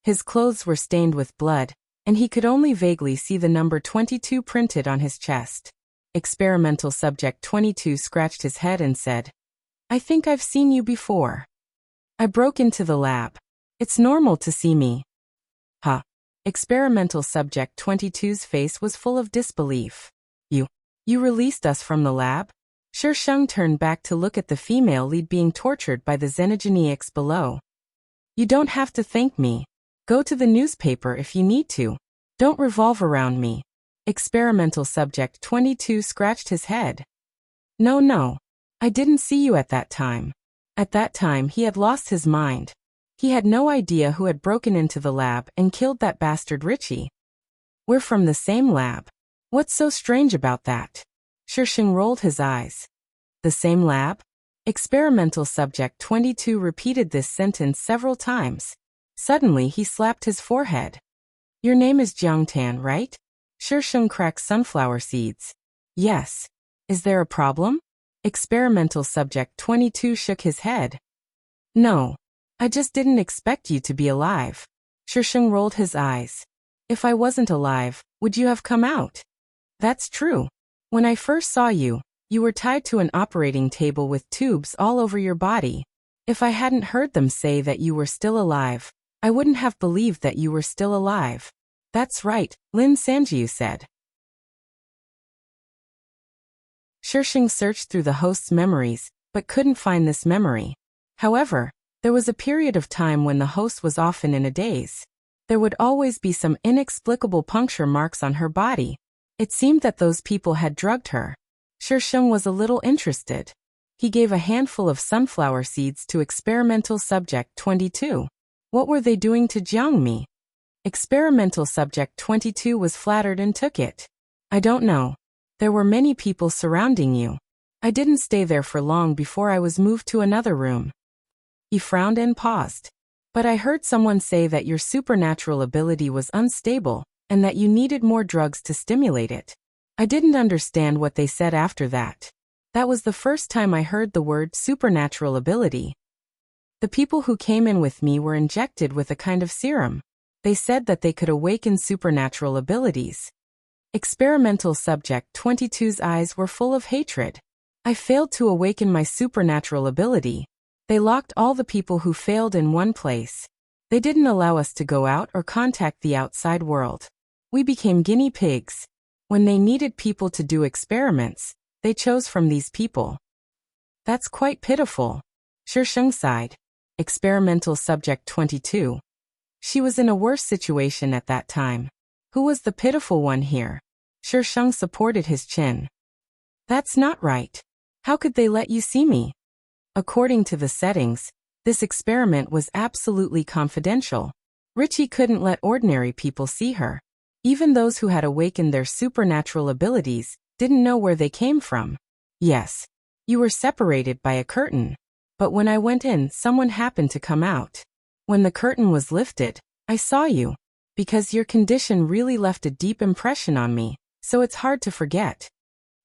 A: His clothes were stained with blood, and he could only vaguely see the number 22 printed on his chest. Experimental subject 22 scratched his head and said, "I think I've seen you before. I broke into the lab. It's normal to see me." Huh. Experimental subject 22's face was full of disbelief. You released us from the lab?" Shisheng turned back to look at the female lead being tortured by the xenogeneics below. "You don't have to thank me. Go to the newspaper if you need to. Don't revolve around me." Experimental subject 22 scratched his head. No. I didn't see you at that time." At that time he had lost his mind. He had no idea who had broken into the lab and killed that bastard Richie. "We're from the same lab. What's so strange about that?" Shisheng rolled his eyes. "The same lab?" Experimental subject 22 repeated this sentence several times. Suddenly he slapped his forehead. "Your name is Jiangtan, right?" Shisheng cracked sunflower seeds. "Yes. Is there a problem?" Experimental subject 22 shook his head. "No. I just didn't expect you to be alive." Shisheng rolled his eyes. "If I wasn't alive, would you have come out?" "That's true. When I first saw you, you were tied to an operating table with tubes all over your body. If I hadn't heard them say that you were still alive, I wouldn't have believed that you were still alive." "That's right," Lin Sanjiu said. Shisheng searched through the host's memories, but couldn't find this memory. However, there was a period of time when the host was often in a daze. There would always be some inexplicable puncture marks on her body. It seemed that those people had drugged her. Shisheng was a little interested. He gave a handful of sunflower seeds to experimental subject 22. What were they doing to Jiangmi? Experimental subject 22 was flattered and took it. "I don't know. There were many people surrounding you. I didn't stay there for long before I was moved to another room." He frowned and paused. "But I heard someone say that your supernatural ability was unstable, and that you needed more drugs to stimulate it. I didn't understand what they said after that. That was the first time I heard the word supernatural ability. The people who came in with me were injected with a kind of serum. They said that they could awaken supernatural abilities." Experimental subject 22's eyes were full of hatred. "I failed to awaken my supernatural ability. They locked all the people who failed in one place. They didn't allow us to go out or contact the outside world. We became guinea pigs. When they needed people to do experiments, they chose from these people." "That's quite pitiful." Shisheng sighed. Experimental subject 22. She was in a worse situation at that time. Who was the pitiful one here? Shisheng supported his chin. "That's not right. How could they let you see me?" According to the settings, this experiment was absolutely confidential. Richie couldn't let ordinary people see her. Even those who had awakened their supernatural abilities didn't know where they came from. "Yes. You were separated by a curtain. But when I went in, someone happened to come out. When the curtain was lifted, I saw you. Because your condition really left a deep impression on me, so it's hard to forget."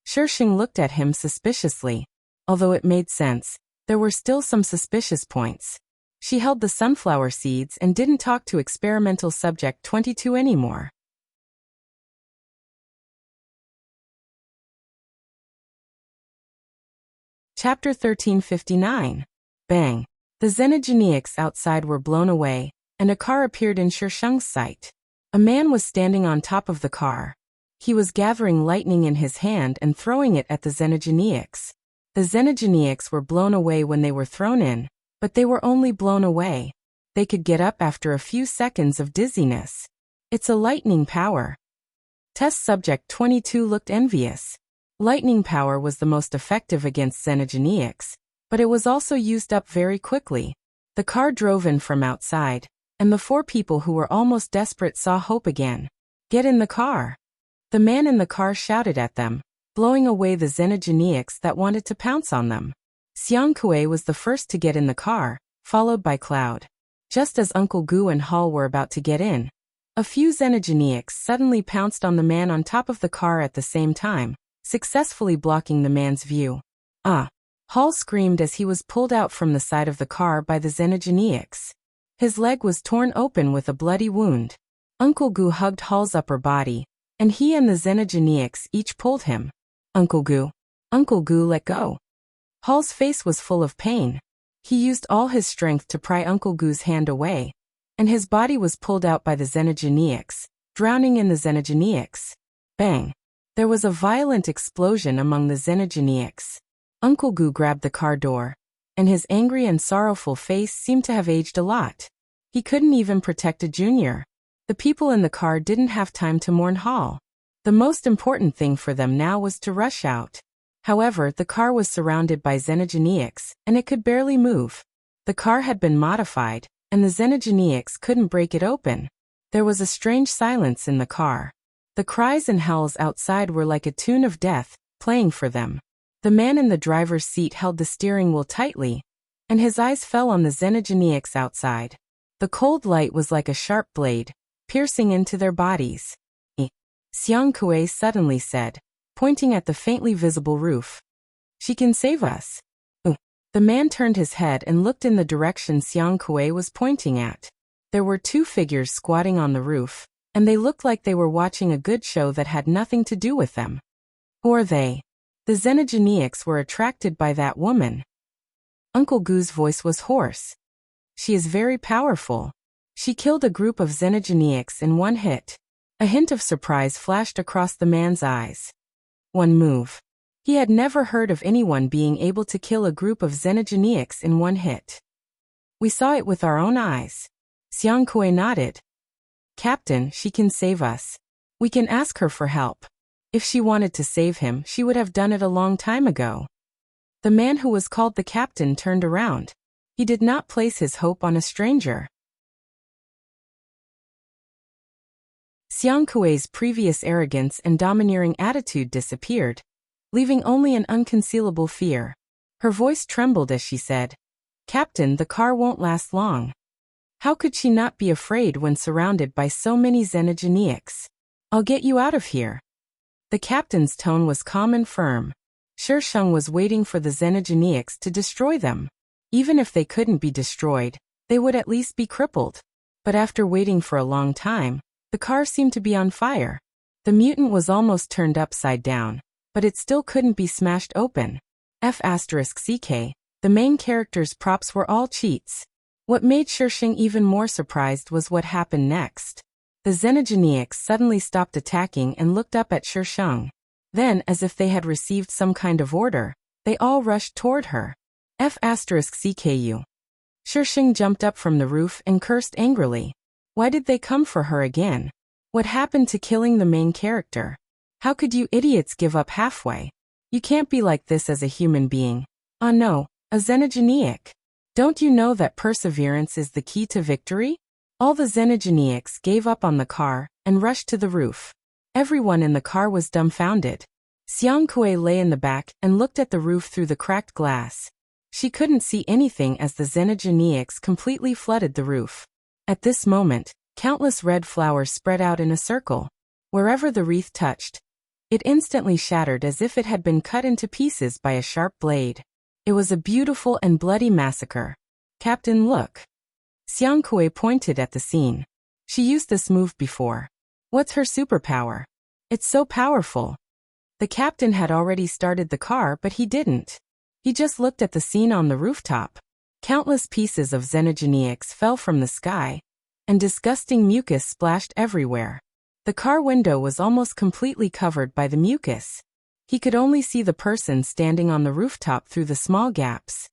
A: Shisheng looked at him suspiciously. Although it made sense, there were still some suspicious points. She held the sunflower seeds and didn't talk to experimental subject 22 anymore. Chapter 1359. Bang. The xenogeneics outside were blown away, and a car appeared in Shisheng's sight. A man was standing on top of the car. He was gathering lightning in his hand and throwing it at the xenogeneics. The xenogeneics were blown away when they were thrown in, but they were only blown away. They could get up after a few seconds of dizziness. "It's a lightning power." Test subject 22 looked envious. Lightning power was the most effective against xenogeneics. but it was also used up very quickly. The car drove in from outside, and the 4 people who were almost desperate saw hope again. "Get in the car!" The man in the car shouted at them, blowing away the xenogeneics that wanted to pounce on them. Xiang Kuei was the first to get in the car, followed by Cloud. Just as Uncle Gu and Hall were about to get in, a few xenogeneics suddenly pounced on the man on top of the car at the same time, successfully blocking the man's view. "Ah!" Hall screamed as he was pulled out from the side of the car by the xenogeneics. His leg was torn open with a bloody wound. Uncle Gu hugged Hall's upper body, and he and the xenogeneics each pulled him. Uncle Gu, let go." Hall's face was full of pain. He used all his strength to pry Uncle Gu's hand away, and his body was pulled out by the xenogeneics, drowning in the xenogeneics. Bang! There was a violent explosion among the xenogeneics. Uncle Gu grabbed the car door, and his angry and sorrowful face seemed to have aged a lot. He couldn't even protect a junior. The people in the car didn't have time to mourn Hall. The most important thing for them now was to rush out. However, the car was surrounded by xenogeneics, and it could barely move. The car had been modified, and the xenogeneics couldn't break it open. There was a strange silence in the car. The cries and howls outside were like a tune of death, playing for them. The man in the driver's seat held the steering wheel tightly, and his eyes fell on the xenogeneics outside. The cold light was like a sharp blade, piercing into their bodies. Xiang Kuei suddenly said, pointing at the faintly visible roof. "She can save us." The man turned his head and looked in the direction Xiang Kuei was pointing at. There were 2 figures squatting on the roof, and they looked like they were watching a good show that had nothing to do with them. Who are they? The xenogeneics were attracted by that woman. Uncle Gu's voice was hoarse. "She is very powerful. She killed a group of xenogeneics in one hit." A hint of surprise flashed across the man's eyes. One move. He had never heard of anyone being able to kill a group of xenogeneics in one hit. "We saw it with our own eyes." Xiang Kuei nodded. "Captain, she can save us. We can ask her for help. If she wanted to save him, she would have done it a long time ago." The man who was called the captain turned around. He did not place his hope on a stranger. Xiang Kuei's previous arrogance and domineering attitude disappeared, leaving only an unconcealable fear. Her voice trembled as she said, "Captain, the car won't last long." How could she not be afraid when surrounded by so many xenogeneics? "I'll get you out of here." The captain's tone was calm and firm. Sheng was waiting for the xenogeneics to destroy them. Even if they couldn't be destroyed, they would at least be crippled. But after waiting for a long time, the car seemed to be on fire. The mutant was almost turned upside down, but it still couldn't be smashed open. F***CK, the main character's props were all cheats. What made Sheng even more surprised was what happened next. The xenogeneics suddenly stopped attacking and looked up at Sheng. Then, as if they had received some kind of order, they all rushed toward her. F***CKU. Sheng jumped up from the roof and cursed angrily. Why did they come for her again? What happened to killing the main character? How could you idiots give up halfway? You can't be like this as a human being. Oh no, a xenogeneic. Don't you know that perseverance is the key to victory? All the xenogeneics gave up on the car and rushed to the roof. Everyone in the car was dumbfounded. Xiang Kuei lay in the back and looked at the roof through the cracked glass. She couldn't see anything as the xenogeneics completely flooded the roof. At this moment, countless red flowers spread out in a circle. Wherever the wreath touched, it instantly shattered as if it had been cut into pieces by a sharp blade. It was a beautiful and bloody massacre. "Captain, look." Xiang Kuei pointed at the scene. She used this move before. What's her superpower? It's so powerful. The captain had already started the car, but he didn't. He just looked at the scene on the rooftop. Countless pieces of xenogeneics fell from the sky, and disgusting mucus splashed everywhere. The car window was almost completely covered by the mucus. He could only see the person standing on the rooftop through the small gaps.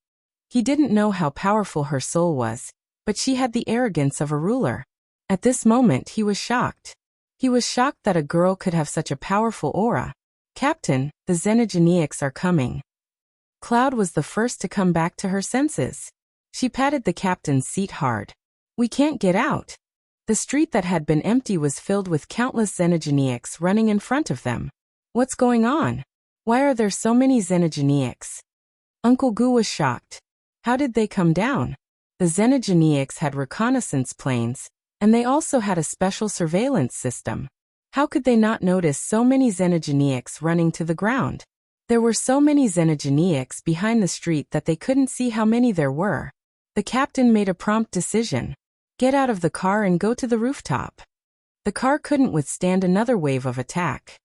A: He didn't know how powerful her soul was, but she had the arrogance of a ruler. At this moment he was shocked. He was shocked that a girl could have such a powerful aura. "Captain, the xenogeneics are coming." Cloud was the first to come back to her senses. She patted the captain's seat hard. We can't get out. The street that had been empty was filled with countless xenogeniacs running in front of them. What's going on? Why are there so many xenogeniacs? Uncle Gu was shocked. How did they come down? The xenogeniacs had reconnaissance planes, and they also had a special surveillance system. How could they not notice so many xenogeniacs running to the ground? There were so many xenogeniacs behind the street that they couldn't see how many there were. The captain made a prompt decision. Get out of the car and go to the rooftop. The car couldn't withstand another wave of attack.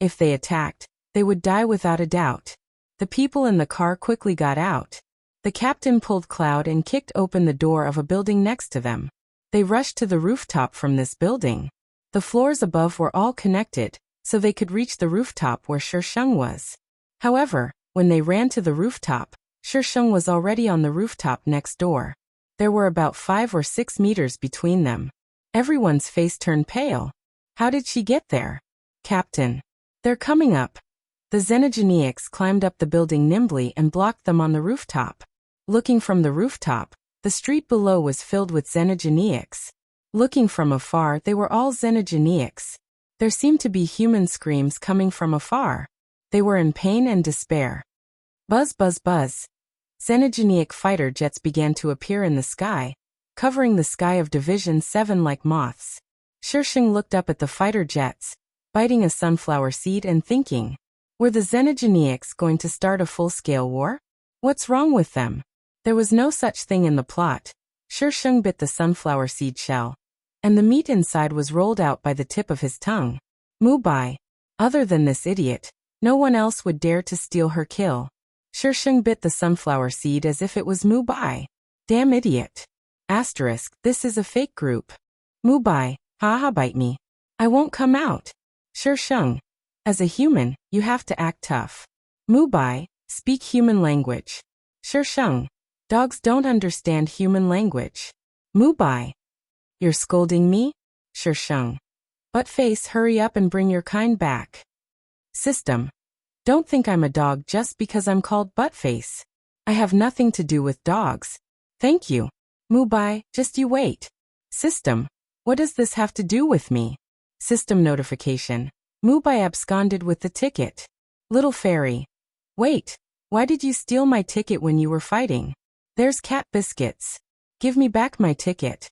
A: If they attacked, they would die without a doubt. The people in the car quickly got out. The captain pulled Cloud and kicked open the door of a building next to them. They rushed to the rooftop from this building. The floors above were all connected, so they could reach the rooftop where Shisheng was. However, when they ran to the rooftop, Shisheng was already on the rooftop next door. There were about 5 or 6 meters between them. Everyone's face turned pale. How did she get there? Captain. They're coming up. The xenogeniacs climbed up the building nimbly and blocked them on the rooftop. Looking from the rooftop, the street below was filled with xenogeniacs. Looking from afar, they were all xenogeniacs. There seemed to be human screams coming from afar. They were in pain and despair. Buzz, buzz, buzz. Xenogeniac fighter jets began to appear in the sky, covering the sky of Division 7 like moths. Shisheng looked up at the fighter jets, biting a sunflower seed and thinking, were the xenogeniacs going to start a full-scale war? What's wrong with them? There was no such thing in the plot. Shisheng bit the sunflower seed shell, and the meat inside was rolled out by the tip of his tongue. Mubai. Other than this idiot, no one else would dare to steal her kill. Shisheng bit the sunflower seed as if it was Mubai. Damn idiot. Asterisk, this is a fake group. Mubai, haha, bite me. I won't come out. Shisheng. As a human, you have to act tough. Mubai, speak human language. Shisheng. Dogs don't understand human language. Mubai. You're scolding me? Shisheng. Buttface, hurry up and bring your kind back. System. Don't think I'm a dog just because I'm called Buttface. I have nothing to do with dogs. Thank you. Mubai, just you wait. System. What does this have to do with me? System notification. Mubai absconded with the ticket. Little fairy. Wait, why did you steal my ticket when you were fighting? There's cat biscuits. Give me back my ticket.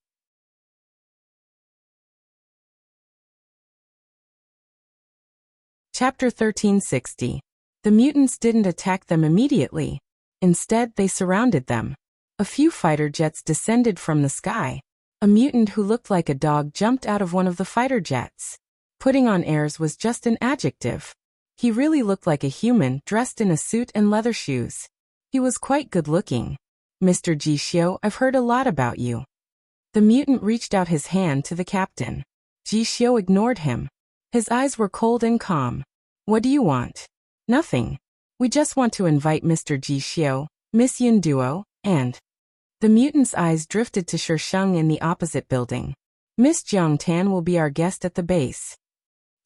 A: Chapter 1360. The mutants didn't attack them immediately. Instead, they surrounded them. A few fighter jets descended from the sky. A mutant who looked like a dog jumped out of one of the fighter jets. Putting on airs was just an adjective. He really looked like a human dressed in a suit and leather shoes. He was quite good-looking. Mr. Jishio, I've heard a lot about you. The mutant reached out his hand to the captain. Jishio ignored him. His eyes were cold and calm. What do you want? Nothing. We just want to invite Mr. Jishio, Miss Yun Duo, and... The mutant's eyes drifted to Shisheng in the opposite building. Miss Jiang Tan will be our guest at the base.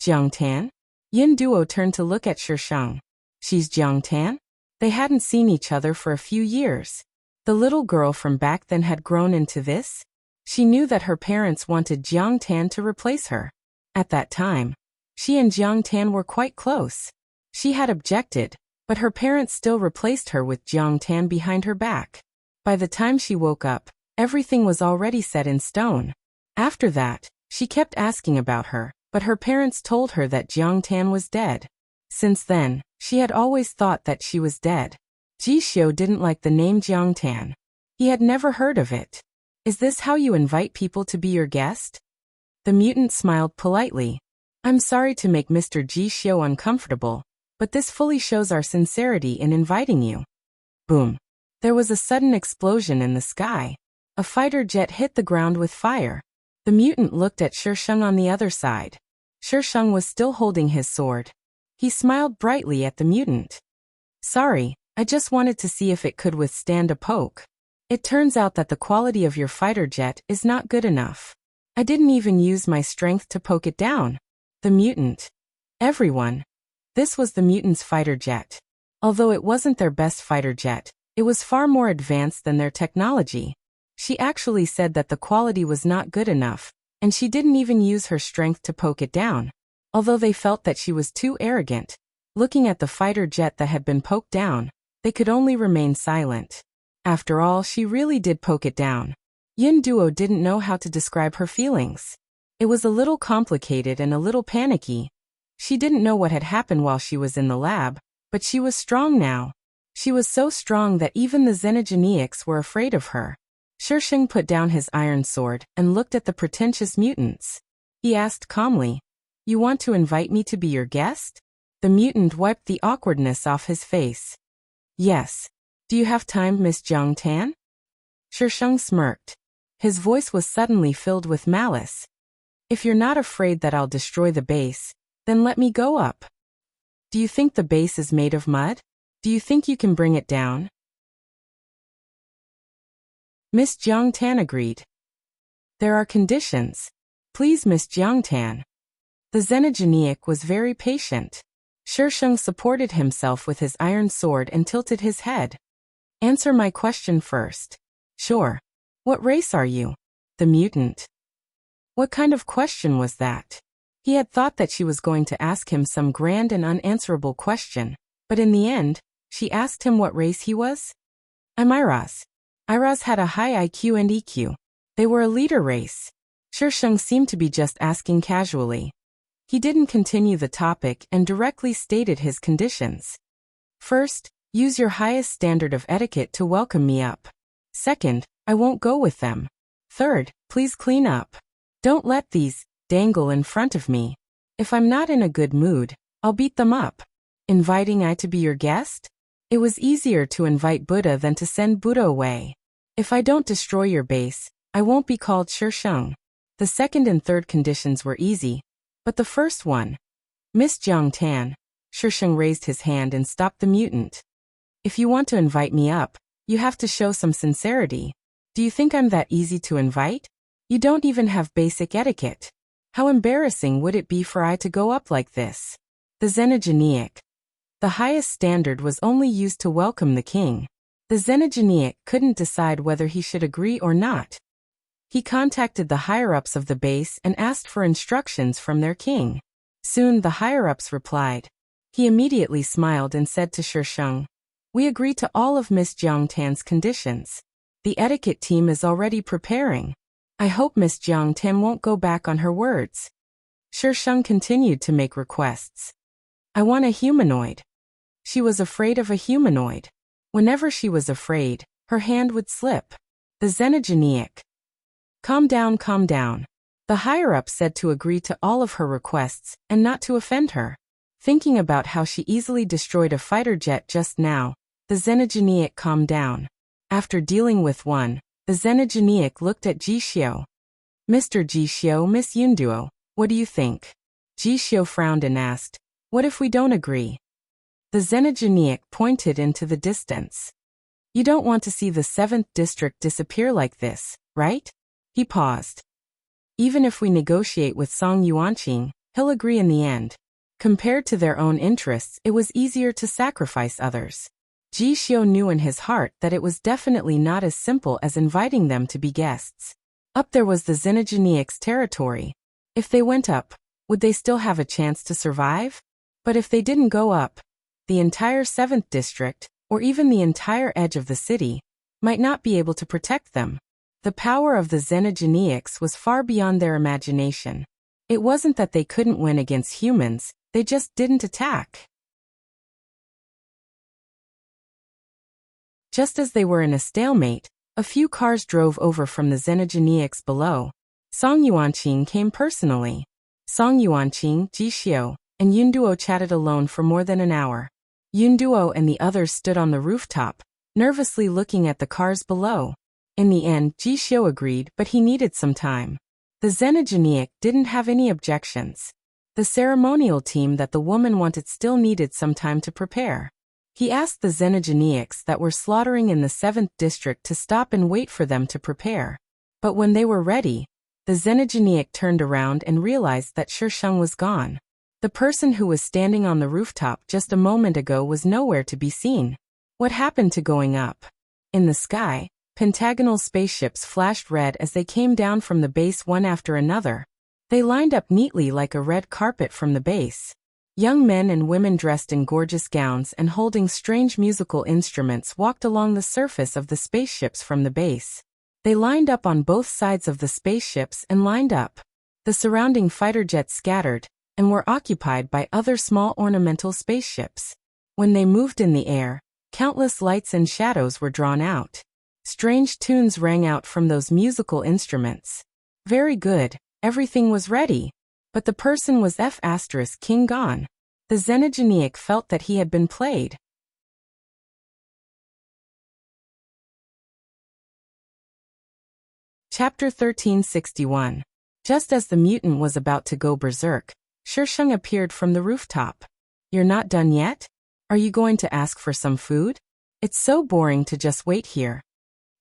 A: Jiang Tan? Yun Duo turned to look at Shisheng. She's Jiang Tan? They hadn't seen each other for a few years. The little girl from back then had grown into this. She knew that her parents wanted Jiang Tan to replace her. At that time, she and Jiang Tan were quite close. She had objected, but her parents still replaced her with Jiang Tan behind her back. By the time she woke up, everything was already set in stone. After that, she kept asking about her, but her parents told her that Jiang Tan was dead. Since then, she had always thought that she was dead. Jishio didn't like the name Jiang Tan. He had never heard of it. Is this how you invite people to be your guest? The mutant smiled politely. I'm sorry to make Mr. Jishio uncomfortable, but this fully shows our sincerity in inviting you. Boom. There was a sudden explosion in the sky. A fighter jet hit the ground with fire. The mutant looked at Shisheng on the other side. Shisheng was still holding his sword. He smiled brightly at the mutant. Sorry, I just wanted to see if it could withstand a poke. It turns out that the quality of your fighter jet is not good enough. I didn't even use my strength to poke it down. The mutant. Everyone. This was the mutants' fighter jet. Although it wasn't their best fighter jet, it was far more advanced than their technology. She actually said that the quality was not good enough, and she didn't even use her strength to poke it down. Although they felt that she was too arrogant, looking at the fighter jet that had been poked down, they could only remain silent. After all, she really did poke it down. Yin Duo didn't know how to describe her feelings. It was a little complicated and a little panicky. She didn't know what had happened while she was in the lab, but she was strong now. She was so strong that even the Xenogeneics were afraid of her. Shisheng put down his iron sword and looked at the pretentious mutants. He asked calmly, "You want to invite me to be your guest?" The mutant wiped the awkwardness off his face. "Yes. Do you have time, Miss Jiang Tan?" Shisheng smirked. His voice was suddenly filled with malice. "If you're not afraid that I'll destroy the base, then let me go up. Do you think the base is made of mud? Do you think you can bring it down?" Miss Jiang Tan agreed. "There are conditions. Please, Miss Jiang Tan." The Xenogeneic was very patient. Shisheng supported himself with his iron sword and tilted his head. "Answer my question first." "Sure. What race are you?" "The mutant." What kind of question was that? He had thought that she was going to ask him some grand and unanswerable question, but in the end, she asked him what race he was. "I'm Iras." Iras had a high IQ and EQ. They were a leader race. Shisheng seemed to be just asking casually. He didn't continue the topic and directly stated his conditions. "First, use your highest standard of etiquette to welcome me up. Second, I won't go with them. Third, please clean up. Don't let these dangle in front of me. If I'm not in a good mood, I'll beat them up. Inviting I to be your guest? It was easier to invite Buddha than to send Buddha away. If I don't destroy your base, I won't be called Shisheng." The second and third conditions were easy, but the first one, "Miss Jiang Tan," Shisheng raised his hand and stopped the mutant. "If you want to invite me up, you have to show some sincerity. Do you think I'm that easy to invite? You don't even have basic etiquette. How embarrassing would it be for I to go up like this?" The Xenogeneic. The highest standard was only used to welcome the king. The Xenogeneic couldn't decide whether he should agree or not. He contacted the higher-ups of the base and asked for instructions from their king. Soon the higher-ups replied. He immediately smiled and said to Shisheng, "We agree to all of Miss Jiang Tan's conditions. The etiquette team is already preparing. I hope Miss Jiang Tan won't go back on her words." Shisheng continued to make requests. "I want a humanoid." She was afraid of a humanoid. Whenever she was afraid, her hand would slip. The Xenogeneic. Calm down, calm down. The higher-up said to agree to all of her requests and not to offend her. Thinking about how she easily destroyed a fighter jet just now, the Xenogeneic calmed down. After dealing with one, the Xenogeneic looked at Jishio. "Mr. Jishio, Miss Yunduo, what do you think?" Jishio frowned and asked, "What if we don't agree?" The Xenogeneic pointed into the distance. "You don't want to see the 7th district disappear like this, right?" He paused. "Even if we negotiate with Song Yuanqing, he'll agree in the end. Compared to their own interests, it was easier to sacrifice others." Jishio knew in his heart that it was definitely not as simple as inviting them to be guests. Up there was the Xenogeneic's territory. If they went up, would they still have a chance to survive? But if they didn't go up, the entire 7th district, or even the entire edge of the city, might not be able to protect them. The power of the Xenogeneics was far beyond their imagination. It wasn't that they couldn't win against humans, they just didn't attack. Just as they were in a stalemate, a few cars drove over from the Xenogeneics below. Song Yuanqing came personally. Song Yuanqing, Jishio, and Yunduo chatted alone for more than an hour. Yunduo and the others stood on the rooftop, nervously looking at the cars below. In the end, Jishio agreed, but he needed some time. The Xenogeneic didn't have any objections. The ceremonial team that the woman wanted still needed some time to prepare. He asked the Xenogeneics that were slaughtering in the 7th district to stop and wait for them to prepare. But when they were ready, the Xenogeneic turned around and realized that Shisheng was gone. The person who was standing on the rooftop just a moment ago was nowhere to be seen. What happened to going up? In the sky, pentagonal spaceships flashed red as they came down from the base one after another. They lined up neatly like a red carpet from the base. Young men and women dressed in gorgeous gowns and holding strange musical instruments walked along the surface of the spaceships from the base. They lined up on both sides of the spaceships and lined up. The surrounding fighter jets scattered and were occupied by other small ornamental spaceships. When they moved in the air, countless lights and shadows were drawn out. Strange tunes rang out from those musical instruments. Very good, everything was ready. But the person was King gone. The Xenogeniac felt that he had been played. Chapter 1361. Just as the mutant was about to go berserk, Shisheng appeared from the rooftop. You're not done yet? Are you going to ask for some food? It's so boring to just wait here.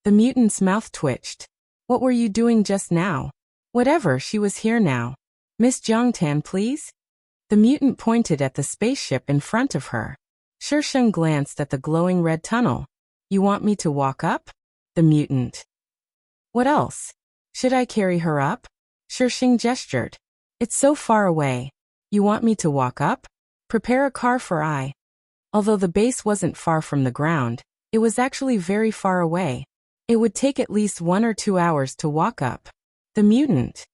A: The mutant's mouth twitched. What were you doing just now? Whatever, she was here now. Miss Jiangtan, please? The mutant pointed at the spaceship in front of her. Shisheng glanced at the glowing red tunnel. You want me to walk up? The mutant. What else? Should I carry her up? Shisheng gestured. It's so far away. You want me to walk up? Prepare a car for I. Although the base wasn't far from the ground, it was actually very far away. It would take at least 1 or 2 hours to walk up. The mutant.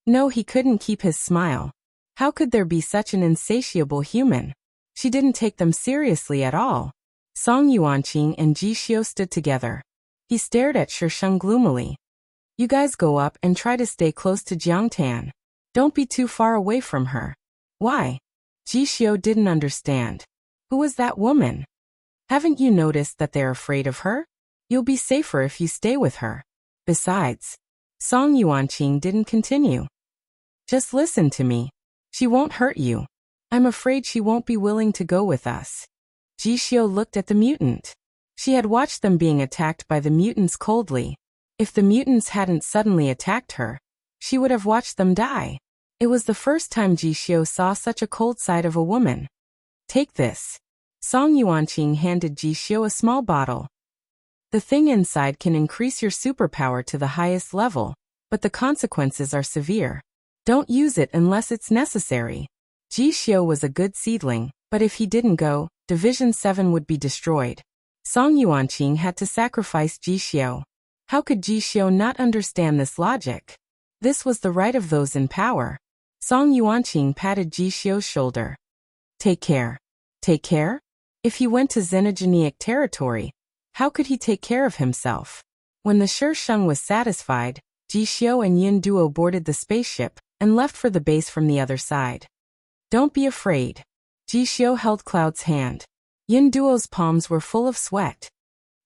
A: No, he couldn't keep his smile. How could there be such an insatiable human? She didn't take them seriously at all. Song Yuanqing and Ji Xiu stood together. He stared at Shisheng gloomily. You guys go up and try to stay close to Jiangtan. Don't be too far away from her. Why? Ji Xiu didn't understand. Who was that woman? Haven't you noticed that they're afraid of her? You'll be safer if you stay with her. Besides, Song Yuanqing didn't continue. Just listen to me. She won't hurt you. I'm afraid she won't be willing to go with us. Ji Xiu looked at the mutant. She had watched them being attacked by the mutants coldly. If the mutants hadn't suddenly attacked her, she would have watched them die. It was the first time Ji Xiu saw such a cold side of a woman. Take this. Song Yuanqing handed Ji Xiu a small bottle. The thing inside can increase your superpower to the highest level, but the consequences are severe. Don't use it unless it's necessary. Ji Xiu was a good seedling, but if he didn't go, Division 7 would be destroyed. Song Yuanqing had to sacrifice Ji Xiu. How could Ji Xiu not understand this logic? This was the right of those in power. Song Yuanqing patted Ji Xiu's shoulder. Take care. Take care? If he went to Xenogeniac territory, how could he take care of himself? When the Shisheng was satisfied, Ji Xiu and Yin Duo boarded the spaceship and left for the base from the other side. Don't be afraid. Ji Xiu held Cloud's hand. Yin Duo's palms were full of sweat.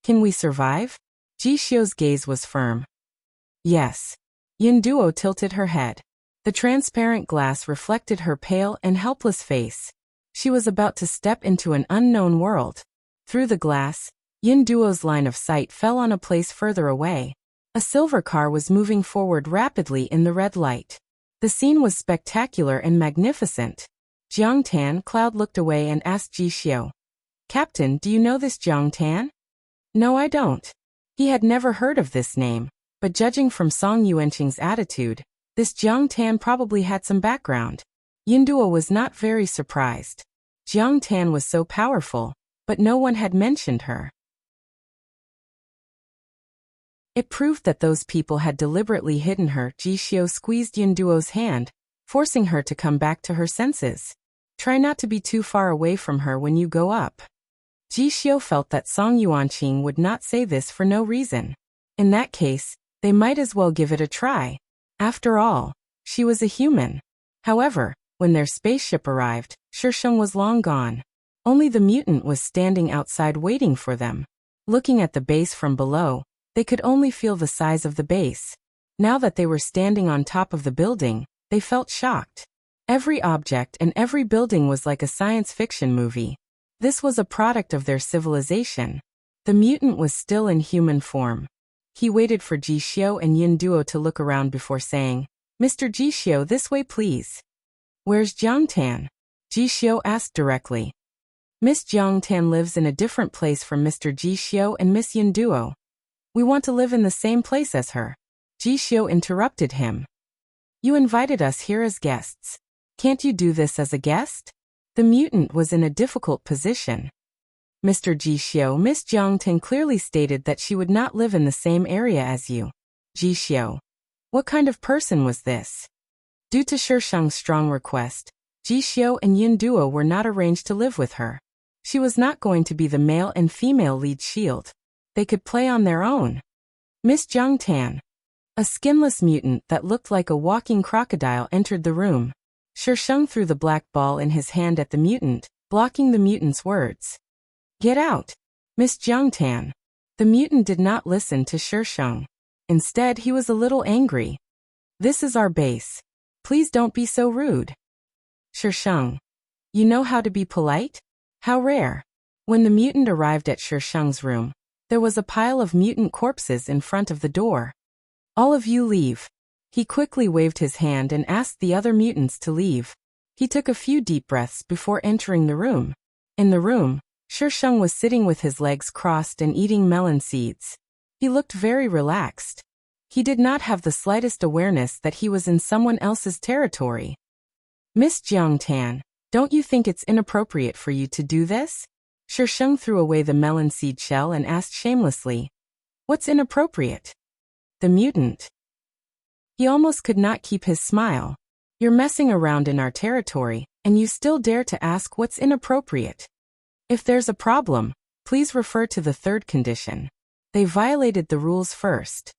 A: Can we survive? Ji Xiu's gaze was firm. Yes. Yin Duo tilted her head. The transparent glass reflected her pale and helpless face. She was about to step into an unknown world. Through the glass, Yin Duo's line of sight fell on a place further away. A silver car was moving forward rapidly in the red light. The scene was spectacular and magnificent. Jiangtan. Cloud looked away and asked Ji Xiu. Captain, do you know this Jiangtan? No, I don't. He had never heard of this name, but judging from Song Yuanqing's attitude, this Jiangtan probably had some background. Yin Duo was not very surprised. Jiangtan was so powerful, but no one had mentioned her. It proved that those people had deliberately hidden her. Ji Xiu squeezed Yin Duo's hand, forcing her to come back to her senses. Try not to be too far away from her when you go up. Ji Xiu felt that Song Yuanqing would not say this for no reason. In that case, they might as well give it a try. After all, she was a human. However, when their spaceship arrived, Shisheng was long gone. Only the mutant was standing outside waiting for them. Looking at the base from below, they could only feel the size of the base. Now that they were standing on top of the building, they felt shocked. Every object and every building was like a science fiction movie. This was a product of their civilization. The mutant was still in human form. He waited for Ji Xiu and Yin Duo to look around before saying, Mr. Ji Xiu, this way please. Where's Jiangtan? Ji Xiu asked directly. Miss Jiangtan lives in a different place from Mr. Ji Xiu and Miss Yun Duo. We want to live in the same place as her. Ji Xiu interrupted him. You invited us here as guests. Can't you do this as a guest? The mutant was in a difficult position. Mr. Ji Xiu, Miss Jiangtan clearly stated that she would not live in the same area as you. Ji Xiu. What kind of person was this? Due to Shisheng's strong request, Ji Xiu and Yun Duo were not arranged to live with her. She was not going to be the male and female lead shield. They could play on their own. Miss Jiangtan. A skinless mutant that looked like a walking crocodile entered the room. Shisheng threw the black ball in his hand at the mutant, blocking the mutant's words. Get out! Miss Jiangtan. The mutant did not listen to Shisheng. Instead, he was a little angry. This is our base. Please don't be so rude. Shisheng. You know how to be polite? How rare. When the mutant arrived at Shisheng's room, there was a pile of mutant corpses in front of the door. All of you leave. He quickly waved his hand and asked the other mutants to leave. He took a few deep breaths before entering the room. In the room, Shisheng was sitting with his legs crossed and eating melon seeds. He looked very relaxed. He did not have the slightest awareness that he was in someone else's territory. Miss Jiangtan, don't you think it's inappropriate for you to do this? Shisheng threw away the melon seed shell and asked shamelessly. What's inappropriate? The mutant. He almost could not keep his smile. You're messing around in our territory, and you still dare to ask what's inappropriate. If there's a problem, please refer to the third condition. They violated the rules first.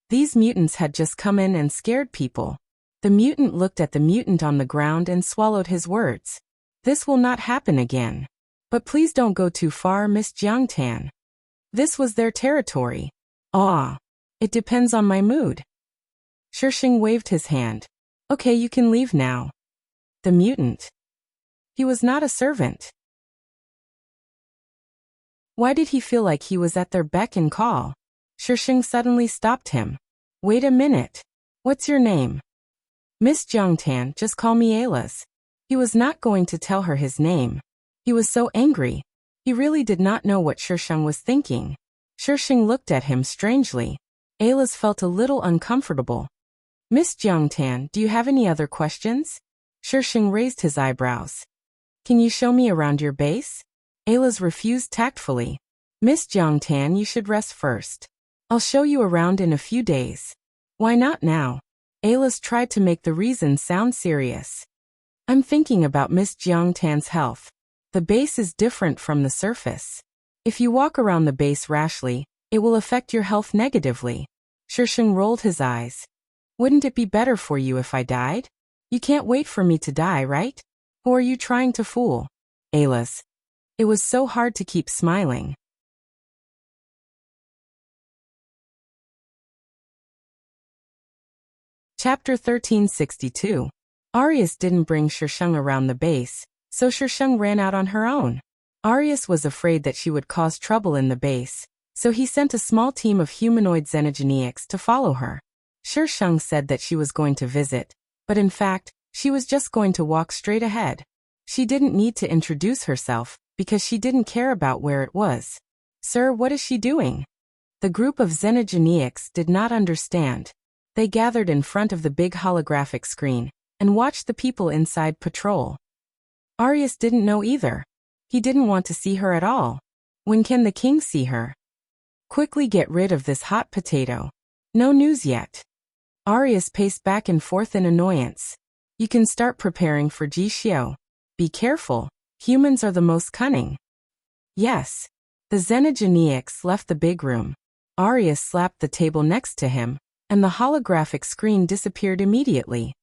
A: These mutants had just come in and scared people. The mutant looked at the mutant on the ground and swallowed his words. This will not happen again. But please don't go too far, Miss Jiangtan. This was their territory. It depends on my mood. Shisheng waved his hand. Okay, you can leave now. The mutant. He was not a servant. Why did he feel like he was at their beck and call? Shisheng suddenly stopped him. Wait a minute. What's your name? Miss Jiangtan, just call me Aylas. He was not going to tell her his name. He was so angry. He really did not know what Shisheng was thinking. Shisheng looked at him strangely. Aylas felt a little uncomfortable. Miss Jiangtan, do you have any other questions? Shisheng raised his eyebrows. Can you show me around your base? Aylas refused tactfully. Miss Jiangtan, you should rest first. I'll show you around in a few days. Why not now? Aylas tried to make the reason sound serious. I'm thinking about Miss Jiangtan's health. The base is different from the surface. If you walk around the base rashly, it will affect your health negatively. Shisheng rolled his eyes. Wouldn't it be better for you if I died? You can't wait for me to die, right? Who are you trying to fool? Aylas. It was so hard to keep smiling. Chapter 1362. Arius didn't bring Shisheng around the base, so Shisheng ran out on her own. Arius was afraid that she would cause trouble in the base, so he sent a small team of humanoid xenogeneics to follow her. Shisheng said that she was going to visit, but in fact, she was just going to walk straight ahead. She didn't need to introduce herself, because she didn't care about where it was. Sir, what is she doing? The group of xenogeneics did not understand. They gathered in front of the big holographic screen, and watched the people inside patrol. Arius didn't know either. He didn't want to see her at all. When can the king see her? Quickly get rid of this hot potato. No news yet. Arius paced back and forth in annoyance. You can start preparing for Ji Xiu. Be careful, humans are the most cunning. Yes. The xenogeneics left the big room. Arius slapped the table next to him, and the holographic screen disappeared immediately.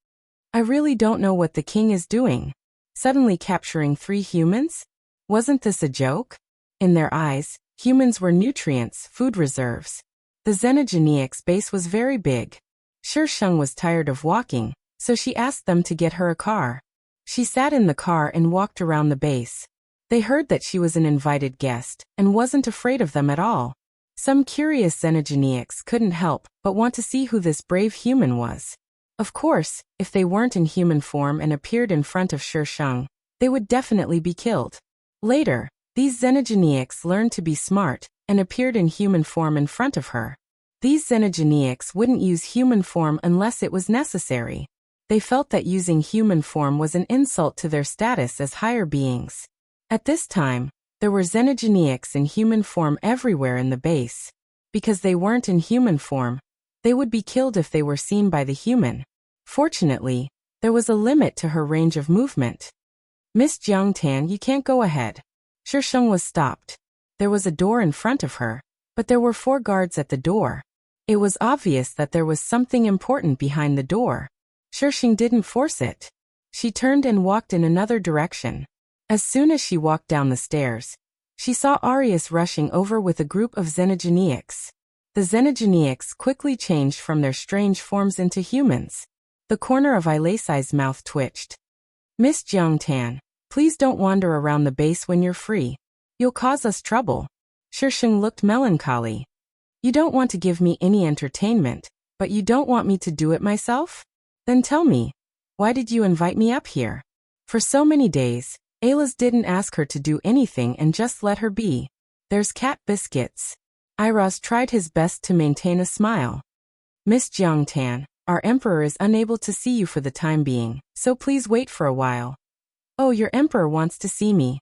A: I really don't know what the king is doing. Suddenly capturing 3 humans? Wasn't this a joke? In their eyes, humans were nutrients, food reserves. The xenogeneics base was very big. Shisheng was tired of walking, so she asked them to get her a car. She sat in the car and walked around the base. They heard that she was an invited guest, and wasn't afraid of them at all. Some curious xenogeneics couldn't help but want to see who this brave human was. Of course, if they weren't in human form and appeared in front of Shang, they would definitely be killed. Later, these xenogeniacs learned to be smart and appeared in human form in front of her. These xenogeniacs wouldn't use human form unless it was necessary. They felt that using human form was an insult to their status as higher beings. At this time, there were xenogeniacs in human form everywhere in the base. Because they weren't in human form, they would be killed if they were seen by the human. Fortunately, there was a limit to her range of movement. Miss Jiangtan, you can't go ahead. Shang was stopped. There was a door in front of her, but there were 4 guards at the door. It was obvious that there was something important behind the door. Shang didn't force it. She turned and walked in another direction. As soon as she walked down the stairs, she saw Arius rushing over with a group of xenogeniacs. The xenogeniacs quickly changed from their strange forms into humans. The corner of Ilasai's mouth twitched. Miss Jiangtan, please don't wander around the base when you're free. You'll cause us trouble. Shang looked melancholy. You don't want to give me any entertainment, but you don't want me to do it myself? Then tell me, why did you invite me up here? For so many days, Aylas didn't ask her to do anything and just let her be. There's cat biscuits. Iras tried his best to maintain a smile. Miss Jiangtan, our emperor is unable to see you for the time being, so please wait for a while. Oh, your emperor wants to see me.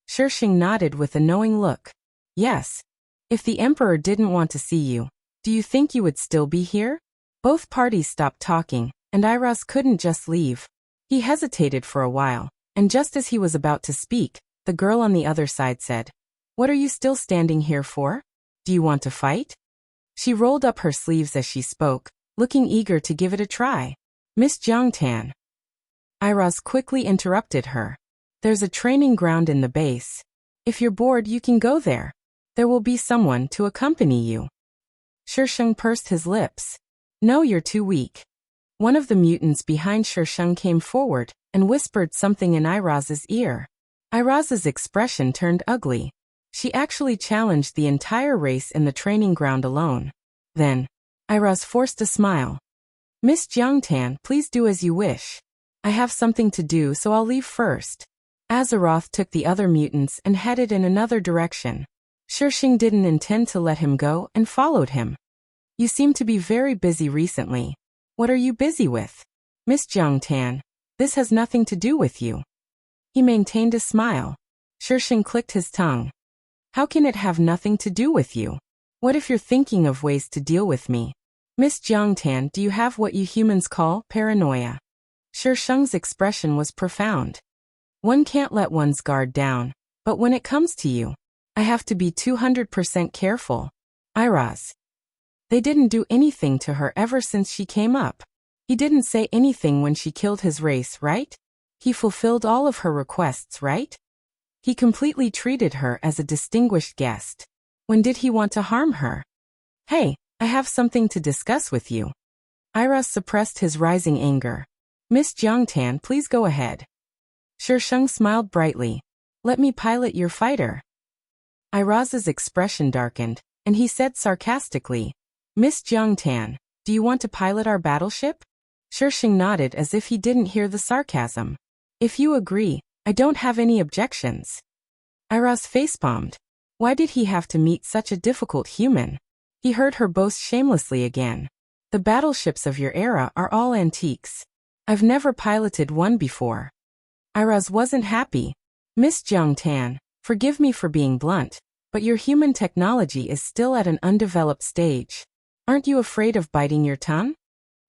A: Shang nodded with a knowing look. Yes. If the emperor didn't want to see you, do you think you would still be here? Both parties stopped talking, and Iras couldn't just leave. He hesitated for a while, and just as he was about to speak, the girl on the other side said, "What are you still standing here for? Do you want to fight?" She rolled up her sleeves as she spoke, looking eager to give it a try. Miss Jiangtan. Iras quickly interrupted her. There's a training ground in the base. If you're bored, you can go there. There will be someone to accompany you. Shang pursed his lips. No, you're too weak. One of the mutants behind Shang came forward and whispered something in Iras's ear. Iras's expression turned ugly. She actually challenged the entire race in the training ground alone. Then, Iras forced a smile. Miss Jiangtan, please do as you wish. I have something to do, so I'll leave first. Azeroth took the other mutants and headed in another direction. Shang didn't intend to let him go and followed him. You seem to be very busy recently. What are you busy with? Miss Jiangtan, this has nothing to do with you. He maintained a smile. Shang clicked his tongue. How can it have nothing to do with you? What if you're thinking of ways to deal with me? Miss Jiangtan, do you have what you humans call paranoia? Shang's expression was profound. One can't let one's guard down, but when it comes to you, I have to be 200% careful. Iras. They didn't do anything to her ever since she came up. He didn't say anything when she killed his race, right? He fulfilled all of her requests, right? He completely treated her as a distinguished guest. When did he want to harm her? Hey, I have something to discuss with you. Iras suppressed his rising anger. Miss Jiangtan, please go ahead. Shang smiled brightly. Let me pilot your fighter. Iras's expression darkened, and he said sarcastically, Miss Jiangtan, do you want to pilot our battleship? Shang nodded as if he didn't hear the sarcasm. If you agree, I don't have any objections. Iras facepalmed. Why did he have to meet such a difficult human? He heard her boast shamelessly again. The battleships of your era are all antiques. I've never piloted one before. Iras wasn't happy. Miss Jiangtan, forgive me for being blunt, but your human technology is still at an undeveloped stage. Aren't you afraid of biting your tongue?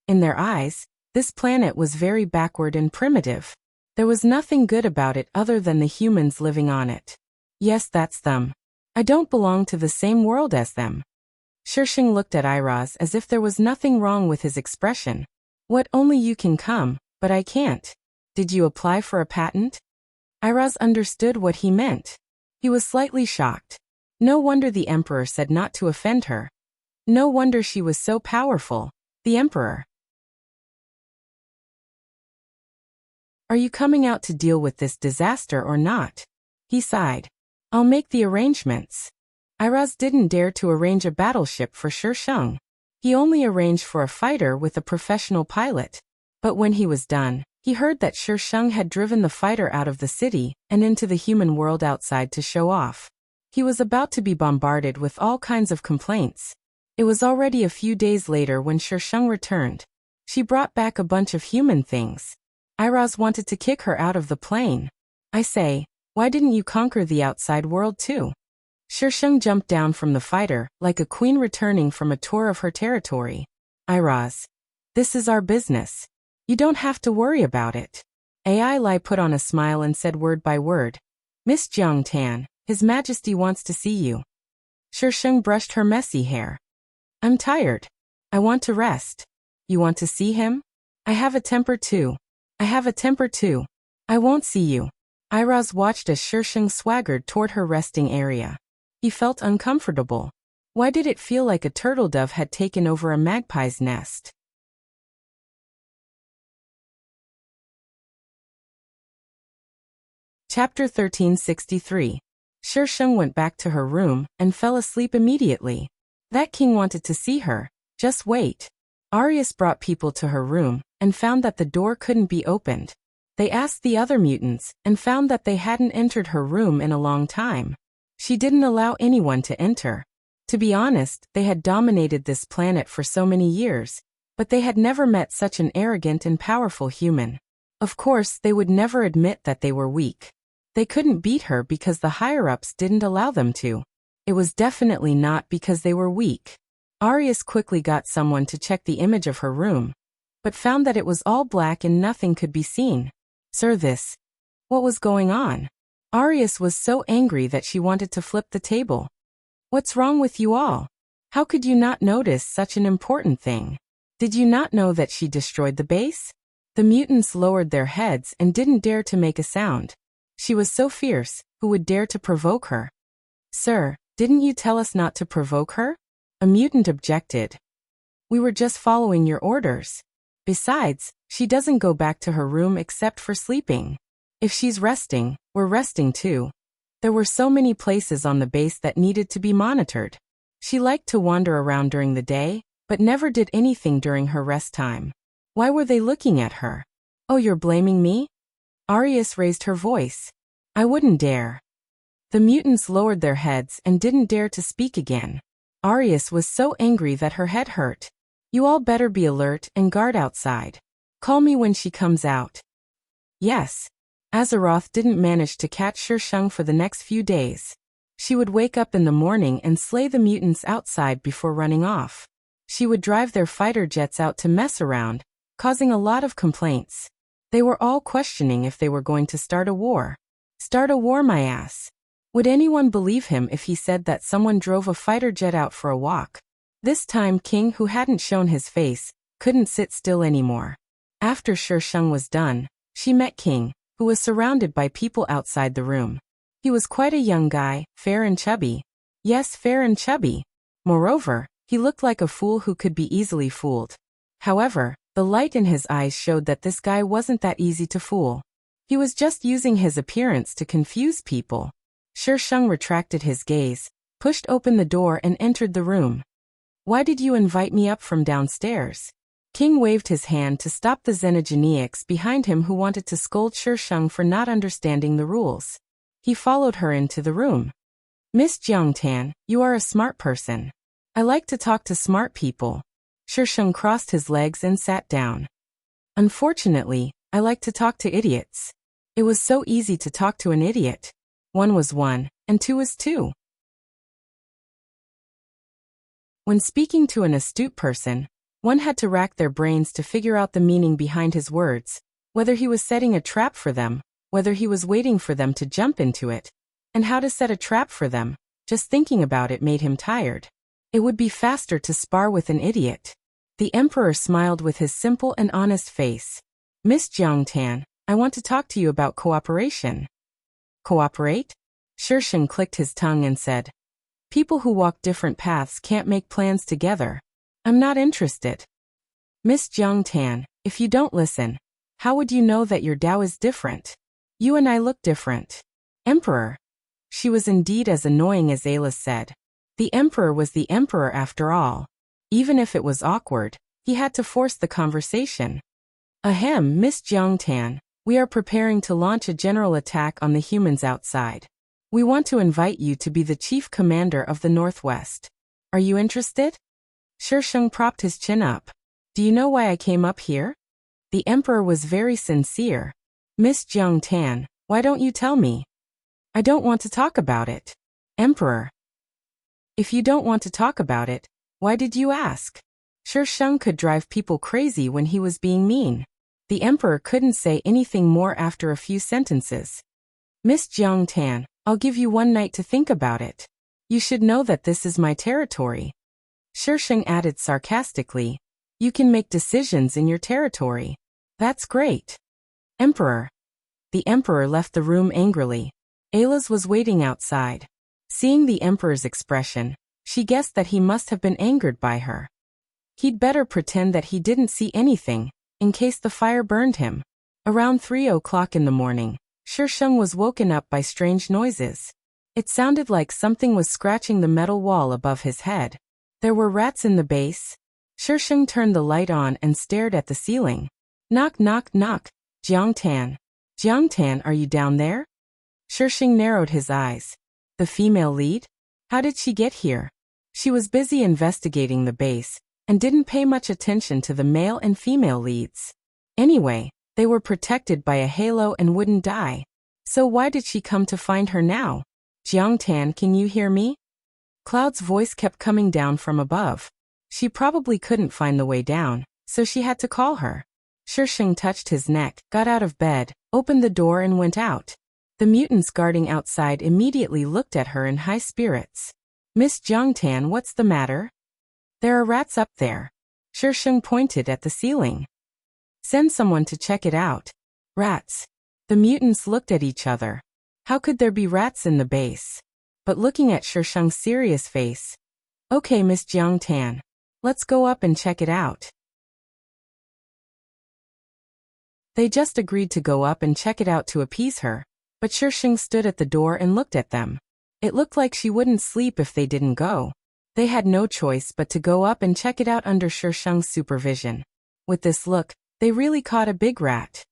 A: In their eyes, this planet was very backward and primitive. There was nothing good about it other than the humans living on it. Yes, that's them. I don't belong to the same world as them. Shang looked at Iras as if there was nothing wrong with his expression. What, only you can come, but I can't. Did you apply for a patent? Iras understood what he meant. He was slightly shocked. No wonder the Emperor said not to offend her. No wonder she was so powerful. The Emperor. Are you coming out to deal with this disaster or not? He sighed. I'll make the arrangements. Iras didn't dare to arrange a battleship for Shang. He only arranged for a fighter with a professional pilot. But when he was done, he heard that Shi Sheng had driven the fighter out of the city and into the human world outside to show off. He was about to be bombarded with all kinds of complaints. It was already a few days later when Shi Sheng returned. She brought back a bunch of human things. Iroz wanted to kick her out of the plane. I say, why didn't you conquer the outside world too? Shi Sheng jumped down from the fighter, like a queen returning from a tour of her territory. Iroz, this is our business. You don't have to worry about it. Ai Lai put on a smile and said word by word. Miss Jiang Tan, His Majesty wants to see you. Shi Sheng brushed her messy hair. I'm tired. I want to rest. You want to see him? I have a temper too. I have a temper too. I won't see you. Iroz watched as Shi Sheng swaggered toward her resting area. He felt uncomfortable. Why did it feel like a turtle dove had taken over a magpie's nest? Chapter 1363. Shi Sheng went back to her room and fell asleep immediately. That king wanted to see her. Just wait. Arius brought people to her room and found that the door couldn't be opened. They asked the other mutants and found that they hadn't entered her room in a long time. She didn't allow anyone to enter. To be honest, they had dominated this planet for so many years, but they had never met such an arrogant and powerful human. Of course, they would never admit that they were weak. They couldn't beat her because the higher-ups didn't allow them to. It was definitely not because they were weak. Arius quickly got someone to check the image of her room, but found that it was all black and nothing could be seen. Sir, what was going on? Arius was so angry that she wanted to flip the table. What's wrong with you all? How could you not notice such an important thing? Did you not know that she destroyed the base? The mutants lowered their heads and didn't dare to make a sound. She was so fierce, who would dare to provoke her? Sir, didn't you tell us not to provoke her? A mutant objected. We were just following your orders. Besides, she doesn't go back to her room except for sleeping. If she's resting, we're resting too. There were so many places on the base that needed to be monitored. She liked to wander around during the day, but never did anything during her rest time. Why were they looking at her? Oh, you're blaming me? Arius raised her voice. I wouldn't dare. The mutants lowered their heads and didn't dare to speak again. Arius was so angry that her head hurt. You all better be alert and guard outside. Call me when she comes out. Yes. Azeroth didn't manage to catch Shi Sheng for the next few days. She would wake up in the morning and slay the mutants outside before running off. She would drive their fighter jets out to mess around, causing a lot of complaints. They were all questioning if they were going to start a war. Start a war, my ass. Would anyone believe him if he said that someone drove a fighter jet out for a walk? This time King, who hadn't shown his face, couldn't sit still anymore. After Shi Sheng was done, she met King, who was surrounded by people outside the room. He was quite a young guy, fair and chubby. Yes, fair and chubby. Moreover, he looked like a fool who could be easily fooled. However, the light in his eyes showed that this guy wasn't that easy to fool. He was just using his appearance to confuse people. Shi Sheng retracted his gaze, pushed open the door and entered the room. Why did you invite me up from downstairs? King waved his hand to stop the Xenogeneics behind him who wanted to scold Shi Sheng for not understanding the rules. He followed her into the room. Miss Jiangtan, you are a smart person. I like to talk to smart people. Shi Sheng crossed his legs and sat down. Unfortunately, I like to talk to idiots. It was so easy to talk to an idiot. 1 was 1, and 2 was 2. When speaking to an astute person, one had to rack their brains to figure out the meaning behind his words, whether he was setting a trap for them, whether he was waiting for them to jump into it, and how to set a trap for them. Just thinking about it made him tired. It would be faster to spar with an idiot. The Emperor smiled with his simple and honest face. Miss Jiangtan, I want to talk to you about cooperation. Cooperate? Shi Sheng clicked his tongue and said, people who walk different paths can't make plans together. I'm not interested. Miss Jiangtan, if you don't listen, how would you know that your Tao is different? You and I look different. Emperor. She was indeed as annoying as Ayla said. The Emperor was the Emperor after all. Even if it was awkward, he had to force the conversation. Ahem, Miss Jiangtan, we are preparing to launch a general attack on the humans outside. We want to invite you to be the chief commander of the Northwest. Are you interested? Shisheng propped his chin up. Do you know why I came up here? The emperor was very sincere. Miss Jiangtan, why don't you tell me? I don't want to talk about it. Emperor. If you don't want to talk about it, why did you ask? Shisheng could drive people crazy when he was being mean. The emperor couldn't say anything more after a few sentences. Miss Jiangtan, I'll give you one night to think about it. You should know that this is my territory. Shisheng added sarcastically. You can make decisions in your territory. That's great. Emperor. The emperor left the room angrily. Ayla's was waiting outside. Seeing the emperor's expression, she guessed that he must have been angered by her. He'd better pretend that he didn't see anything, in case the fire burned him. Around 3 o'clock in the morning, Shisheng was woken up by strange noises. It sounded like something was scratching the metal wall above his head. There were rats in the base. Shisheng turned the light on and stared at the ceiling. Knock, knock, knock. Jiangtan. Jiangtan, are you down there? Shisheng narrowed his eyes. The female lead? How did she get here? She was busy investigating the base, and didn't pay much attention to the male and female leads. Anyway, they were protected by a halo and wouldn't die. So why did she come to find her now? Jiangtan, can you hear me? Cloud's voice kept coming down from above. She probably couldn't find the way down, so she had to call her. Shisheng touched his neck, got out of bed, opened the door and went out. The mutants guarding outside immediately looked at her in high spirits. Miss Jiangtan, what's the matter? There are rats up there. Shisheng pointed at the ceiling. Send someone to check it out. Rats. The mutants looked at each other. How could there be rats in the base? But looking at Shisheng's serious face. Okay, Miss Jiangtan. Let's go up and check it out. They just agreed to go up and check it out to appease her, but Shisheng stood at the door and looked at them. It looked like she wouldn't sleep if they didn't go. They had no choice but to go up and check it out under Shisheng's supervision. With this look, they really caught a big rat.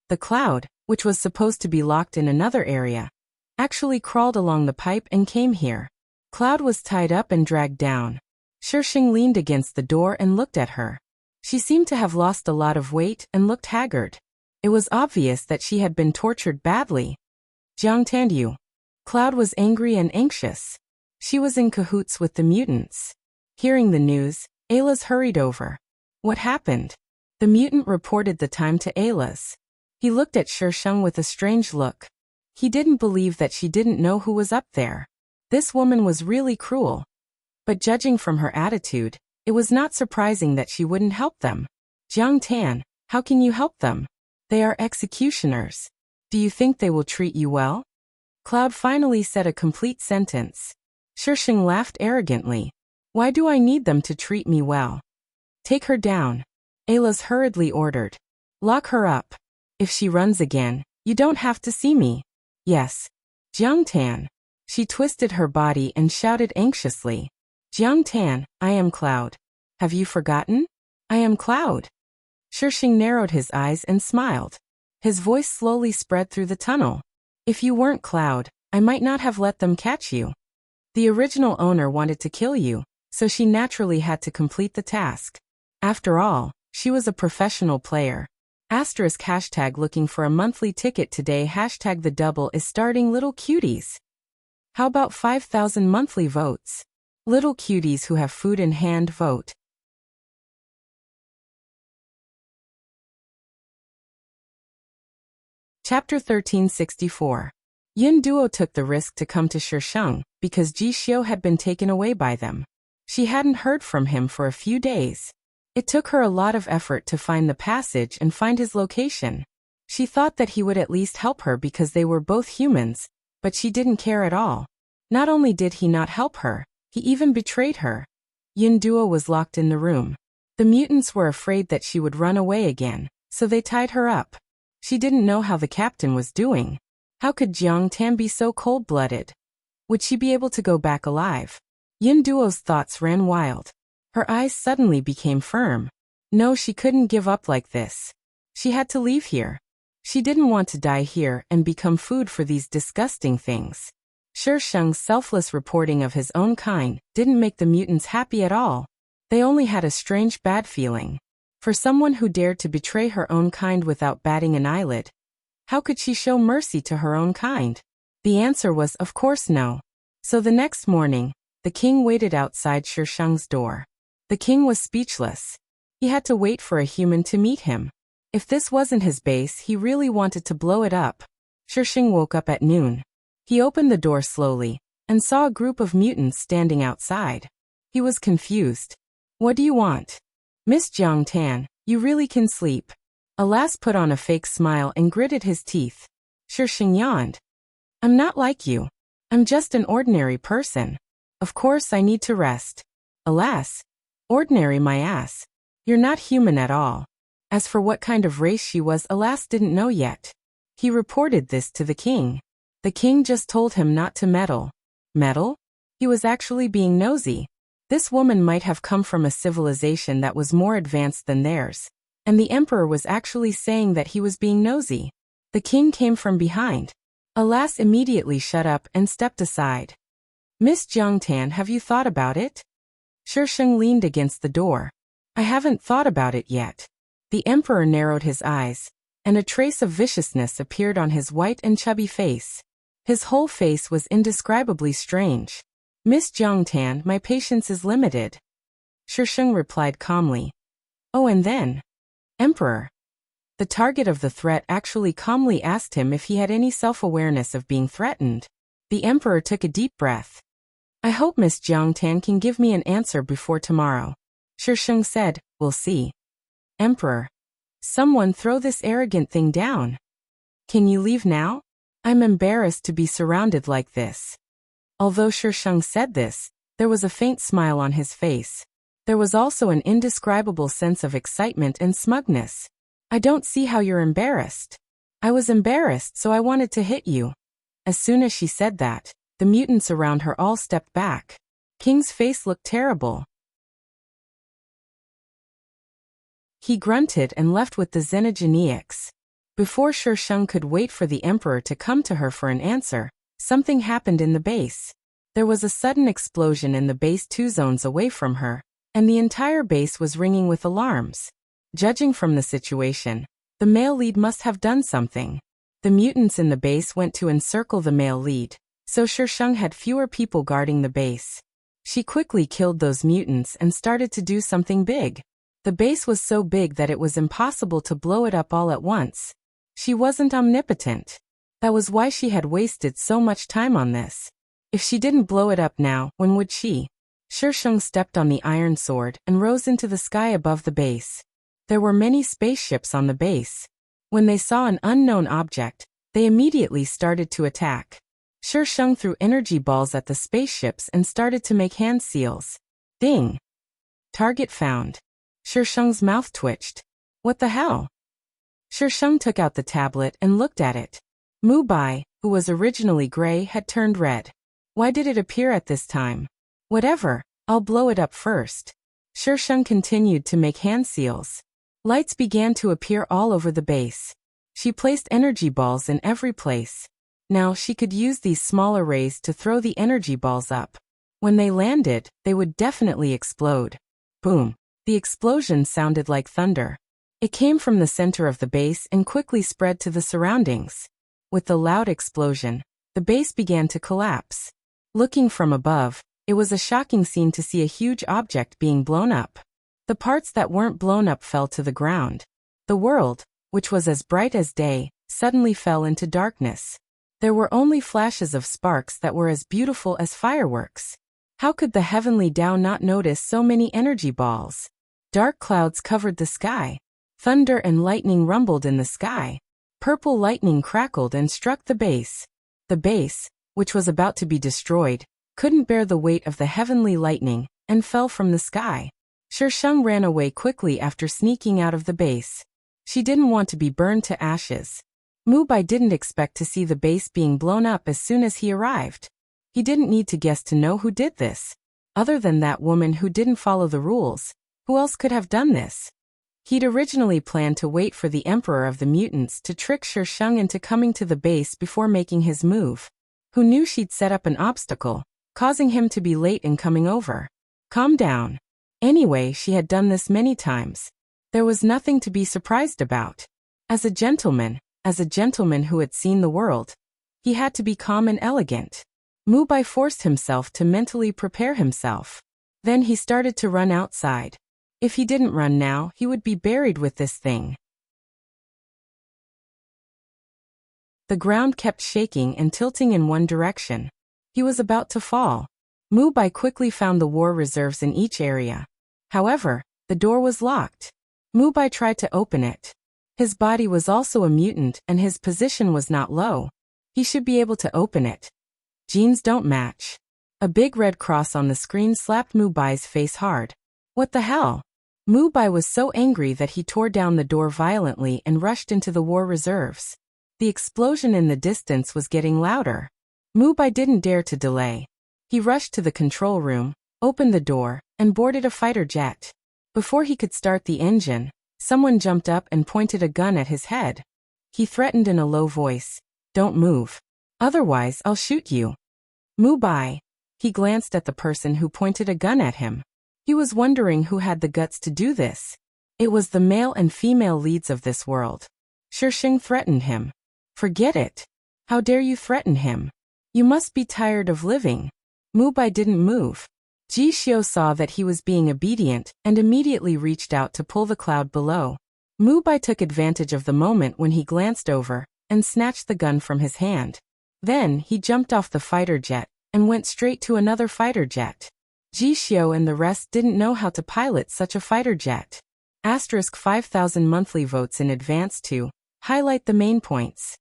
A: The cloud, which was supposed to be locked in another area, actually crawled along the pipe and came here. Cloud was tied up and dragged down. Shisheng leaned against the door and looked at her. She seemed to have lost a lot of weight and looked haggard. It was obvious that she had been tortured badly. Jiangtan, you. Cloud was angry and anxious. She was in cahoots with the mutants. Hearing the news, Ayla's hurried over. What happened? The mutant reported the time to Ayla's. He looked at Shisheng with a strange look. He didn't believe that she didn't know who was up there. This woman was really cruel. But judging from her attitude, it was not surprising that she wouldn't help them. Jiangtan, how can you help them? They are executioners. Do you think they will treat you well? Cloud finally said a complete sentence. Shisheng laughed arrogantly. Why do I need them to treat me well? Take her down. Ayla's hurriedly ordered. Lock her up. If she runs again, you don't have to see me. Yes. Jiangtan. She twisted her body and shouted anxiously. Jiangtan, I am Cloud. Have you forgotten? I am Cloud. Shisheng narrowed his eyes and smiled. His voice slowly spread through the tunnel. If you weren't Cloud, I might not have let them catch you. The original owner wanted to kill you, so she naturally had to complete the task. After all, she was a professional player. ## looking for a monthly ticket today. # the double is starting. Little cuties. How about 5,000 monthly votes? Little cuties who have food in hand vote. Chapter 1364. Yin Duo took the risk to come to Shisheng because Ji Xiu had been taken away by them. She hadn't heard from him for a few days. It took her a lot of effort to find the passage and find his location. She thought that he would at least help her because they were both humans, but she didn't care at all. Not only did he not help her, he even betrayed her. Yin Duo was locked in the room. The mutants were afraid that she would run away again, so they tied her up. She didn't know how the captain was doing. How could Jiangtan be so cold-blooded? Would she be able to go back alive? Yin Duo's thoughts ran wild. Her eyes suddenly became firm. No, she couldn't give up like this. She had to leave here. She didn't want to die here and become food for these disgusting things. Shi Sheng's selfless reporting of his own kind didn't make the mutants happy at all. They only had a strange bad feeling. For someone who dared to betray her own kind without batting an eyelid, how could she show mercy to her own kind? The answer was of course no. So the next morning, the king waited outside Shi Sheng's door. The king was speechless. He had to wait for a human to meet him. If this wasn't his base, he really wanted to blow it up. Shi Sheng woke up at noon. He opened the door slowly and saw a group of mutants standing outside. He was confused. What do you want? Miss Jiang Tan, you really can sleep. Alas put on a fake smile and gritted his teeth. Shi Sheng yawned. I'm not like you. I'm just an ordinary person. Of course I need to rest. Alas. Ordinary my ass. You're not human at all. As for what kind of race she was, Alas didn't know yet. He reported this to the king. The king just told him not to meddle. Meddle? He was actually being nosy. This woman might have come from a civilization that was more advanced than theirs, and the emperor was actually saying that he was being nosy. The king came from behind. Alas immediately shut up and stepped aside. Miss Jiangtan, have you thought about it? Shi Sheng leaned against the door. I haven't thought about it yet. The emperor narrowed his eyes, and a trace of viciousness appeared on his white and chubby face. His whole face was indescribably strange. Miss Jiangtan, my patience is limited. Shi Sheng replied calmly. Oh, and then? Emperor. The target of the threat actually calmly asked him if he had any self-awareness of being threatened. The emperor took a deep breath. I hope Miss Jiangtan can give me an answer before tomorrow. Shi Sheng said, we'll see. Emperor. Someone throw this arrogant thing down. Can you leave now? I'm embarrassed to be surrounded like this. Although Shi Sheng said this, there was a faint smile on his face. There was also an indescribable sense of excitement and smugness. I don't see how you're embarrassed. I was embarrassed, so I wanted to hit you. As soon as she said that, the mutants around her all stepped back. King's face looked terrible. He grunted and left with the Xenogeneics. Before Shi Sheng could wait for the emperor to come to her for an answer, something happened in the base. There was a sudden explosion in the base 2 zones away from her, and the entire base was ringing with alarms. Judging from the situation, the male lead must have done something. The mutants in the base went to encircle the male lead, so Shi Sheng had fewer people guarding the base. She quickly killed those mutants and started to do something big. The base was so big that it was impossible to blow it up all at once. She wasn't omnipotent. That was why she had wasted so much time on this. If she didn't blow it up now, when would she? Shi Sheng stepped on the iron sword and rose into the sky above the base. There were many spaceships on the base. When they saw an unknown object, they immediately started to attack. Shi Sheng threw energy balls at the spaceships and started to make hand seals. Ding! Target found. Shi Sheng's mouth twitched. What the hell? Shi Sheng took out the tablet and looked at it. Mu Bai, who was originally gray, had turned red. Why did it appear at this time? Whatever, I'll blow it up first. Shi Sheng continued to make hand seals. Lights began to appear all over the base. She placed energy balls in every place. Now she could use these small arrays to throw the energy balls up. When they landed, they would definitely explode. Boom. The explosion sounded like thunder. It came from the center of the base and quickly spread to the surroundings. With the loud explosion, the base began to collapse. Looking from above, it was a shocking scene to see a huge object being blown up. The parts that weren't blown up fell to the ground. The world, which was as bright as day, suddenly fell into darkness. There were only flashes of sparks that were as beautiful as fireworks. How could the heavenly Tao not notice so many energy balls? Dark clouds covered the sky. Thunder and lightning rumbled in the sky. Purple lightning crackled and struck the base. The base, which was about to be destroyed, couldn't bear the weight of the heavenly lightning and fell from the sky. Shi Sheng ran away quickly after sneaking out of the base. She didn't want to be burned to ashes. Mu Bai didn't expect to see the base being blown up as soon as he arrived. He didn't need to guess to know who did this. Other than that woman who didn't follow the rules, who else could have done this? He'd originally planned to wait for the Emperor of the Mutants to trick Shang into coming to the base before making his move. Who knew she'd set up an obstacle, causing him to be late in coming over? Calm down. Anyway, she had done this many times. There was nothing to be surprised about. As a gentleman who had seen the world, he had to be calm and elegant. Mu Bai forced himself to mentally prepare himself. Then he started to run outside. If he didn't run now, he would be buried with this thing. The ground kept shaking and tilting in one direction. He was about to fall. Mu Bai quickly found the war reserves in each area. However, the door was locked. Mu Bai tried to open it. His body was also a mutant and his position was not low. He should be able to open it. Genes don't match. A big red cross on the screen slapped Mu Bai's face hard. What the hell? Mu Bai was so angry that he tore down the door violently and rushed into the war reserves. The explosion in the distance was getting louder. Mu Bai didn't dare to delay. He rushed to the control room, opened the door, and boarded a fighter jet. Before he could start the engine, someone jumped up and pointed a gun at his head. He threatened in a low voice, "Don't move. Otherwise, I'll shoot you." Mu Bai. He glanced at the person who pointed a gun at him. He was wondering who had the guts to do this. It was the male and female leads of this world. Shang threatened him. Forget it. How dare you threaten him? You must be tired of living. Mu Bai didn't move. Ji Xiu saw that he was being obedient and immediately reached out to pull the cloud below. Mu Bai took advantage of the moment when he glanced over and snatched the gun from his hand. Then he jumped off the fighter jet and went straight to another fighter jet. Ji Xiu and the rest didn't know how to pilot such a fighter jet. Asterisk 5,000 monthly votes in advance to highlight the main points.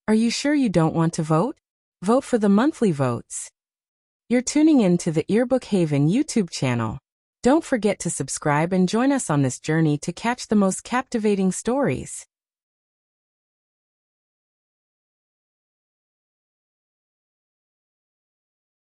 A: Are you sure you don't want to vote? Vote for the monthly votes. You're tuning in to the Earbook Haven YouTube channel. Don't forget to subscribe and join us on this journey to catch the most captivating stories.